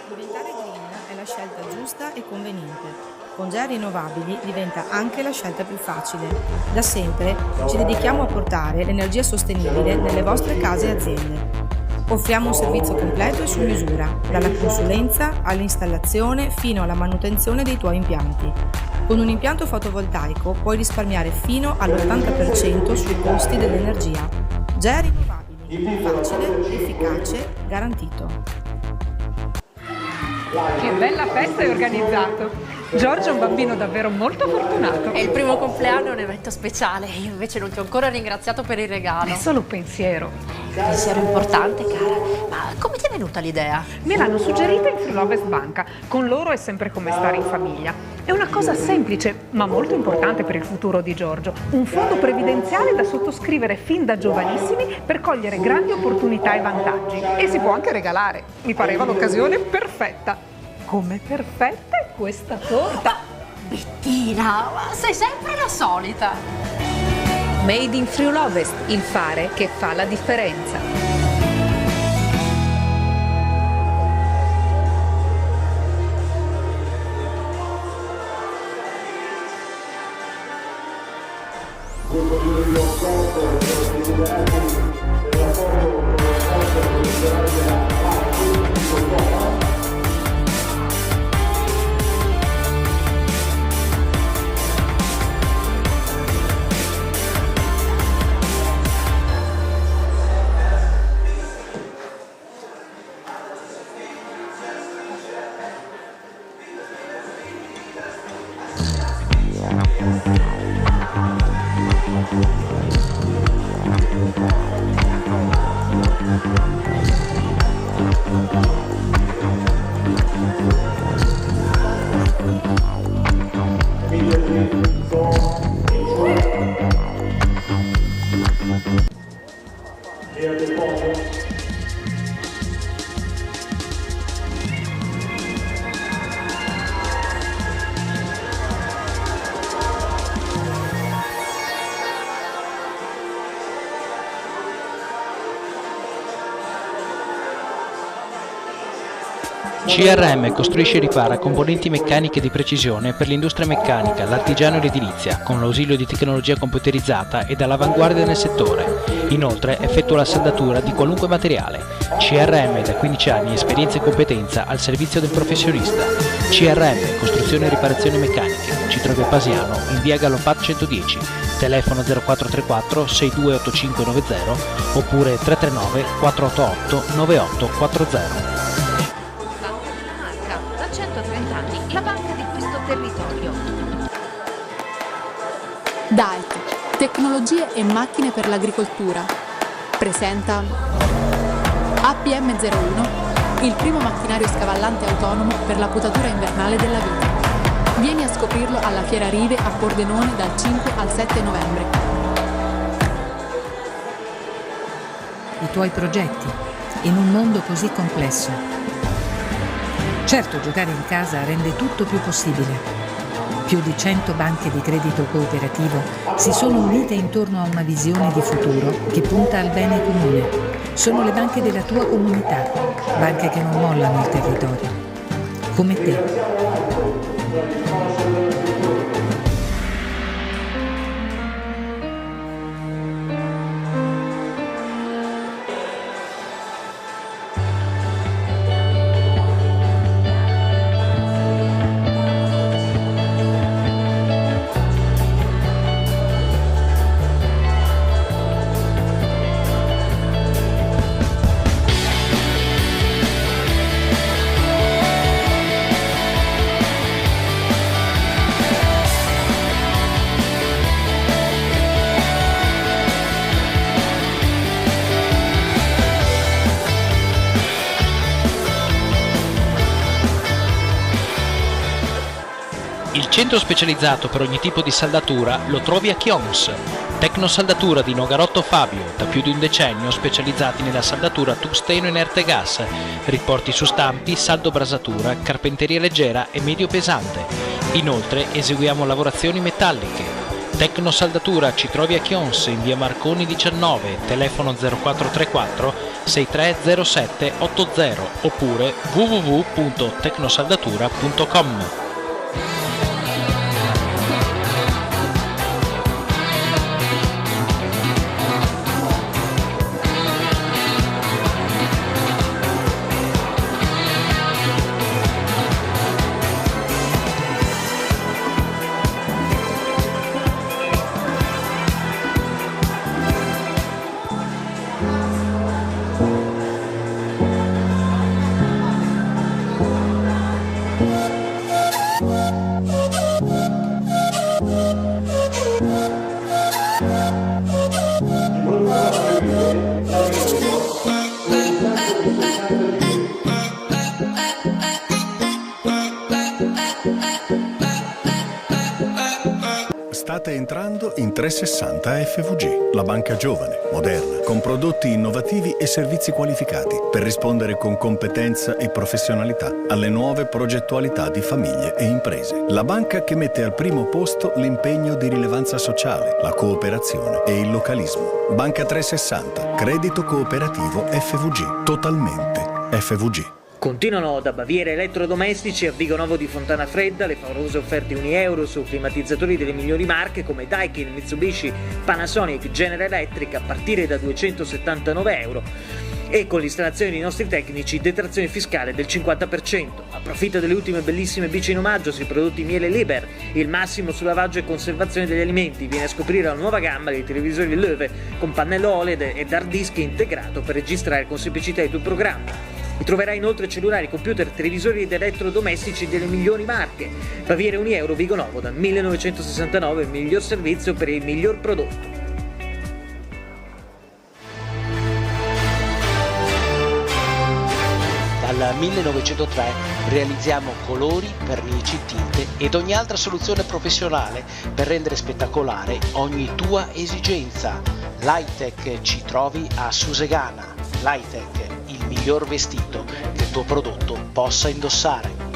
Diventare green è la scelta giusta e conveniente. Con GEA rinnovabili diventa anche la scelta più facile. Da sempre ci dedichiamo a portare l'energia sostenibile nelle vostre case e aziende. Offriamo un servizio completo e su misura, dalla consulenza all'installazione fino alla manutenzione dei tuoi impianti. Con un impianto fotovoltaico puoi risparmiare fino all'80% sui costi dell'energia. GEA rinnovabili, facile, efficace, garantito. Che bella festa hai organizzato! Giorgio è un bambino davvero molto fortunato. È il primo compleanno, è un evento speciale. Io invece non ti ho ancora ringraziato per il regalo. È solo pensiero. Pensiero importante, cara. Ma come ti è venuta l'idea? Me l'hanno suggerita in Friulovest Banca. Con loro è sempre come stare in famiglia. È una cosa semplice, ma molto importante per il futuro di Giorgio. Un fondo previdenziale da sottoscrivere fin da giovanissimi per cogliere grandi opportunità e vantaggi. E si può anche regalare. Mi pareva l'occasione perfetta. Come perfetta è questa torta! Bettina, ma sei sempre la solita! Made in Friulovest, il fare che fa la differenza. CRM costruisce e ripara componenti meccaniche di precisione per l'industria meccanica, l'artigiano e l'edilizia, con l'ausilio di tecnologia computerizzata ed all'avanguardia nel settore. Inoltre effettua la saldatura di qualunque materiale. CRM da 15 anni, esperienza e competenza al servizio del professionista. CRM, costruzione e riparazioni meccaniche. Ci trovi a Pasiano, in via Gallopat 110, telefono 0434 628590 oppure 339 488 9840. Da 130 anni, la banca di questo territorio. DAET, tecnologie e macchine per l'agricoltura, presenta APM01, il primo macchinario scavallante autonomo per la potatura invernale della vite. Vieni a scoprirlo alla Fiera Rive a Pordenone dal 5 al 7 novembre. I tuoi progetti in un mondo così complesso. Certo, giocare in casa rende tutto più possibile. Più di 100 banche di credito cooperativo si sono unite intorno a una visione di futuro che punta al bene comune. Sono le banche della tua comunità, banche che non mollano il territorio, come te. Il centro specializzato per ogni tipo di saldatura lo trovi a Chions. Tecnosaldatura di Nogarotto Fabio, da più di un decennio specializzati nella saldatura tungsteno inerte gas, riporti su stampi, saldo brasatura, carpenteria leggera e medio pesante. Inoltre eseguiamo lavorazioni metalliche. Tecnosaldatura ci trovi a Chions in via Marconi 19, telefono 0434 6307 80 oppure www.tecnosaldatura.com. State entrando in 360 FVG, la banca giovane, moderna, con prodotti innovativi e servizi qualificati per rispondere con competenza e professionalità alle nuove progettualità di famiglie e imprese. La banca che mette al primo posto l'impegno di rilevanza sociale, la cooperazione e il localismo. Banca 360, credito cooperativo FVG, totalmente FVG. Continuano da Baviera Elettrodomestici a Vigonovo di Fontana Fredda le favolose offerte €1 su climatizzatori delle migliori marche come Daikin, Mitsubishi, Panasonic, General Electric a partire da €279 e con l'installazione dei nostri tecnici detrazione fiscale del 50%. Approfitta delle ultime bellissime bici in omaggio sui prodotti Miele Liber, il massimo su lavaggio e conservazione degli alimenti. Viene a scoprire la nuova gamma dei televisori Löwe con pannello OLED ed hard disk integrato per registrare con semplicità i tuoi programmi. Troverai inoltre cellulari, computer, televisori ed elettrodomestici delle migliori marche. Baviera €1 Vigonovo dal 1969, il miglior servizio per il miglior prodotto. Dal 1903 realizziamo colori, vernici, tinte ed ogni altra soluzione professionale per rendere spettacolare ogni tua esigenza. Lightech ci trovi a Susegana. Lightech, il miglior vestito che il tuo prodotto possa indossare.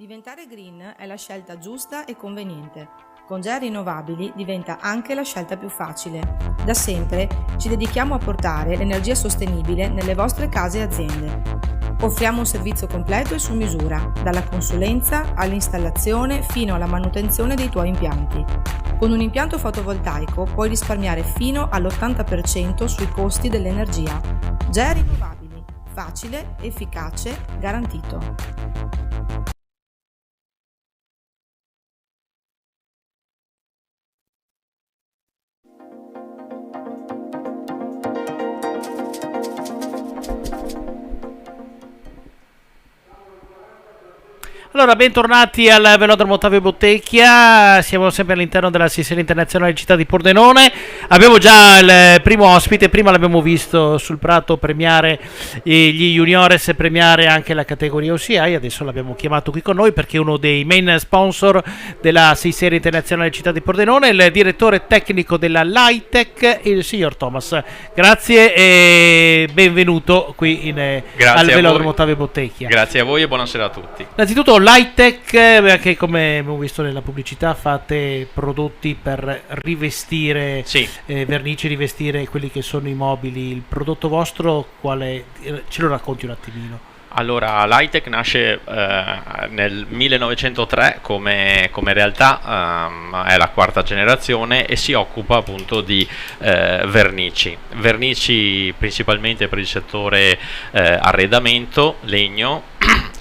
Diventare green è la scelta giusta e conveniente. Con GEA Rinnovabili diventa anche la scelta più facile. Da sempre ci dedichiamo a portare l'energia sostenibile nelle vostre case e aziende. Offriamo un servizio completo e su misura, dalla consulenza all'installazione fino alla manutenzione dei tuoi impianti. Con un impianto fotovoltaico puoi risparmiare fino all'80% sui costi dell'energia. GEA Rinnovabili. Facile, efficace, garantito. Allora, bentornati al Velodromo Ottavio Bottecchia, siamo sempre all'interno della Sisera Internazionale Città di Pordenone. Abbiamo già il primo ospite, prima l'abbiamo visto sul prato premiare gli juniores e premiare anche la categoria OCI, adesso l'abbiamo chiamato qui con noi perché è uno dei main sponsor della Sisera Internazionale Città di Pordenone, il direttore tecnico della Lightech, il signor Thomas. Grazie e benvenuto qui al Velodromo Ottavio Bottecchia. Grazie a voi e buonasera a tutti. Innanzitutto Lightech, che come abbiamo visto nella pubblicità fate prodotti per rivestire vernici, rivestire quelli che sono i mobili. Il prodotto vostro quale? Ce lo racconti un attimino? Allora, Lightech nasce nel 1903 come realtà, è la quarta generazione e si occupa appunto di vernici principalmente per il settore arredamento, legno,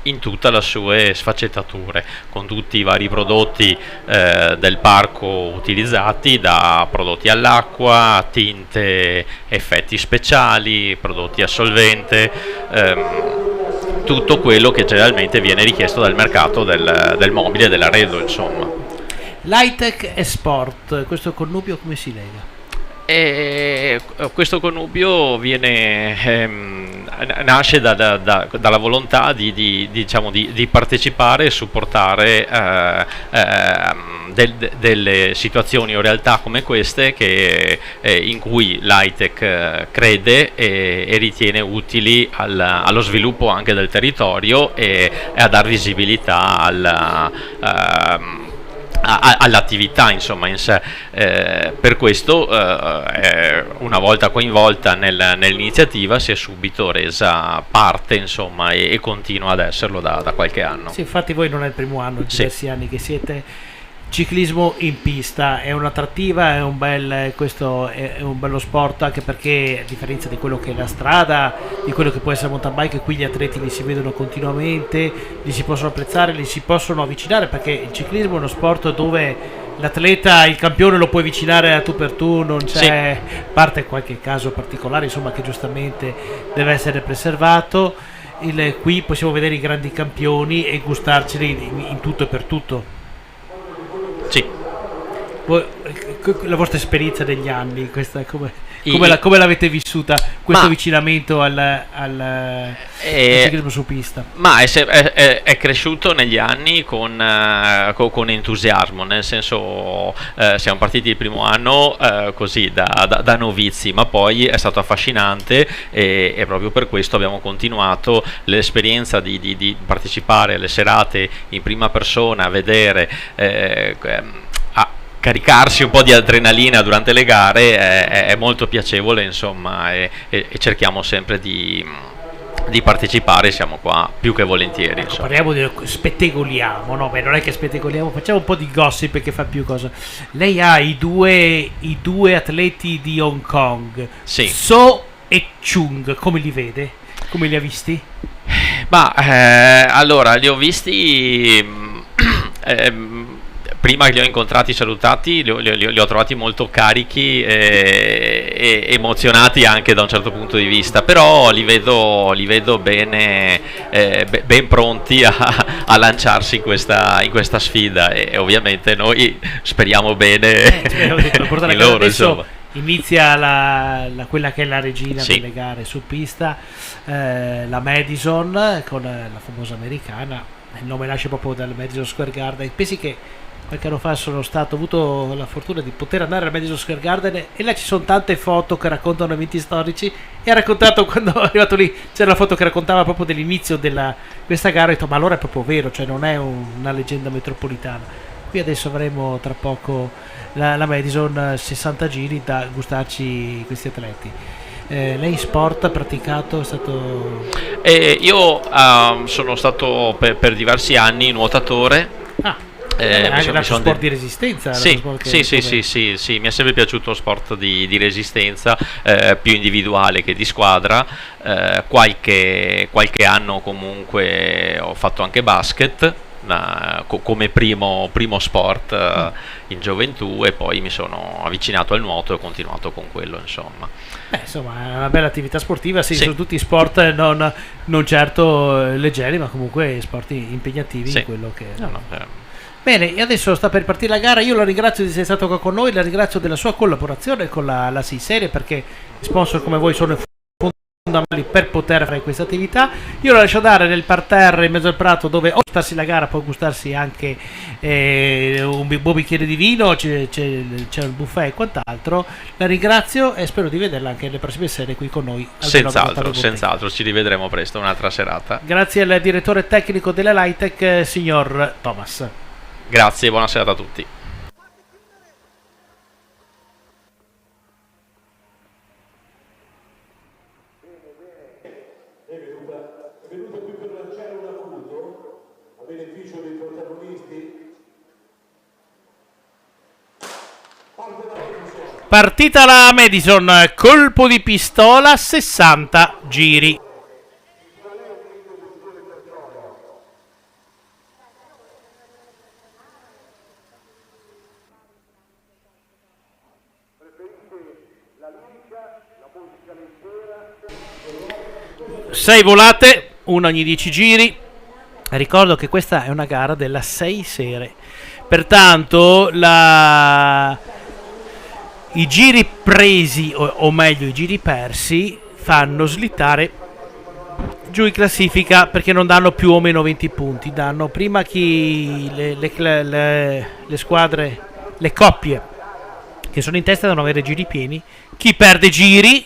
in tutte le sue sfaccettature, con tutti i vari prodotti del parco utilizzati, da prodotti all'acqua, tinte, effetti speciali, prodotti a solvente, tutto quello che generalmente viene richiesto dal mercato del mobile e dell'arredo, insomma. Lightech e sport, questo connubio come si lega? E questo connubio nasce dalla volontà di partecipare e supportare delle situazioni o realtà come queste in cui Lightech crede e ritiene utili allo sviluppo anche del territorio e a dar visibilità all'attività insomma in sé. Per questo una volta coinvolta nell'iniziativa si è subito resa parte insomma e continua ad esserlo da qualche anno. Sì, infatti voi non è il primo anno, diversi anni che siete. Ciclismo in pista è un'attrattiva, questo è un bello sport, anche perché a differenza di quello che è la strada, di quello che può essere mountain bike, qui gli atleti li si vedono continuamente, li si possono apprezzare, li si possono avvicinare, perché il ciclismo è uno sport dove l'atleta, il campione lo puoi avvicinare a tu per tu, non c'è, parte qualche caso particolare insomma che giustamente deve essere preservato. Qui possiamo vedere i grandi campioni e gustarceli in tutto e per tutto. Sì. La vostra esperienza degli anni, questa come l'avete vissuta, questo avvicinamento al ciclismo su pista? Ma è cresciuto negli anni con entusiasmo, nel senso siamo partiti il primo anno così da novizi, ma poi è stato affascinante e proprio per questo abbiamo continuato l'esperienza di partecipare alle serate in prima persona, a vedere caricarsi un po' di adrenalina durante le gare è molto piacevole insomma e cerchiamo sempre di partecipare, siamo qua più che volentieri. Ecco, parliamo di spettegoliamo, no? Beh, non è che spettegoliamo, facciamo un po' di gossip perché fa più cosa. Lei ha i due atleti di Hong Kong, So e Chung, come li vede? Come li ha visti? Ma allora li ho visti prima che li ho incontrati, salutati, li ho trovati molto carichi e emozionati anche da un certo punto di vista, però li vedo bene, ben pronti a lanciarsi in questa sfida e ovviamente noi speriamo bene in loro, insomma. Inizia quella che è la regina delle gare su pista, la Madison con la famosa americana. il nome nasce proprio dal Madison Square Garden. Pensi che qualche anno fa ho avuto la fortuna di poter andare al Madison Square Garden e là ci sono tante foto che raccontano eventi storici, e ha raccontato, quando è arrivato lì c'era la foto che raccontava proprio dell'inizio di questa gara, e ho detto ma allora è proprio vero, cioè non è una leggenda metropolitana. Qui adesso avremo tra poco la Madison, 60 giri da gustarci questi atleti. Lei sport ha praticato? È stato... io sono stato per diversi anni nuotatore. Anche lo sport di resistenza? Sì, mi è sempre piaciuto lo sport di resistenza, più individuale che di squadra. Qualche anno comunque ho fatto anche basket, come primo sport in gioventù, e poi mi sono avvicinato al nuoto e ho continuato con quello, insomma. Insomma, è una bella attività sportiva, sì. Sono tutti sport non certo leggeri, ma comunque sport impegnativi, in quello che... Bene, e adesso sta per partire la gara. Io la ringrazio di essere stato qua con noi, la ringrazio della sua collaborazione con la 6 Serie, perché sponsor come voi sono fondamentali per poter fare questa attività. Io la lascio andare nel parterre in mezzo al prato, dove o gustarsi la gara, può gustarsi anche un buon bicchiere di vino, c'è il buffet e quant'altro. La ringrazio e spero di vederla anche nelle prossime serie qui con noi. Senz'altro, ci rivedremo presto, un'altra serata. Grazie al direttore tecnico della Lightech, signor Thomas. Grazie, buona serata a tutti. È venuto qui per lanciare un acuto a beneficio dei protagonisti. Partita la Madison, colpo di pistola, 60 giri. Sei volate, una ogni 10 giri. Ricordo che questa è una gara della 6 Serie, pertanto i giri presi, o meglio i giri persi, fanno slittare giù in classifica, perché non danno più o meno 20 punti. Danno prima chi le squadre, le coppie che sono in testa devono avere giri pieni. Chi perde giri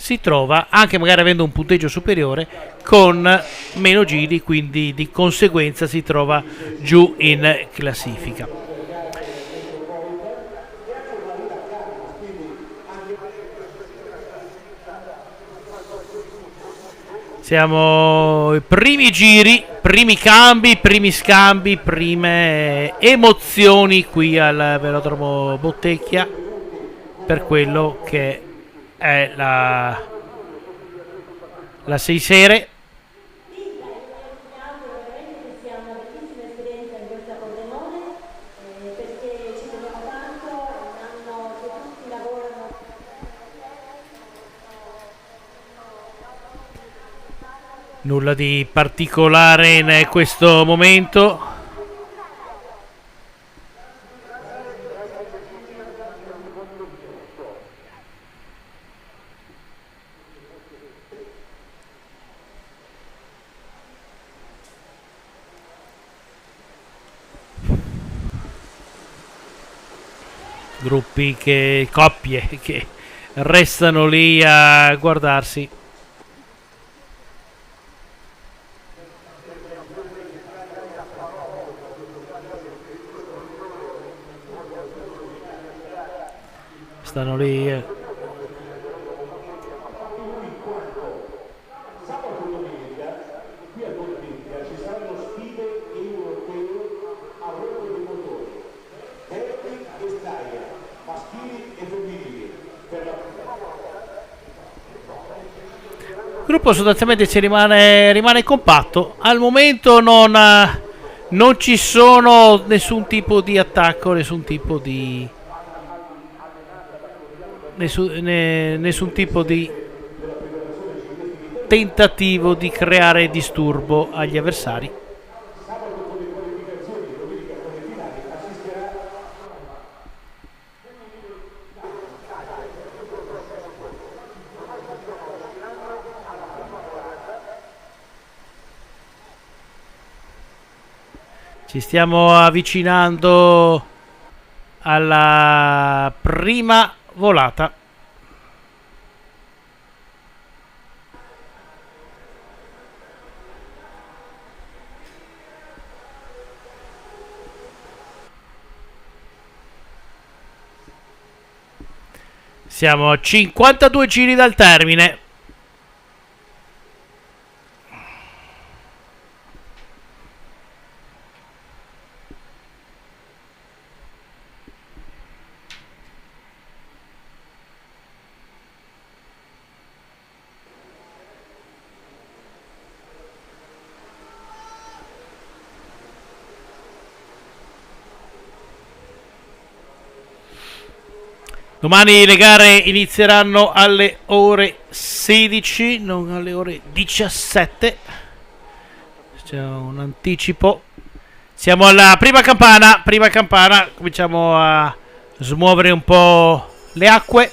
si trova, anche magari avendo un punteggio superiore, con meno giri, quindi di conseguenza si trova giù in classifica. Siamo ai primi giri, primi cambi, primi scambi, prime emozioni qui al velodromo Bottecchia per quello che è la 6 Serie. Nulla di particolare in questo momento. Gruppi coppie che restano lì a guardarsi. Stanno lì. Sabato e domenica qui ad Olimpia ci saranno sfide europee a rotto di motori, derby e staglia, maschili e femminili. Il gruppo sostanzialmente rimane compatto. Al momento non ci sono nessun tipo di attacco, nessun tipo di tentativo di creare disturbo agli avversari. Ci stiamo avvicinando alla prima volata. Siamo a 52 giri dal termine. Domani le gare inizieranno alle ore 16, non alle ore 17. C'è un anticipo. Siamo alla prima campana. Cominciamo a smuovere un po' le acque.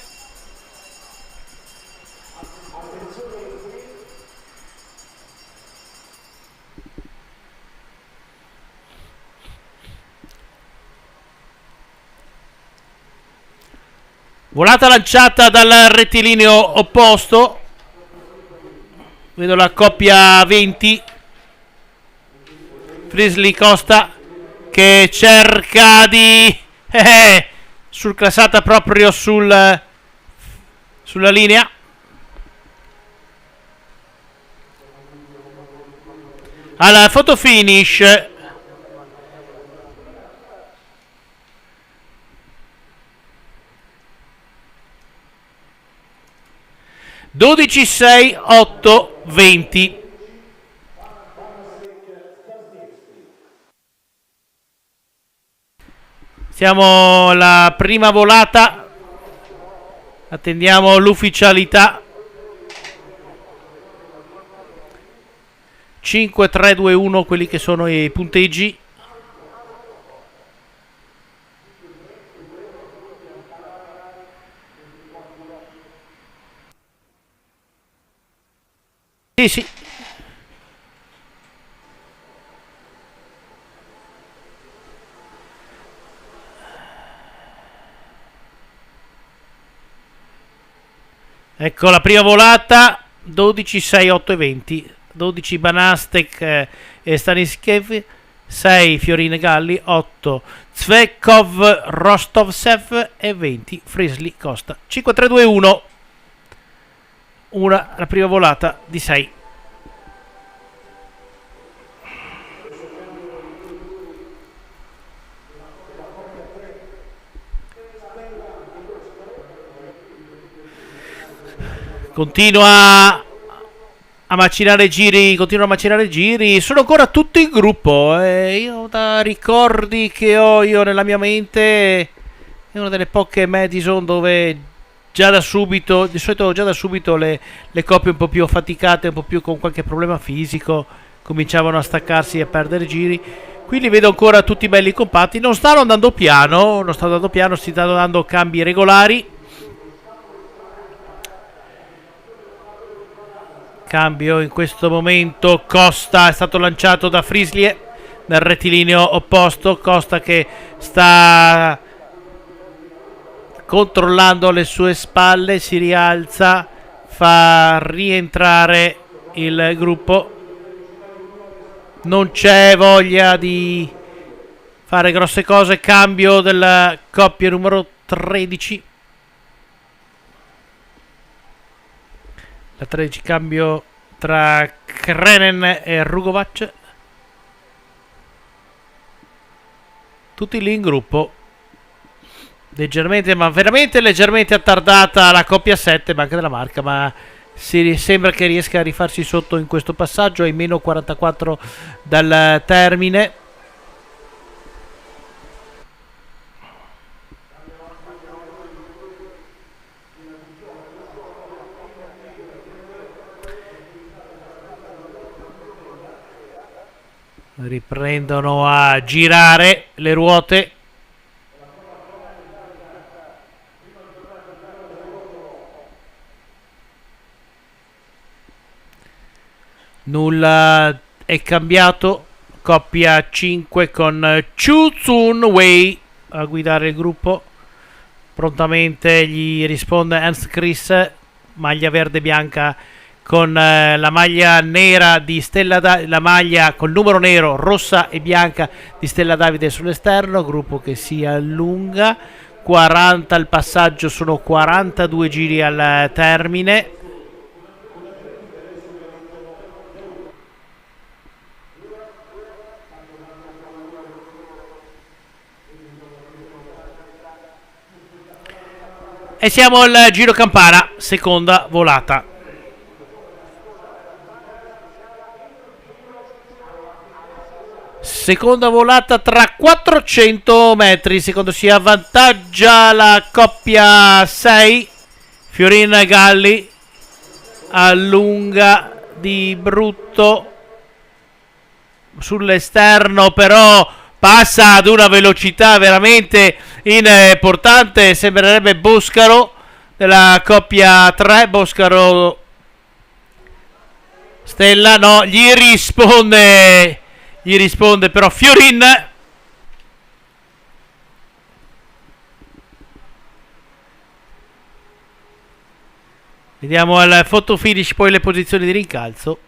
Volata lanciata dal rettilineo opposto. Vedo la coppia 20. Frizzly Costa che cerca di surclassata proprio sulla linea. Alla photo finish 12-6-8-20. Siamo alla prima volata. Attendiamo l'ufficialità. 5, 3, 2, 1 quelli che sono i punteggi. Sì. Ecco la prima volata. 12, 6, 8 e 20. 12 Banastek e Staniskev, 6 Fiorine Galli, 8 Zvekov Rostovsev e 20 Frizzly Costa. 5, 3, 2, 1. La prima volata di 6. Continua a macinare giri. Sono ancora tutti in gruppo. Io da ricordi che ho io nella mia mente è una delle poche Madison dove già da subito, di solito già da subito le coppie un po' più affaticate, un po' più con qualche problema fisico, cominciavano a staccarsi e a perdere giri. Qui li vedo ancora tutti belli compatti. Non stanno andando piano, si stanno dando cambi regolari. Cambio in questo momento. Costa è stato lanciato da Frizzly dal rettilineo opposto. Costa che sta controllando le sue spalle, si rialza, fa rientrare il gruppo. Non c'è voglia di fare grosse cose. Cambio della coppia numero 13. La 13 cambio tra Krenen e Rugovac. Tutti lì in gruppo. Leggermente, ma veramente leggermente attardata la coppia 7, Banca della Marca, ma sembra che riesca a rifarsi sotto in questo passaggio, ai meno 44 dal termine. Riprendono a girare le ruote. Nulla è cambiato. coppia 5 con Chu Tsun Wei a guidare il gruppo. Prontamente gli risponde Ernst Chris, maglia verde e bianca con la maglia nera di Stella la maglia col numero nero rossa e bianca di Stella Davide sull'esterno, gruppo che si allunga. 40 al passaggio, sono 42 giri al termine. E siamo al giro campana, seconda volata. Seconda volata tra 400 metri, secondo si avvantaggia la coppia 6. Fiorin Galli allunga di brutto sull'esterno, però passa ad una velocità veramente importante. Sembrerebbe Boscaro della coppia 3. Boscaro Stella, no, gli risponde però Fiorin. Vediamo al photo finish poi le posizioni di rincalzo.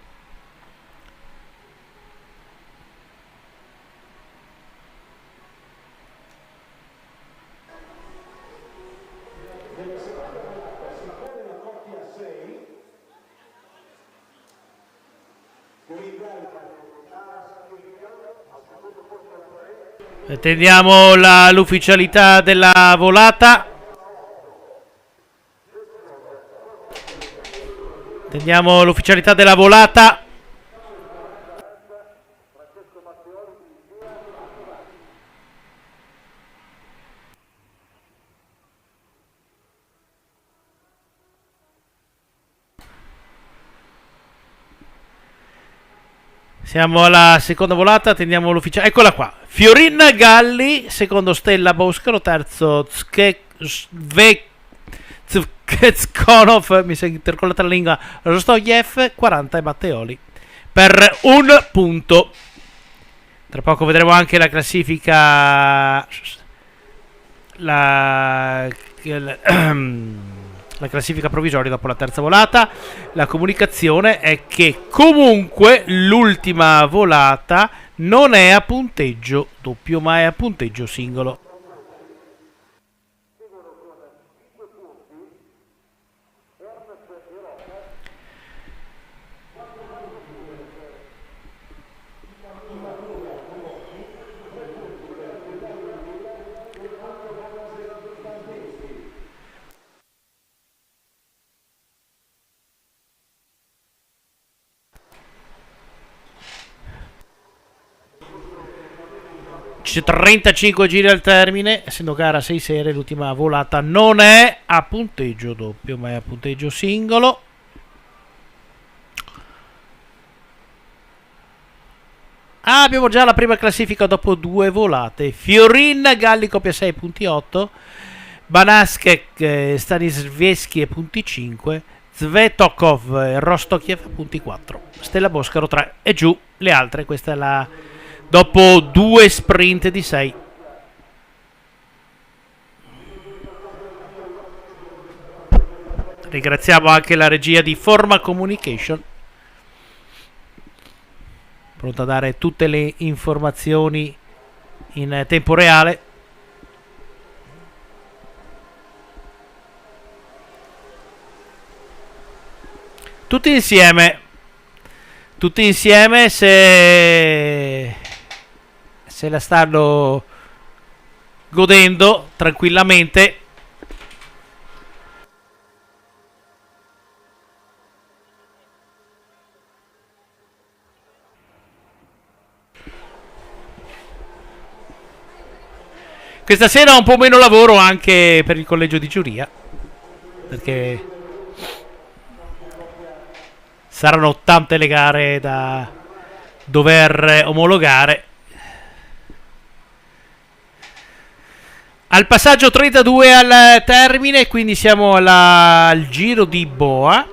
Attendiamo l'ufficialità della volata. Attendiamo l'ufficialità della volata. Siamo alla seconda volata, attendiamo l'ufficiale. Eccola qua. Fiorin Galli, secondo Stella Boscaro, terzo Zvetskonov, mi si è intercolata la lingua, Rostoyev, 40 e Matteoli per un punto. Tra poco vedremo anche la classifica, la classifica provvisoria dopo la terza volata. La comunicazione è che comunque l'ultima volata non è a punteggio doppio ma è a punteggio singolo. C'è 35 giri al termine, essendo gara 6 serie, l'ultima volata non è a punteggio doppio ma è a punteggio singolo. Abbiamo già la prima classifica dopo 2 volate. Fiorin Galli coppia 6 punti 8, Banaskek Stanisveschi punti 5, Zvetokov Rostokiev punti 4, Stella Boscaro 3 e giù le altre. Questa è la dopo 2 sprint di 6. Ringraziamo anche la regia di Forma Communication, pronta a dare tutte le informazioni in tempo reale. Tutti insieme, se la stanno godendo tranquillamente. Questa sera un po' meno lavoro anche per il collegio di giuria, perché saranno tante le gare da dover omologare. Al passaggio 32 al termine, quindi siamo al giro di boa.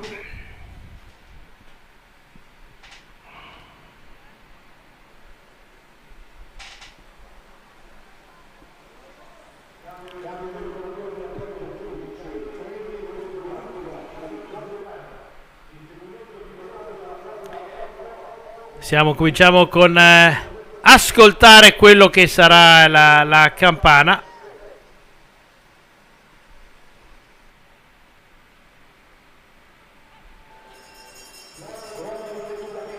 Cominciamo con ascoltare quello che sarà la campana.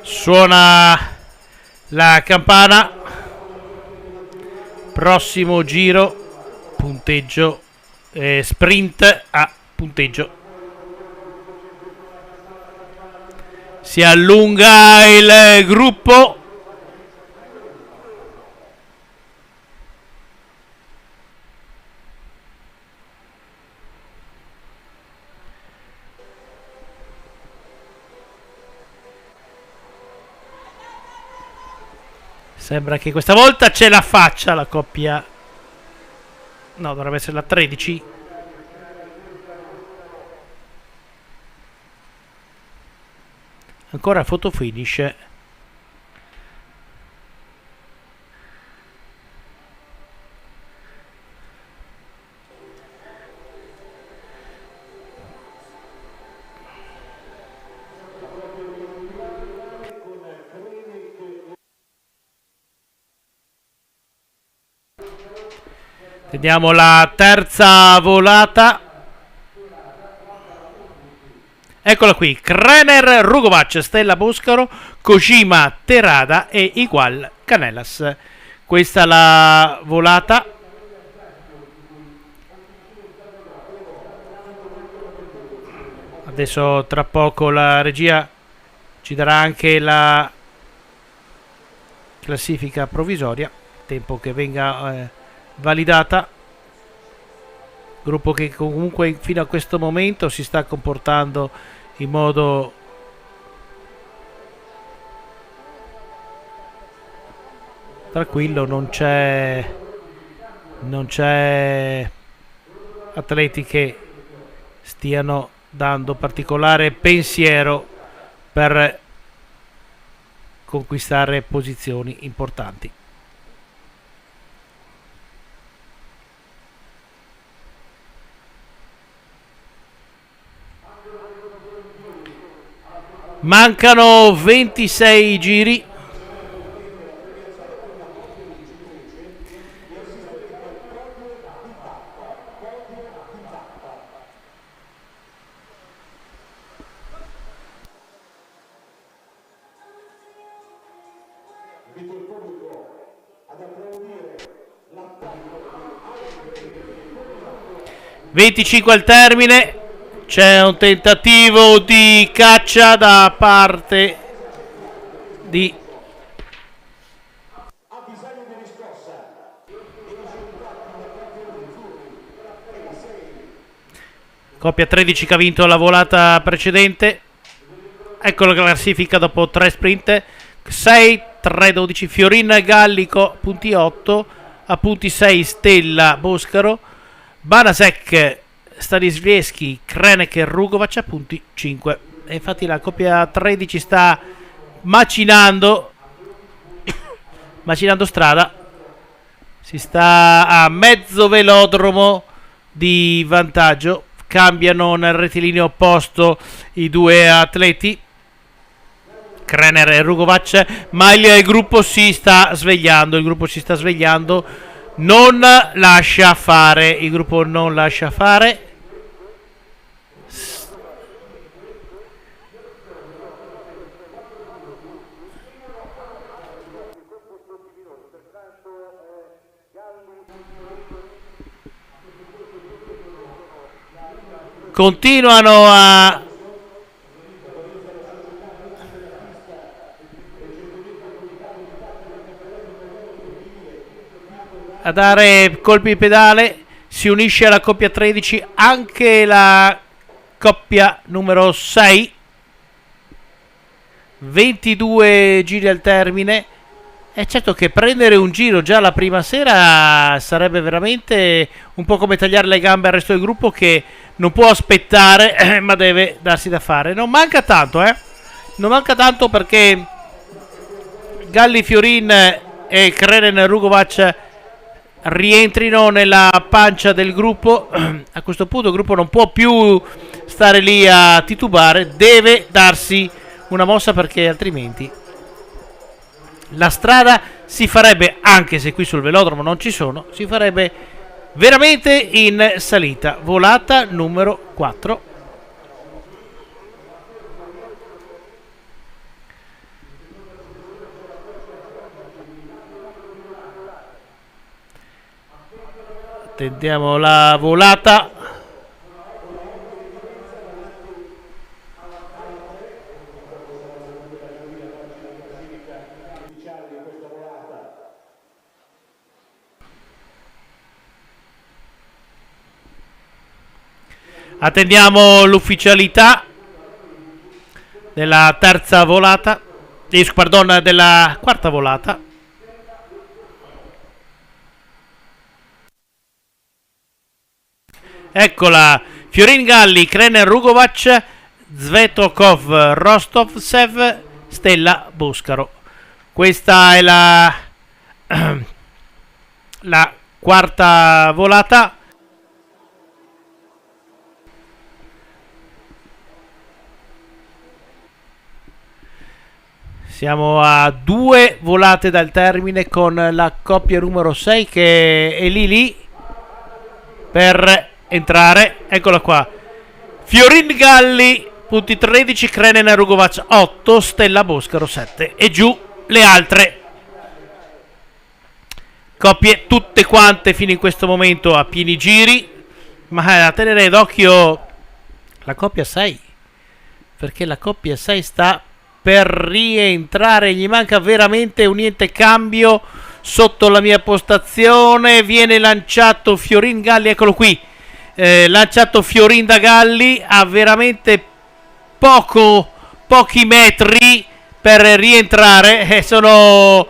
Suona la campana. Prossimo giro, punteggio, sprint a punteggio. Si allunga il gruppo. Sembra che questa volta ce la faccia la coppia. No, dovrebbe essere la 13. Ancora photo finish. Vediamo la terza volata. Eccola qui, Krener, Rugovac, Stella Boscaro, Kojima, Terada e Igual Canellas. Questa è la volata. Adesso tra poco la regia ci darà anche la classifica provvisoria, tempo che venga validata. Gruppo che comunque fino a questo momento si sta comportando in modo tranquillo, non c'è atleti che stiano dando particolare pensiero per conquistare posizioni importanti. Mancano 26 giri. Invito il pubblico ad applaudire 25 al termine. C'è un tentativo di caccia da parte di coppia 13 che ha vinto la volata precedente. Ecco la classifica dopo 3 sprint: 6, 3, 12 Fiorin Gallico, punti 8, a punti 6 Stella Boscaro, Banasek, Stanisveschi, Krenek e Rugovac a punti 5. E infatti la coppia 13 sta macinando strada. Si sta a mezzo velodromo di vantaggio. Cambiano nel rettilineo opposto i due atleti, Krener e Rugovac, ma il gruppo si sta svegliando. Non lascia fare. Il gruppo non lascia fare. Continuano a dare colpi di pedale. Si unisce alla coppia 13 anche la coppia numero 6. 22 giri al termine. È certo che prendere un giro già la prima sera sarebbe veramente un po' come tagliare le gambe al resto del gruppo, che non può aspettare ma deve darsi da fare. Non manca tanto, non manca tanto, perché Galli, Fiorin e Krener Rugovac rientrino nella pancia del gruppo. A questo punto il gruppo non può più stare lì a titubare, deve darsi una mossa, perché altrimenti la strada si farebbe, anche se qui sul velodromo non ci sono, si farebbe veramente in salita. Volata numero 4. Attendiamo la volata. Attendiamo l'ufficialità della terza volata, pardon, della quarta volata. Eccola, Fiorin Galli, Krener Rugovac, Zvetokov, Rostovsev, Stella Boscaro. Questa è la quarta volata. Siamo a 2 volate dal termine con la coppia numero 6 che è lì per entrare. Eccola qua. Fiorin Galli, punti 13, Krener Rugovac 8, Stella Boscaro 7. E giù le altre coppie tutte quante fino in questo momento a pieni giri. Ma a tenere d'occhio la coppia 6, perché la coppia 6 sta per rientrare, gli manca veramente un niente cambio sotto la mia postazione. Viene lanciato Fiorin Galli, eccolo qui, lanciato Fiorin da Galli, ha veramente pochi metri per rientrare, sono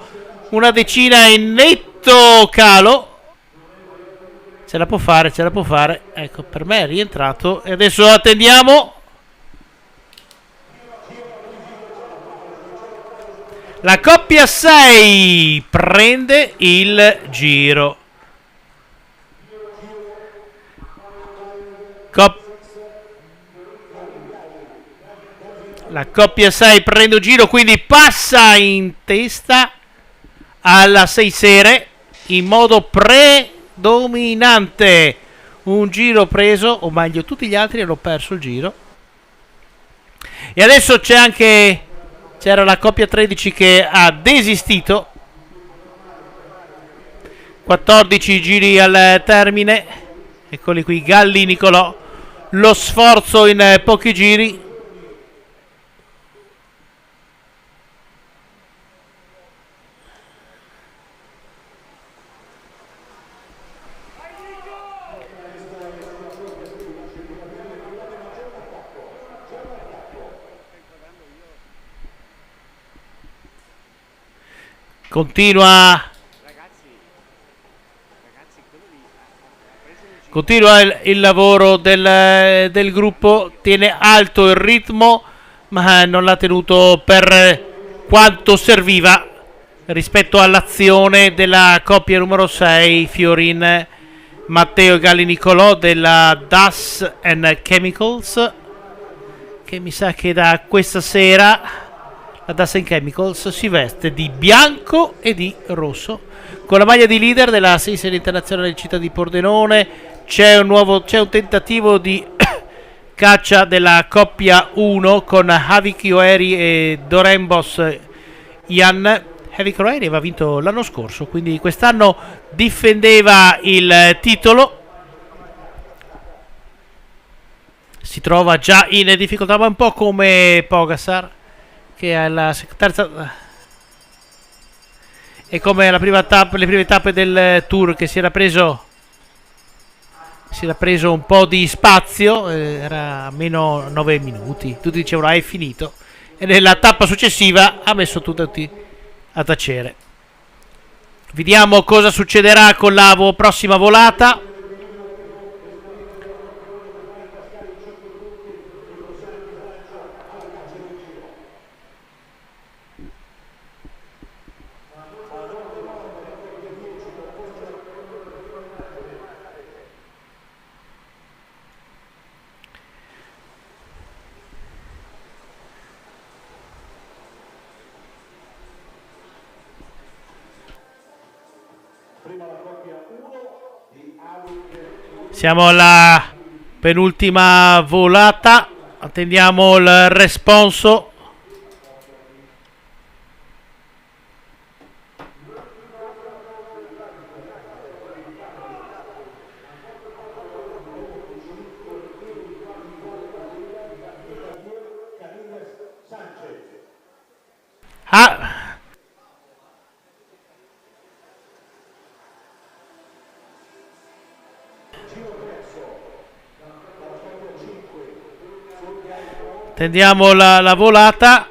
una decina in netto calo. Ce la può fare, ecco, per me è rientrato e adesso attendiamo. La coppia 6 prende il giro. La coppia 6 prende un giro, quindi passa in testa alla 6 Sere in modo predominante. Un giro preso, o meglio tutti gli altri hanno perso il giro. E adesso c'era la coppia 13 che ha desistito. 14 giri al termine. Eccoli qui, Galli, Nicolò. Lo sforzo in pochi giri. Continua il lavoro del gruppo, tiene alto il ritmo, ma non l'ha tenuto per quanto serviva rispetto all'azione della coppia numero 6, Fiorin Matteo e Galli Nicolò della Das and Chemicals, che mi sa che da questa sera la Das and Chemicals si veste di bianco e di rosso con la maglia di leader della 6 Serie Internazionale di Città di Pordenone. C'è un tentativo di caccia della coppia 1 con Havik Yoeri e Dorembos Jan. Havik Yoeri aveva vinto l'anno scorso, quindi quest'anno difendeva il titolo. Si trova già in difficoltà, ma un po' come Pogacar, che è la terza, e come le prime tappe del Tour, che si era preso un po' di spazio, era a meno 9 minuti, tutti dicevano è finito, e nella tappa successiva ha messo tutti a tacere. Vediamo cosa succederà con la prossima volata. Siamo alla penultima volata, attendiamo il responso. Tendiamo la volata.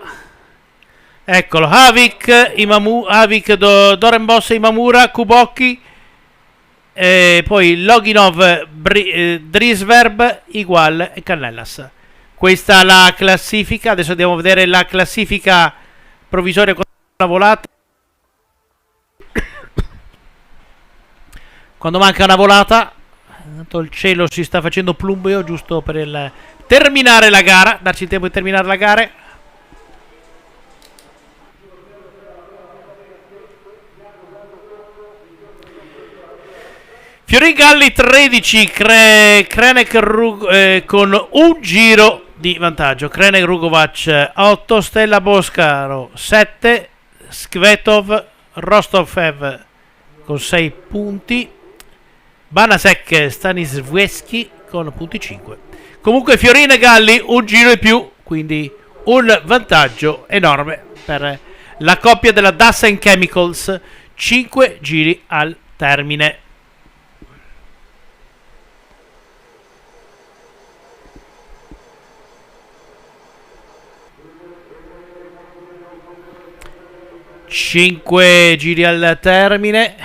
Eccolo, Havik, Dorenbos, Imamura, Kuboki, poi Loginov, Drisverb, Igual e Canellas. Questa è la classifica. Adesso andiamo a vedere la classifica provvisoria con la volata. Quando manca una volata, il cielo si sta facendo plumbeo giusto per terminare la gara, darci il tempo di terminare la gara. Fiorin Galli 13, Krenek con un giro di vantaggio. Krenek Rugovac 8, Stella Boscaro 7, Skvetov Rostofev con 6 punti, Banasek Stanisveschi con punti 5. Comunque Fiorin Galli un giro in più, quindi un vantaggio enorme per la coppia della Dassen Chemicals, 5 giri al termine. Cinque giri al termine,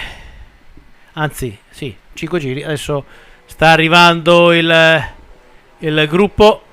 anzi sì, 5 giri. Adesso sta arrivando il gruppo.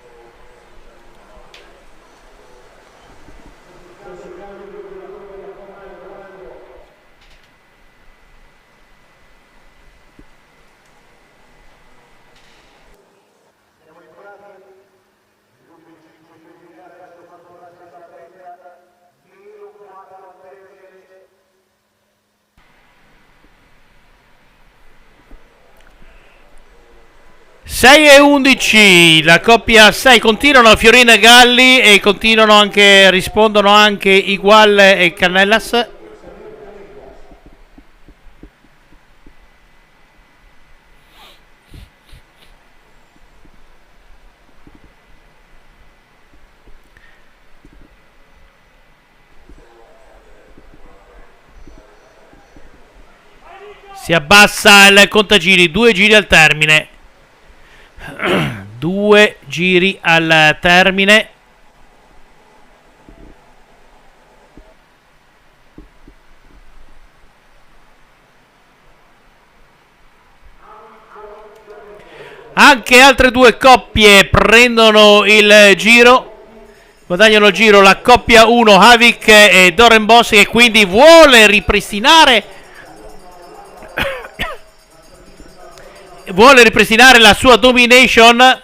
Sei e 11, la coppia 6 continuano Fiorin Galli e continuano anche, rispondono anche Igual e Canellas. Si abbassa il contagiri, 2 giri al termine. 2 giri al termine. Anche altre 2 coppie prendono il giro, guadagnano il giro. La coppia 1 Havik e Dorenbos, che quindi vuole ripristinare la sua domination,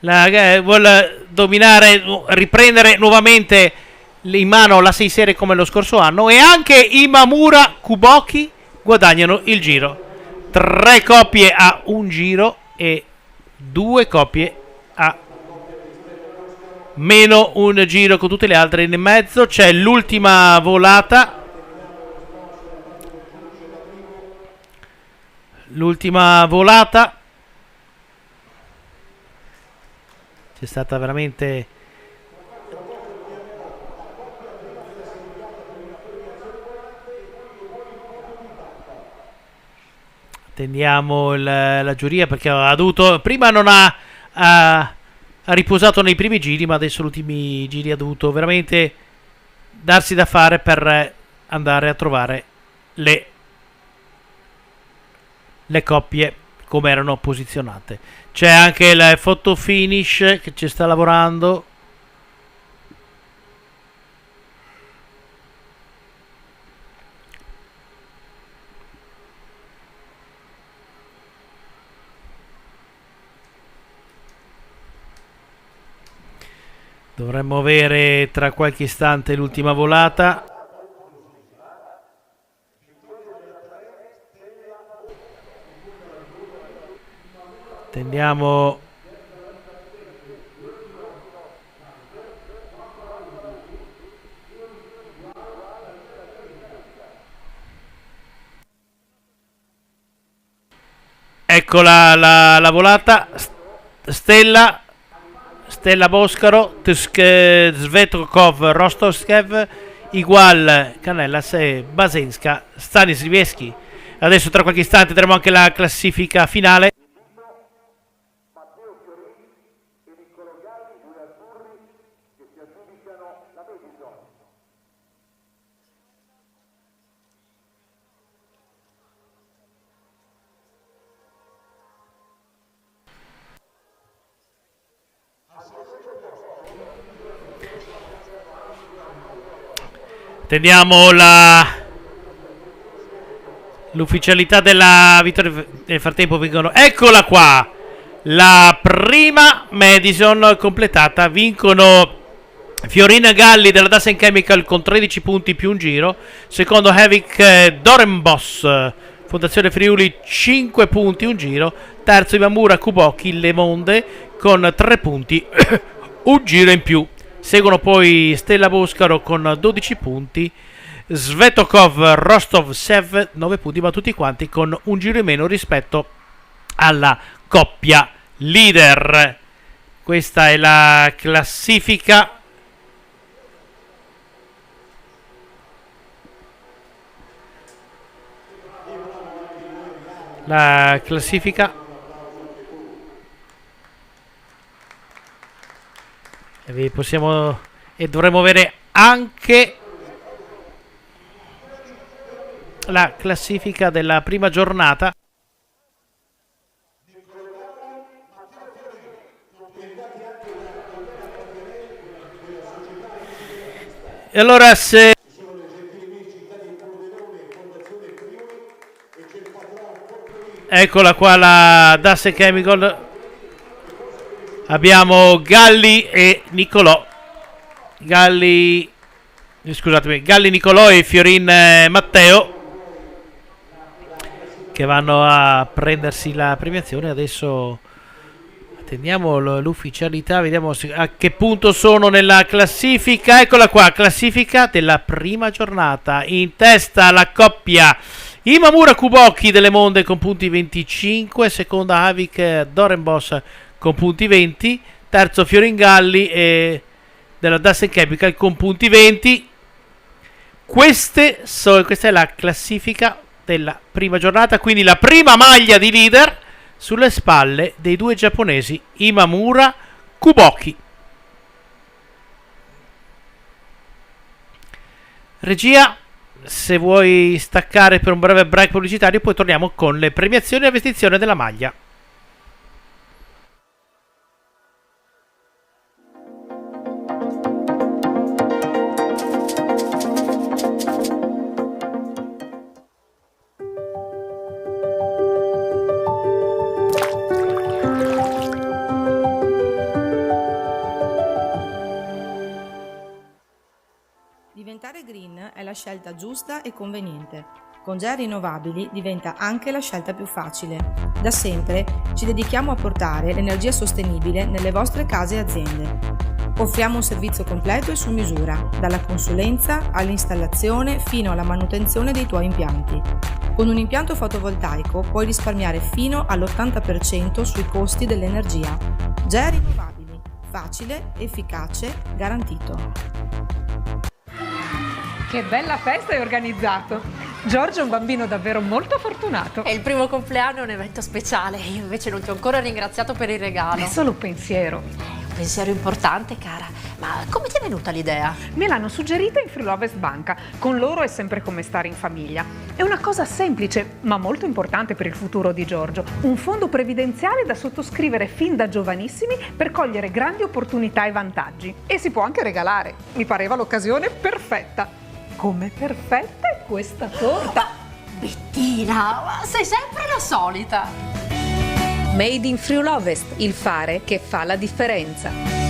vuole dominare, riprendere nuovamente in mano la 6 serie come lo scorso anno. E anche Imamura, Kuboki guadagnano il giro. 3 coppie a un giro e 2 coppie a meno un giro, con tutte le altre in mezzo. C'è l'ultima volata. L'ultima volata c'è stata veramente attendiamo la giuria, perché ha dovuto, prima non ha riposato nei primi giri, ma adesso negli ultimi giri ha dovuto veramente darsi da fare per andare a trovare le coppie come erano posizionate. C'è anche il photo finish che ci sta lavorando. Dovremmo avere tra qualche istante l'ultima volata. Tendiamo. Ecco la volata. Stella Boscaro, Svetkov, Rostovskev, Igual, Canellas e Basenska, Stanislievski. Adesso tra qualche istante avremo anche la classifica finale. Teniamo l'ufficialità della vittoria. Nel frattempo vengono. Eccola qua! La prima Madison completata. Vincono Fiorina Galli della Dasen Chemical con 13 punti più un giro. Secondo Havik Dorenbos, Fondazione Friuli, 5 punti un giro. Terzo Imamura Kuboki Le Monde con 3 punti un giro in più. Seguono poi Stella Boscaro con 12 punti, Svetokov Rostovsev 9 punti, ma tutti quanti con un giro in meno rispetto alla coppia leader. Questa è la classifica. La classifica. E possiamo e dovremo avere anche la classifica della prima giornata. E allora se eccola qua la Dasen Chemical. Abbiamo Galli e Nicolò. Galli, Nicolò e Fiorin Matteo che vanno a prendersi la premiazione. Adesso attendiamo l'ufficialità, vediamo a che punto sono nella classifica. Eccola qua, classifica della prima giornata. In testa la coppia Imamura Kuboki delle Monde con punti 25, seconda Havik Dorenbos con punti 20, terzo Fioringalli e della Dasen Chemical con punti 20. Questa è la classifica della prima giornata, quindi la prima maglia di leader sulle spalle dei due giapponesi Imamura Kuboki. Regia, se vuoi staccare per un breve break pubblicitario, poi torniamo con le premiazioni e la vestizione della maglia. Diventare green è la scelta giusta e conveniente. Con GEA Rinnovabili diventa anche la scelta più facile. Da sempre ci dedichiamo a portare l'energia sostenibile nelle vostre case e aziende. Offriamo un servizio completo e su misura, dalla consulenza all'installazione fino alla manutenzione dei tuoi impianti. Con un impianto fotovoltaico puoi risparmiare fino all'80% sui costi dell'energia. GEA Rinnovabili. Facile, efficace, garantito. Che bella festa hai organizzato! Giorgio è un bambino davvero molto fortunato. È il primo compleanno, è un evento speciale. Io invece non ti ho ancora ringraziato per il regalo. È solo un pensiero. Un pensiero importante, cara. Ma come ti è venuta l'idea? Me l'hanno suggerita in Friulovest Banca. Con loro è sempre come stare in famiglia. È una cosa semplice, ma molto importante per il futuro di Giorgio. Un fondo previdenziale da sottoscrivere fin da giovanissimi per cogliere grandi opportunità e vantaggi. E si può anche regalare. Mi pareva l'occasione perfetta. Come perfetta è questa torta! Bettina, sei sempre la solita! Made in Friulovest, il fare che fa la differenza.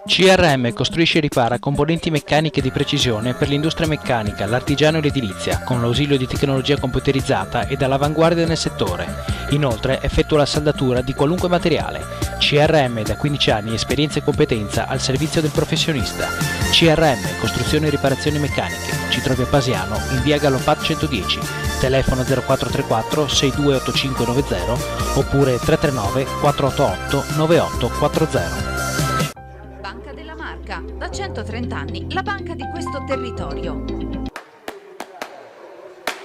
CRM costruisce e ripara componenti meccaniche di precisione per l'industria meccanica, l'artigiano e l'edilizia, con l'ausilio di tecnologia computerizzata ed all'avanguardia nel settore. Inoltre effettua la saldatura di qualunque materiale. CRM da 15 anni, esperienza e competenza al servizio del professionista. CRM, costruzione e riparazioni meccaniche. Ci trovi a Pasiano, in via Gallopat 110, telefono 0434 628590 oppure 339 488 9840. Banca della Marca, da 130 anni, la banca di questo territorio.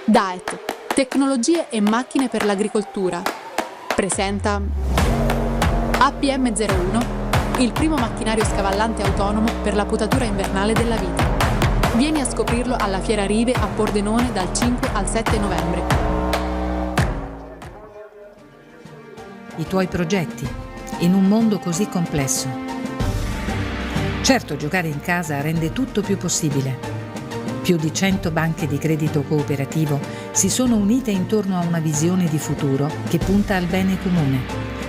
DAET, tecnologie e macchine per l'agricoltura, presenta APM01, il primo macchinario scavallante autonomo per la potatura invernale della vite. Vieni a scoprirlo alla Fiera Rive a Pordenone dal 5 al 7 novembre. I tuoi progetti in un mondo così complesso. Certo, giocare in casa rende tutto più possibile. Più di 100 banche di credito cooperativo si sono unite intorno a una visione di futuro che punta al bene comune.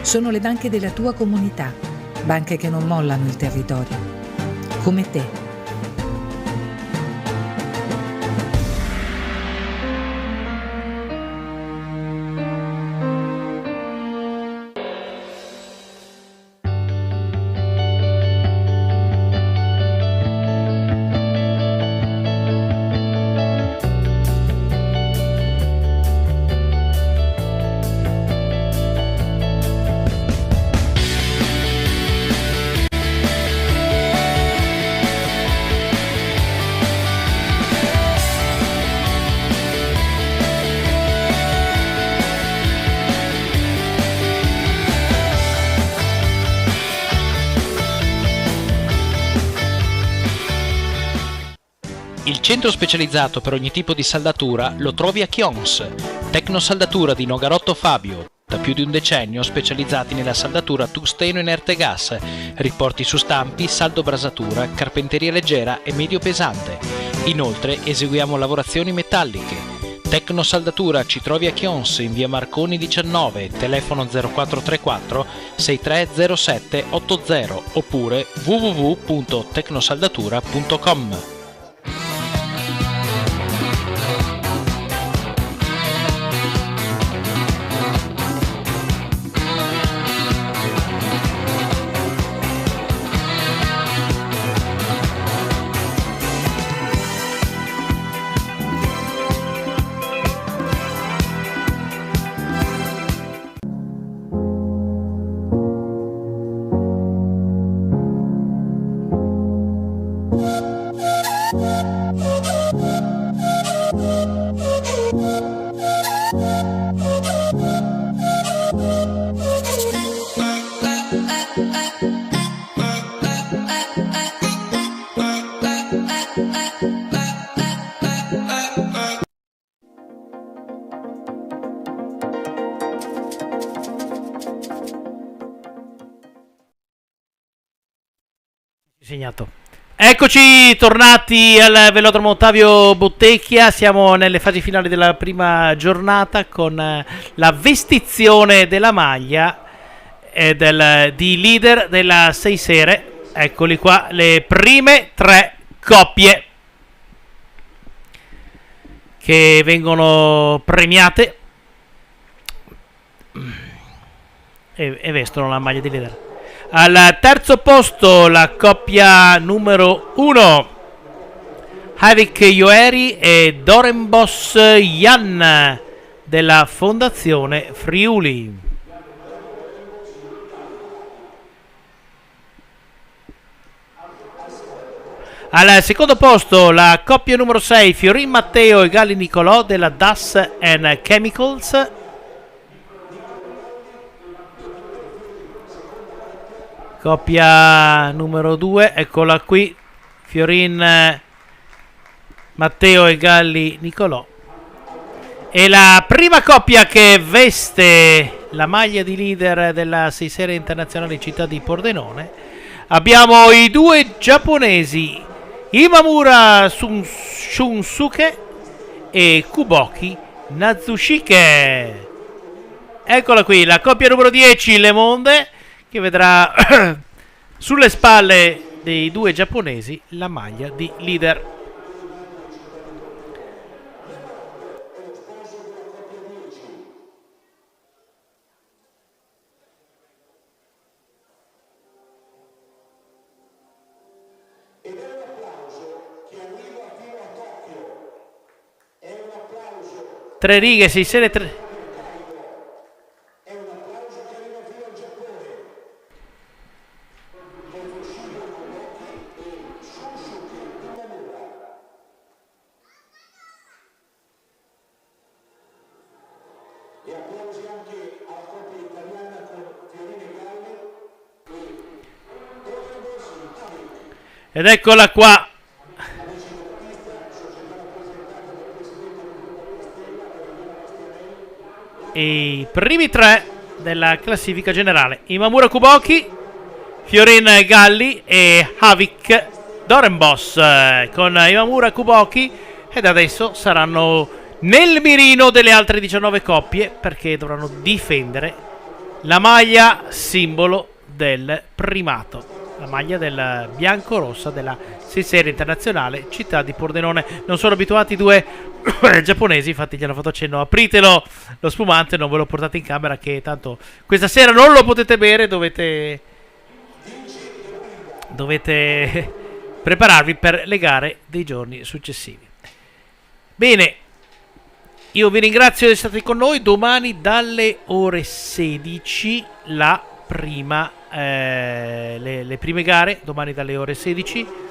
Sono le banche della tua comunità, banche che non mollano il territorio. Come te. Il centro specializzato per ogni tipo di saldatura lo trovi a Chions. Tecnosaldatura di Nogarotto Fabio, da più di un decennio specializzati nella saldatura tungsteno inerte gas, riporti su stampi, saldo brasatura, carpenteria leggera e medio pesante. Inoltre eseguiamo lavorazioni metalliche. Tecnosaldatura ci trovi a Chions in via Marconi 19, telefono 0434 6307 80 oppure www.tecnosaldatura.com. Segnato. Eccoci tornati al velodromo Ottavio Bottecchia, siamo nelle fasi finali della prima giornata con la vestizione della maglia di leader della 6 sere. Eccoli qua, le prime 3 coppie che vengono premiate e vestono la maglia di leader. Al terzo posto la coppia numero 1, Havik Yoeri e Dorenbos Jan della Fondazione Friuli. Al secondo posto la coppia numero 6, Fiorin Matteo e Galli Nicolò della Das and Chemicals. Coppia numero 2, eccola qui, Fiorin Matteo e Galli Nicolò. E la prima coppia che veste la maglia di leader della 6 serie internazionale città di Pordenone, abbiamo i due giapponesi Imamura Shunsuke e Kuboki Natsushike. Eccola qui, la coppia numero 10, Le Monde, che vedrà sulle spalle dei due giapponesi la maglia di leader. Tre righe, 6 serie 3. E applausi anche alla coppia italiana con Fiorina Galli e Ed eccola qua. I primi tre della classifica generale: Imamura Kuboki, Fiorin Galli e Havik Dorenbos, con Imamura Kuboki, ed adesso saranno nel mirino delle altre 19 coppie, perché dovranno difendere la maglia simbolo del primato, la maglia del bianco-rossa della 6 serie internazionale città di Pordenone. Non sono abituati i due giapponesi, infatti gli hanno fatto accenno: apritelo lo spumante, non ve lo portate in camera che tanto questa sera non lo potete bere, dovete prepararvi per le gare dei giorni successivi. Bene, io vi ringrazio di essere stati con noi. Domani dalle ore 16 la prima le prime gare, domani dalle ore 16.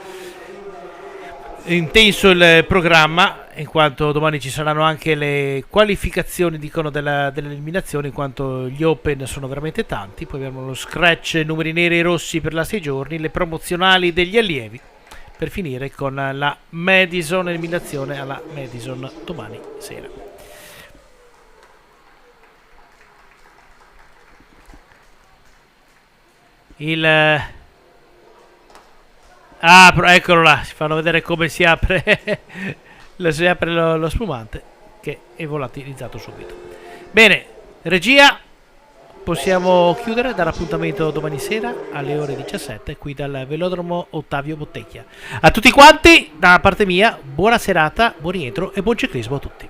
Intenso il programma, in quanto domani ci saranno anche le qualificazioni, dicono, delle eliminazioni, in quanto gli Open sono veramente tanti. Poi abbiamo lo scratch, numeri neri e rossi per la 6 giorni, le promozionali degli allievi, per finire con la Madison, eliminazione alla Madison domani sera. Eccolo là, ci fanno vedere come si apre lo spumante, che è volatilizzato subito. Bene, regia, possiamo chiudere, dare appuntamento domani sera alle ore 17 qui dal velodromo Ottavio Bottecchia. A tutti quanti, da parte mia, buona serata, buon rientro e buon ciclismo a tutti.